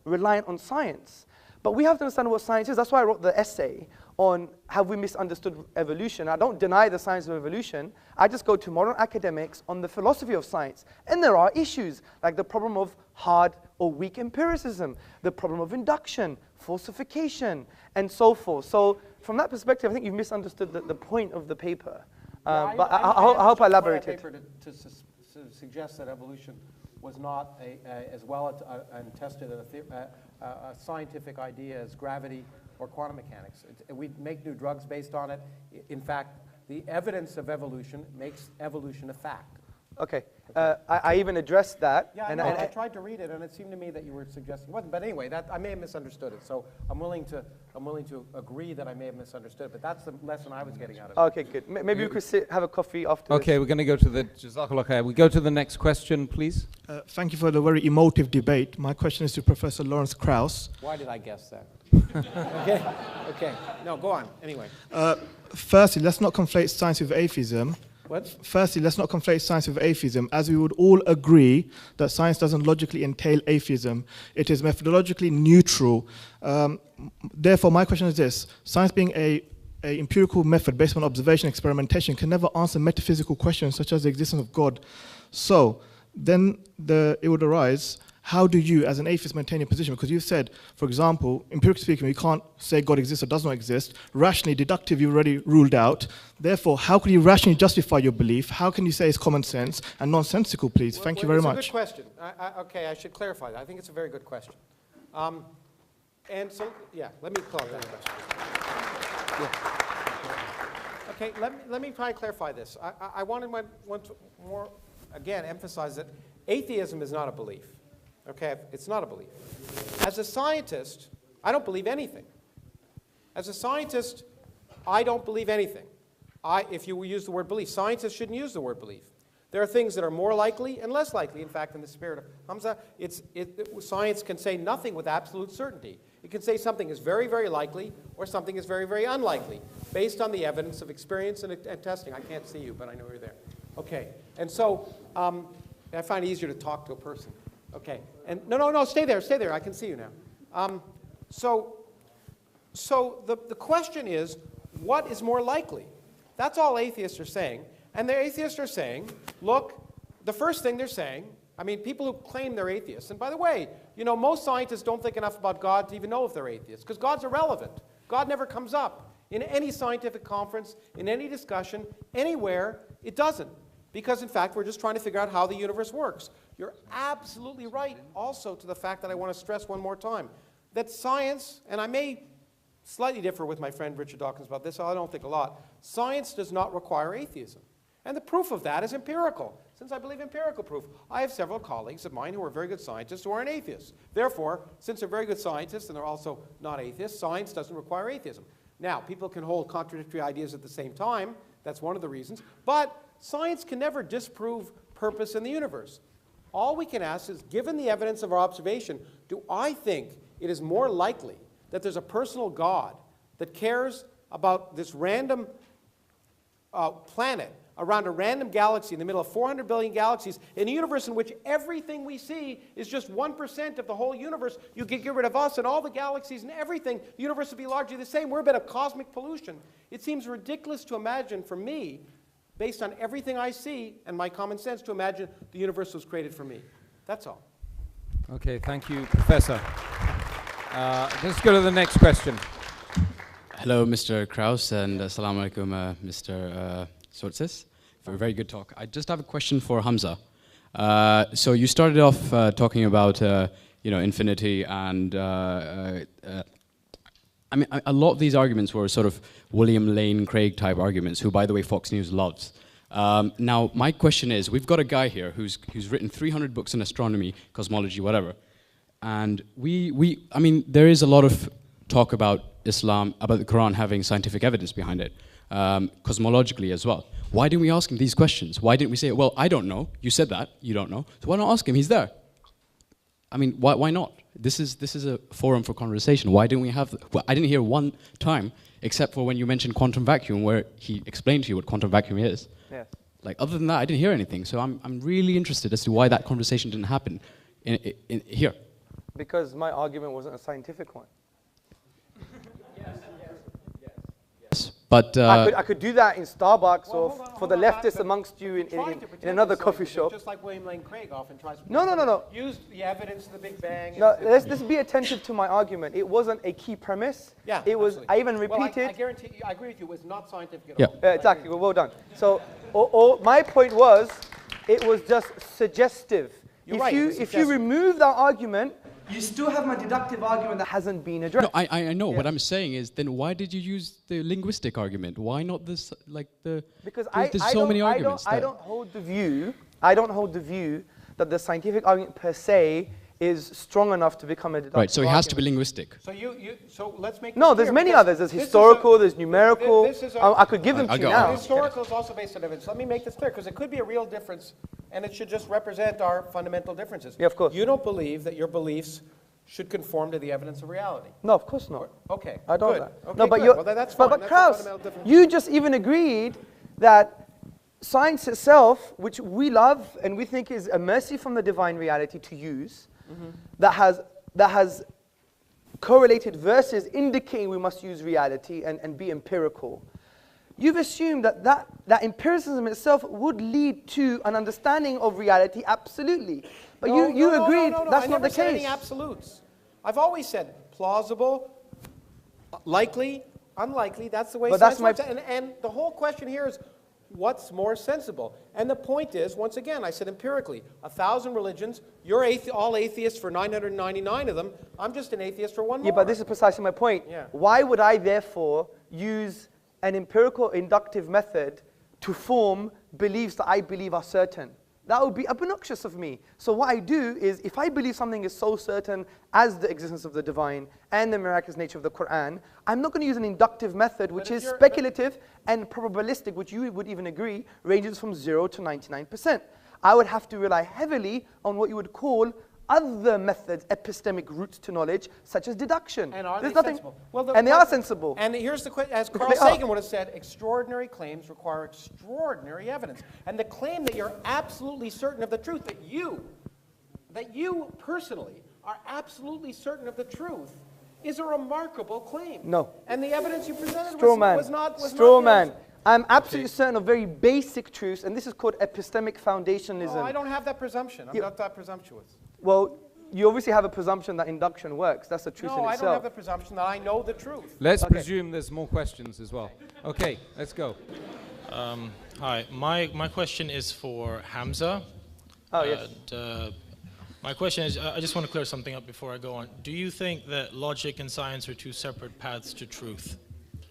reliant on science. But we have to understand what science is. That's why I wrote the essay on have we misunderstood evolution. I don't deny the science of evolution. I just go to modern academics on the philosophy of science. And there are issues, like the problem of hard or weak empiricism, the problem of induction, falsification, and so forth. So from that perspective, I think you've misunderstood the point of the paper. But I hope I elaborated. To suggest that evolution was not as well and tested a scientific idea as gravity or quantum mechanics. We make new drugs based on it. In fact, the evidence of evolution makes evolution a fact. Okay. I even addressed that. Yeah, and I tried to read it, and it seemed to me that you were suggesting it wasn't. But anyway, I may have misunderstood it. So I'm willing to agree that I may have misunderstood it. But that's the lesson I was getting out of it. Okay, good. Maybe we could have a coffee after. Okay, we're going to go to the Jazakallah khair. We go to the next question, please. Thank you for the very emotive debate. My question is to Professor Lawrence Krauss. Why did I guess that? Okay. No, go on. Anyway. Firstly, let's not conflate science with atheism. What? Firstly, let's not conflate science with atheism, as we would all agree that science doesn't logically entail atheism. It is methodologically neutral. Therefore, my question is this. Science being an empirical method based on observation and experimentation can never answer metaphysical questions such as the existence of God. So, then it would arise, how do you, as an atheist, maintain your position? Because you've said, for example, empirically speaking, we can't say God exists or does not exist. Rationally, deductive, you've already ruled out. Therefore, how can you rationally justify your belief? How can you say it's common sense and nonsensical, please? Thank you very much. It's a good question. Okay, I should clarify that. I think it's a very good question. And so, yeah, let me call that question. Yeah. Okay, let me try and clarify this. I want to more, again, emphasize that atheism is not a belief. Okay, it's not a belief. As a scientist, I don't believe anything. As a scientist, I don't believe anything. If you use the word belief, scientists shouldn't use the word belief. There are things that are more likely and less likely. In fact, in the spirit of Hamza, science can say nothing with absolute certainty. It can say something is very, very likely or something is very, very unlikely based on the evidence of experience and testing. I can't see you, but I know you're there. Okay, and so I find it easier to talk to a person. Okay, and no, stay there. I can see you now. So the question is, what is more likely? That's all atheists are saying. And the atheists are saying, look, the first thing they're saying, I mean, people who claim they're atheists, and by the way, you know, most scientists don't think enough about God to even know if they're atheists, because God's irrelevant. God never comes up. In any scientific conference, in any discussion, anywhere, it doesn't. Because, in fact, we're just trying to figure out how the universe works. You're absolutely right also to the fact that I want to stress one more time, that science, and I may slightly differ with my friend Richard Dawkins about this, I don't think a lot, science does not require atheism. And the proof of that is empirical. Since I believe empirical proof, I have several colleagues of mine who are very good scientists who aren't atheists. Therefore, since they're very good scientists and they're also not atheists, science doesn't require atheism. Now, people can hold contradictory ideas at the same time. That's one of the reasons. But science can never disprove purpose in the universe. All we can ask is, given the evidence of our observation, do I think it is more likely that there's a personal God that cares about this random planet around a random galaxy in the middle of 400 billion galaxies, in a universe in which everything we see is just 1% of the whole universe? You get rid of us and all the galaxies and everything, the universe would be largely the same. We're a bit of cosmic pollution. It seems ridiculous to imagine, for me, based on everything I see and my common sense, to imagine the universe was created for me. That's all. Okay, thank you, Professor. Let's go to the next question. Hello, Mr. Krauss, and assalamu alaikum, Mr. Tzortzis, for a very good talk. I just have a question for Hamza. So you started off talking about infinity and I mean, a lot of these arguments were sort of William Lane Craig type arguments, who, by the way, Fox News loves. Now, my question is, we've got a guy here who's written 300 books in astronomy, cosmology, whatever. And I mean, there is a lot of talk about Islam, about the Quran having scientific evidence behind it, cosmologically as well. Why didn't we ask him these questions? Why didn't we say, well, I don't know, you said that, you don't know, so why not ask him, he's there? I mean, why not? This is a forum for conversation. Why didn't we have, well, I didn't hear one time, except for when you mentioned quantum vacuum, where he explained to you what quantum vacuum is. Yes. Like, other than that, I didn't hear anything, so I'm really interested as to why that conversation didn't happen in here. Because my argument wasn't a scientific one. But I could do that in Starbucks or for the leftists amongst you in another coffee shop. Just like William Lane Craig often tries to No. use the evidence of the Big Bang. No, let's be attentive to my argument. It wasn't a key premise. Yeah, it was. absolutely. I even repeated. Well, I guarantee you, I agree with you. It was not scientific at all. Exactly. Well done. So, my point was, it was just suggestive. If you remove that argument, you still have my deductive argument that hasn't been addressed. No, I know. What I'm saying is, then why did you use the linguistic argument? Why not this, like the? Because there's so many arguments. I don't hold the view. I don't hold the view that the scientific argument per se is strong enough to become a deductive Right. So it has argument. to be linguistic. So let's make. No, there's many others. There's historical. There's numerical. I could give them to you now. Historical is also based on evidence. Let me make this clear, because it could be a real difference, and it should just represent our fundamental differences. Yeah, of course. You don't believe that your beliefs should conform to the evidence of reality. No, of course not. Okay. I don't. Good. Okay, no, but that's fine. But That's Krauss, you just even agreed that science itself, which we love and we think is a mercy from the divine reality to use, that has correlated verses indicating we must use reality and be empirical. You've assumed that empiricism itself would lead to an understanding of reality, absolutely. But you agreed that's not the case. I never said any absolutes. I've always said plausible, likely, unlikely. That's the way science works. And the whole question here is, what's more sensible? And the point is, once again, I said empirically, 1,000 religions, you're all atheists for 999 of them. I'm just an atheist for one more. Yeah, but this is precisely my point. Yeah. Why would I therefore use an empirical inductive method to form beliefs that I believe are certain? That would be obnoxious of me. So what I do is, if I believe something is so certain as the existence of the divine and the miraculous nature of the Quran, I'm not going to use an inductive method which is speculative and probabilistic, which you would even agree ranges from 0 to 99%. I would have to rely heavily on what you would call other methods, epistemic routes to knowledge, such as deduction. And are they sensible? Well, they are sensible. And here's the question, as Carl Sagan would have said, extraordinary claims require extraordinary evidence. And the claim that you're absolutely certain of the truth, that you personally are absolutely certain of the truth, is a remarkable claim. No. And the evidence you presented was not Straw man. I'm absolutely certain of very basic truths, and this is called epistemic foundationalism. Oh, I don't have that presumption. I'm not that presumptuous. Well, you obviously have a presumption that induction works. That's the truth in itself. No, I don't have the presumption that I know the truth. Let's presume there's more questions as well. Okay, let's go. Hi, my question is for Hamza. Oh, yes. My question is, I just want to clear something up before I go on. Do you think that logic and science are two separate paths to truth?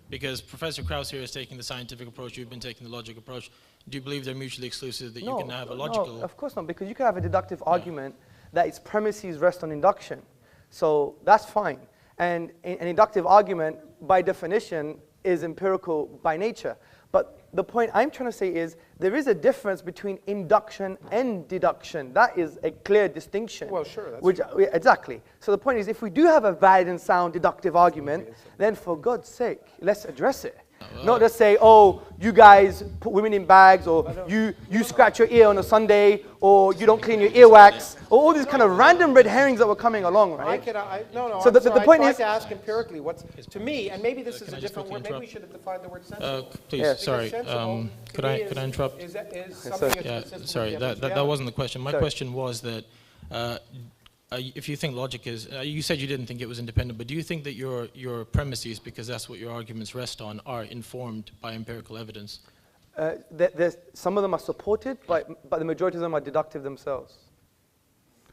Because Professor Krauss here is taking the scientific approach, you've been taking the logic approach. Do you believe they're mutually exclusive, that you can have a logical... No, of course not, because you can have a deductive argument that its premises rest on induction. So that's fine. And an inductive argument, by definition, is empirical by nature. But the point I'm trying to say is, there is a difference between induction and deduction. That is a clear distinction. Well, sure, that's true. Exactly. So the point is, if we do have a valid and sound deductive argument, then for God's sake, let's address it. Not just say, oh, you guys put women in bags, or you scratch your ear on a Sunday, or you don't clean your earwax, or all these kind of random red herrings that were coming along, right? So the point is, I tried to ask empirically what's, to me, and maybe this is a different word, maybe we should have defined the word sensible. Please, sorry, could I interrupt? Sorry, that wasn't the question. My question was that if you think logic is, you said you didn't think it was independent, but do you think that your premises, because that's what your arguments rest on, are informed by empirical evidence? Some of them are supported, but the majority of them are deductive themselves.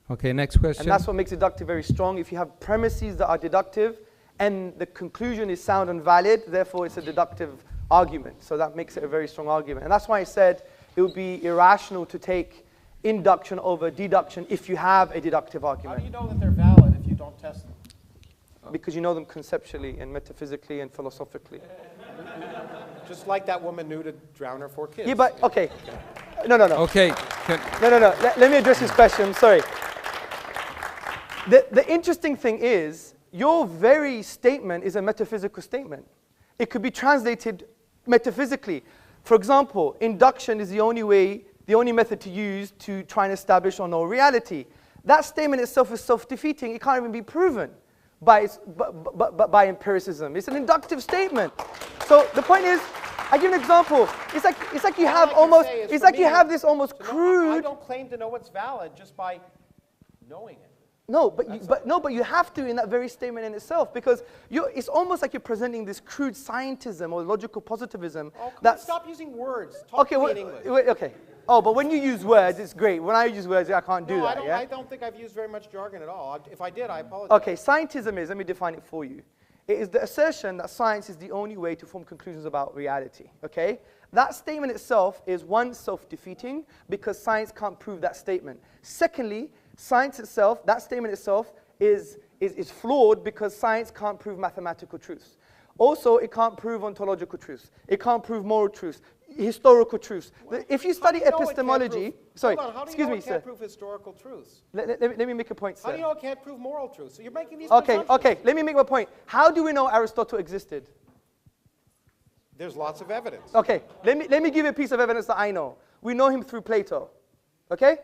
Okay, next question. And that's what makes deductive very strong. If you have premises that are deductive and the conclusion is sound and valid, therefore it's a deductive argument. So that makes it a very strong argument. And that's why I said it would be irrational to take induction over deduction if you have a deductive argument. How do you know that they're valid if you don't test them? Because you know them conceptually and metaphysically and philosophically. Just like that woman knew to drown her 4 kids. Yeah, but, okay. No. Okay. No. Let me address this question. Sorry. The interesting thing is, your very statement is a metaphysical statement. It could be translated metaphysically. For example, induction is the only method to use to try and establish or know reality. That statement itself is self-defeating. It can't even be proven by empiricism. It's an inductive statement. So the point is, I give an example. It's like you have almost, it's like you have this almost crude. I don't claim to know what's valid just by knowing it. No, but you have to in that very statement in itself, because it's almost like you're presenting this crude scientism or logical positivism. Oh, come on, stop using words. Talk to me in English. Okay. Oh, but when you use words, it's great. When I use words, I can't do that. I don't think I've used very much jargon at all. If I did, I apologize. Okay, scientism is, let me define it for you. It is the assertion that science is the only way to form conclusions about reality, okay? That statement itself is, one, self-defeating, because science can't prove that statement. Secondly, science itself, that statement itself is flawed because science can't prove mathematical truths. Also, it can't prove ontological truths. It can't prove moral truths, historical truths. If you study epistemology, sorry, excuse me, sir. How do you know it can't prove historical truths? Let me make a point, sir. How do you know it can't prove moral truths? So you're making these Okay, let me make my point. How do we know Aristotle existed? There's lots of evidence. Okay, let me give you a piece of evidence that I know. We know him through Plato, okay?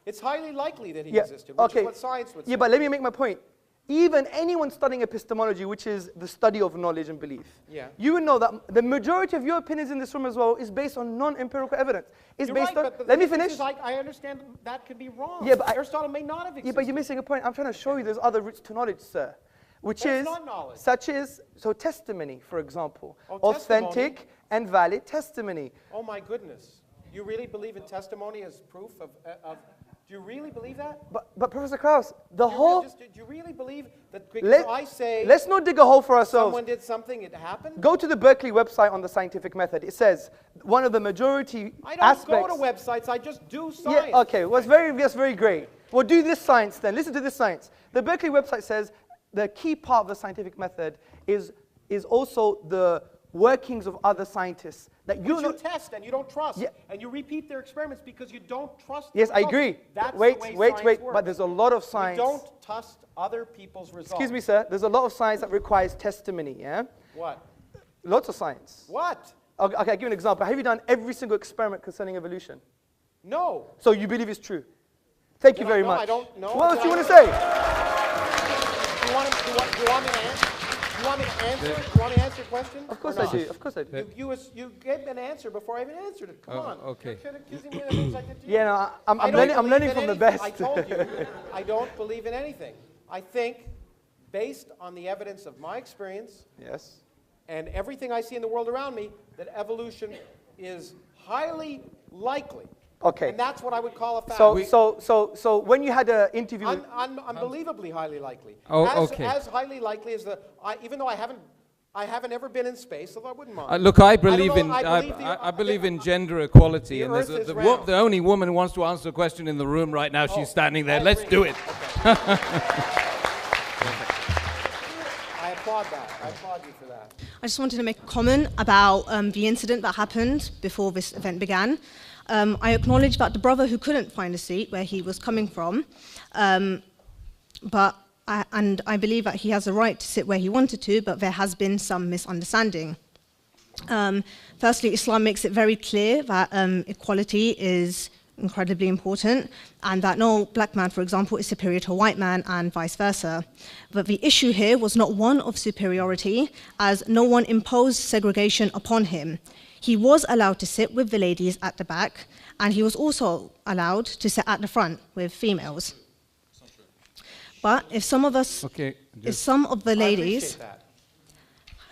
It's highly likely that he existed, which is what science would say. Yeah, but let me make my point. Even anyone studying epistemology, which is the study of knowledge and belief, you would know that the majority of your opinions in this room as well is based on non-empirical evidence. It's based on. Let me finish. I understand that could be wrong. Yeah, but Aristotle may not have existed. Yeah, but you're missing a point. I'm trying to show you there's other routes to knowledge, sir, which is such as testimony, for example, authentic and valid testimony. Oh my goodness! You really believe in testimony as proof of do you really believe that? But Professor Krauss, do you really believe that because I say... Let's not dig a hole for ourselves. Someone did something, it happened? Go to the Berkeley website on the scientific method. It says one of the majority aspects... I don't go to websites, I just do science. Yeah, okay, well, that's very great. Well, do this science then. Listen to this science. The Berkeley website says the key part of the scientific method is also the workings of other scientists. That you test and you don't trust, and you repeat their experiments because you don't trust. Yes, I agree. Wait, but there's a lot of science. You don't trust other people's results. Excuse me, sir. There's a lot of science that requires testimony. Yeah. What? Lots of science. What? Okay, I'll give you an example. Have you done every single experiment concerning evolution? No. So you believe it's true? Thank you very much. I don't know. What else do you want to say? Do you want me to answer? You want me to answer? You want me to answer your question? Of course I do. Of course I do. You gave an answer before I even answered it. Come on. Okay. You're accusing me of things I did to you. Yeah, no, I'm learning from the best. I told you, I don't believe in anything. I think, based on the evidence of my experience, and everything I see in the world around me, that evolution is highly likely. Okay. And that's what I would call a fact. So when you had an interview... Unbelievably highly likely. Okay. As highly likely as even though I haven't ever been in space, although I wouldn't mind. Look, I believe in gender equality, and there's the only woman who wants to answer a question in the room right now. She's standing there. Let's do it. Okay. I applaud that. I applaud you for that. I just wanted to make a comment about the incident that happened before this event began. I acknowledge that the brother who couldn't find a seat where he was coming from, and I believe that he has a right to sit where he wanted to, but there has been some misunderstanding. Firstly, Islam makes it very clear that equality is incredibly important, and that no black man, for example, is superior to a white man, and vice versa. But the issue here was not one of superiority, as no one imposed segregation upon him. He was allowed to sit with the ladies at the back, and he was also allowed to sit at the front with females. But if some of the ladies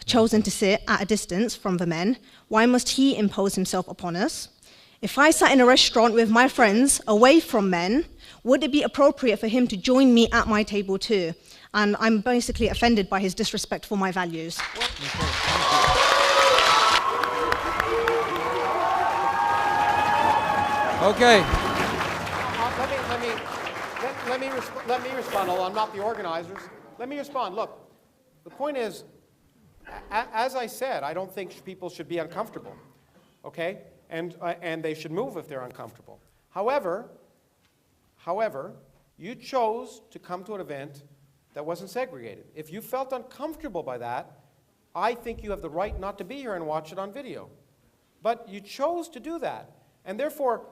chosen to sit at a distance from the men, why must he impose himself upon us? If I sat in a restaurant with my friends away from men, would it be appropriate for him to join me at my table too? And I'm basically offended by his disrespect for my values. Okay. Let me respond, although I'm not the organizers. Let me respond. Look, the point is, as I said, I don't think people should be uncomfortable, okay? And they should move if they're uncomfortable. However, you chose to come to an event that wasn't segregated. If you felt uncomfortable by that, I think you have the right not to be here and watch it on video. But you chose to do that, and therefore,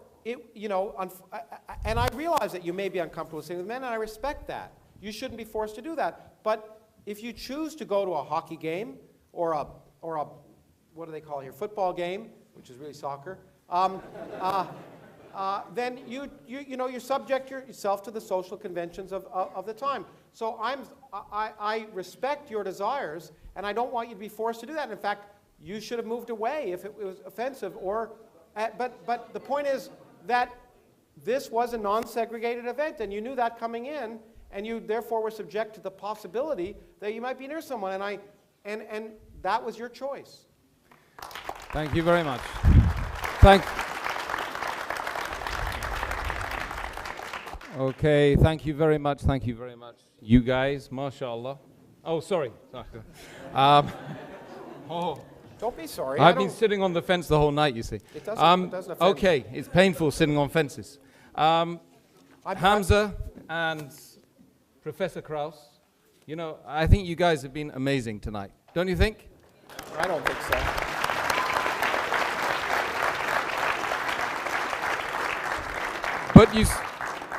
and I realize that you may be uncomfortable with sitting with men, and I respect that. You shouldn't be forced to do that. But if you choose to go to a hockey game or a what do they call it here, football game, which is really soccer, then you subject yourself to the social conventions of the time. So I respect your desires, and I don't want you to be forced to do that. And in fact, you should have moved away if it was offensive. But the point is that this was a non-segregated event, and you knew that coming in, and you therefore were subject to the possibility that you might be near someone, and that was your choice. Thank you very much. Okay, thank you very much. Thank you very much. You guys, mashallah. Oh, sorry. Don't be sorry. I've been sitting on the fence the whole night, you see. It doesn't offend okay, it's painful sitting on fences. Hamza and Professor Krauss, I think you guys have been amazing tonight. Don't you think? I don't think so.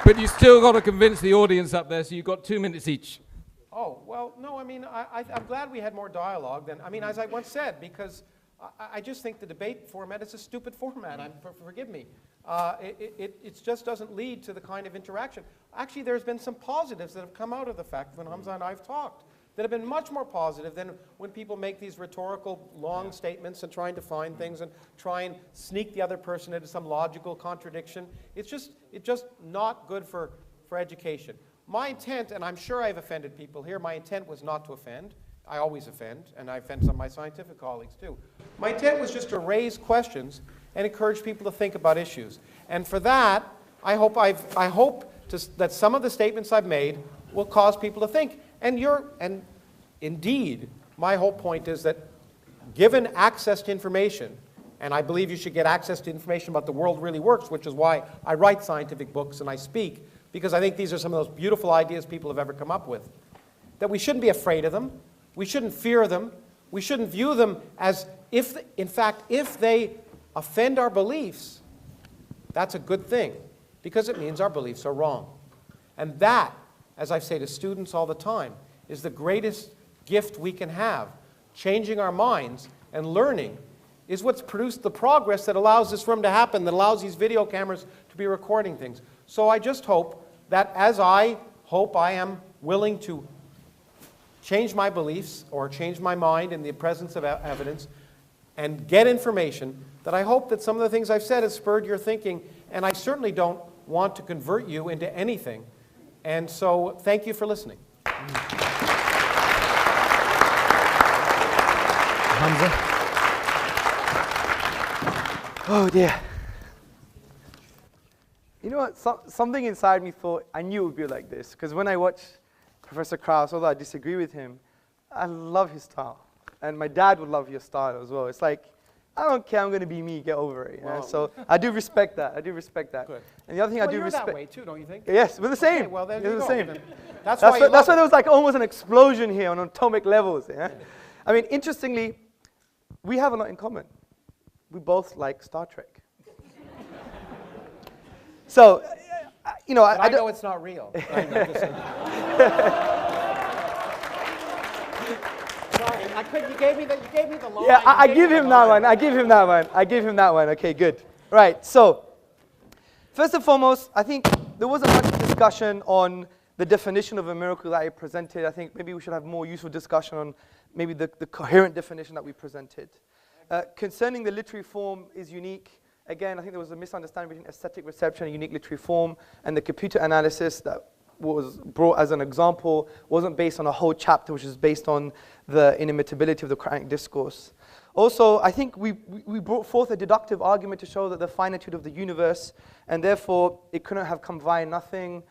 But you still got to convince the audience up there, so you've got 2 minutes each. Oh, well, no, I mean, I'm glad we had more dialogue than, as I once said, because I just think the debate format is a stupid format. Forgive me. It just doesn't lead to the kind of interaction. Actually, there's been some positives that have come out of the fact when Hamza and I have talked that have been much more positive than when people make these rhetorical long statements and trying to find things and try and sneak the other person into some logical contradiction. It's just not good for education. My intent, and I'm sure I've offended people here, my intent was not to offend. I always offend, and I offend some of my scientific colleagues too. My intent was just to raise questions and encourage people to think about issues. And for that, I hope that some of the statements I've made will cause people to think. And indeed, my whole point is that given access to information, and I believe you should get access to information about the world really works, which is why I write scientific books and I speak, because I think these are some of those beautiful ideas people have ever come up with, that we shouldn't be afraid of them, we shouldn't fear them, we shouldn't view them as if they offend our beliefs, that's a good thing, because it means our beliefs are wrong. And that, as I say to students all the time, is the greatest gift we can have. Changing our minds and learning is what's produced the progress that allows this room to happen, that allows these video cameras to be recording things. So I just hope that as I hope I am willing to change my beliefs or change my mind in the presence of evidence and get information, that I hope that some of the things I've said have spurred your thinking, and I certainly don't want to convert you into anything. And so thank you for listening. Hamza? Oh dear. You know what, something inside me thought, I knew it would be like this, because when I watch Professor Krauss, although I disagree with him, I love his style. And my dad would love your style as well. It's like, I don't care, I'm going to be me, get over it. Well, so I do respect that, Good. And the other thing I do respect... You're that way too, don't you think? Yes, we're the same. Okay, well, then we're the same. That's why there was like almost an explosion here on atomic levels. Yeah? I mean, interestingly, we have a lot in common. We both like Star Trek. So, I know it's not real. Sorry, you gave me the line. Yeah, I give him that one. Okay, good. Right. So, first and foremost, I think there wasn't much discussion on the definition of a miracle that I presented. I think maybe we should have more useful discussion on maybe the coherent definition that we presented. Concerning the literary form is unique. Again, I think there was a misunderstanding between aesthetic reception and unique literary form, and the computer analysis that was brought as an example wasn't based on a whole chapter, which is based on the inimitability of the Quranic discourse. Also, I think we brought forth a deductive argument to show that the finitude of the universe, and therefore it couldn't have come via nothing.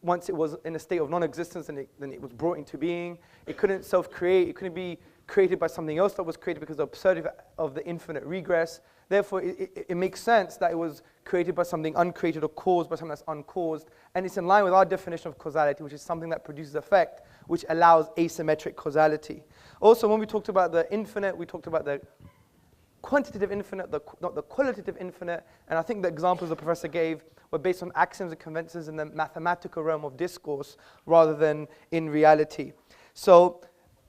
Once it was in a state of non-existence, then it was brought into being. It couldn't self-create. It couldn't be created by something else that was created because of the absurdity of the infinite regress. Therefore, it makes sense that it was created by something uncreated or caused by something that's uncaused. And it's in line with our definition of causality, which is something that produces effect, which allows asymmetric causality. Also, when we talked about the infinite, we talked about the quantitative infinite, not the qualitative infinite. And I think the examples the professor gave were based on axioms and conventions in the mathematical realm of discourse rather than in reality. So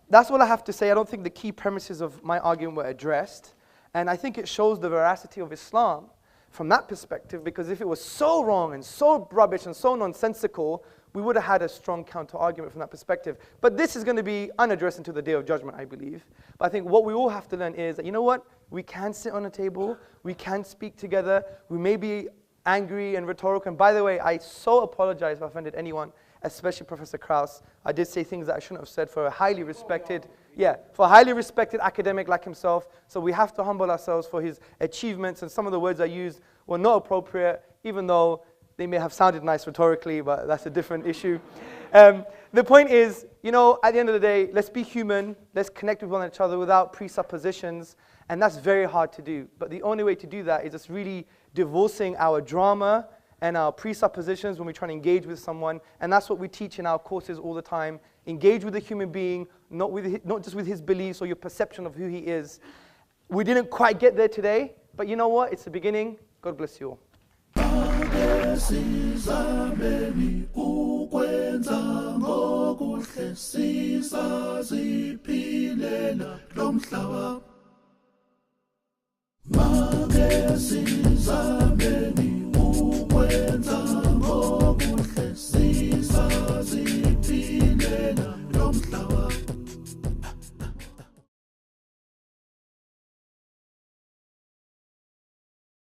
that's all I have to say. I don't think the key premises of my argument were addressed. And I think it shows the veracity of Islam from that perspective, because if it was so wrong and so rubbish and so nonsensical, we would have had a strong counter-argument from that perspective. But this is going to be unaddressed until the Day of Judgment, I believe. But I think what we all have to learn is that, you know what? We can sit on a table. We can speak together. We may be angry and rhetorical. And by the way, I so apologize if I offended anyone, especially Professor Krauss. I did say things that I shouldn't have said for a highly respected, for a highly respected academic like himself. So we have to humble ourselves for his achievements. And some of the words I used were not appropriate, even though they may have sounded nice rhetorically, but that's a different issue. The point is, you know, at the end of the day, let's be human. Let's connect with one another without presuppositions. And that's very hard to do. But the only way to do that is just really divorcing our drama and our presuppositions when we try to engage with someone. And that's what we teach in our courses all the time. Engage with a human being, not just with his beliefs or your perception of who he is. We didn't quite get there today, but you know what? It's the beginning. God bless you all. Magazine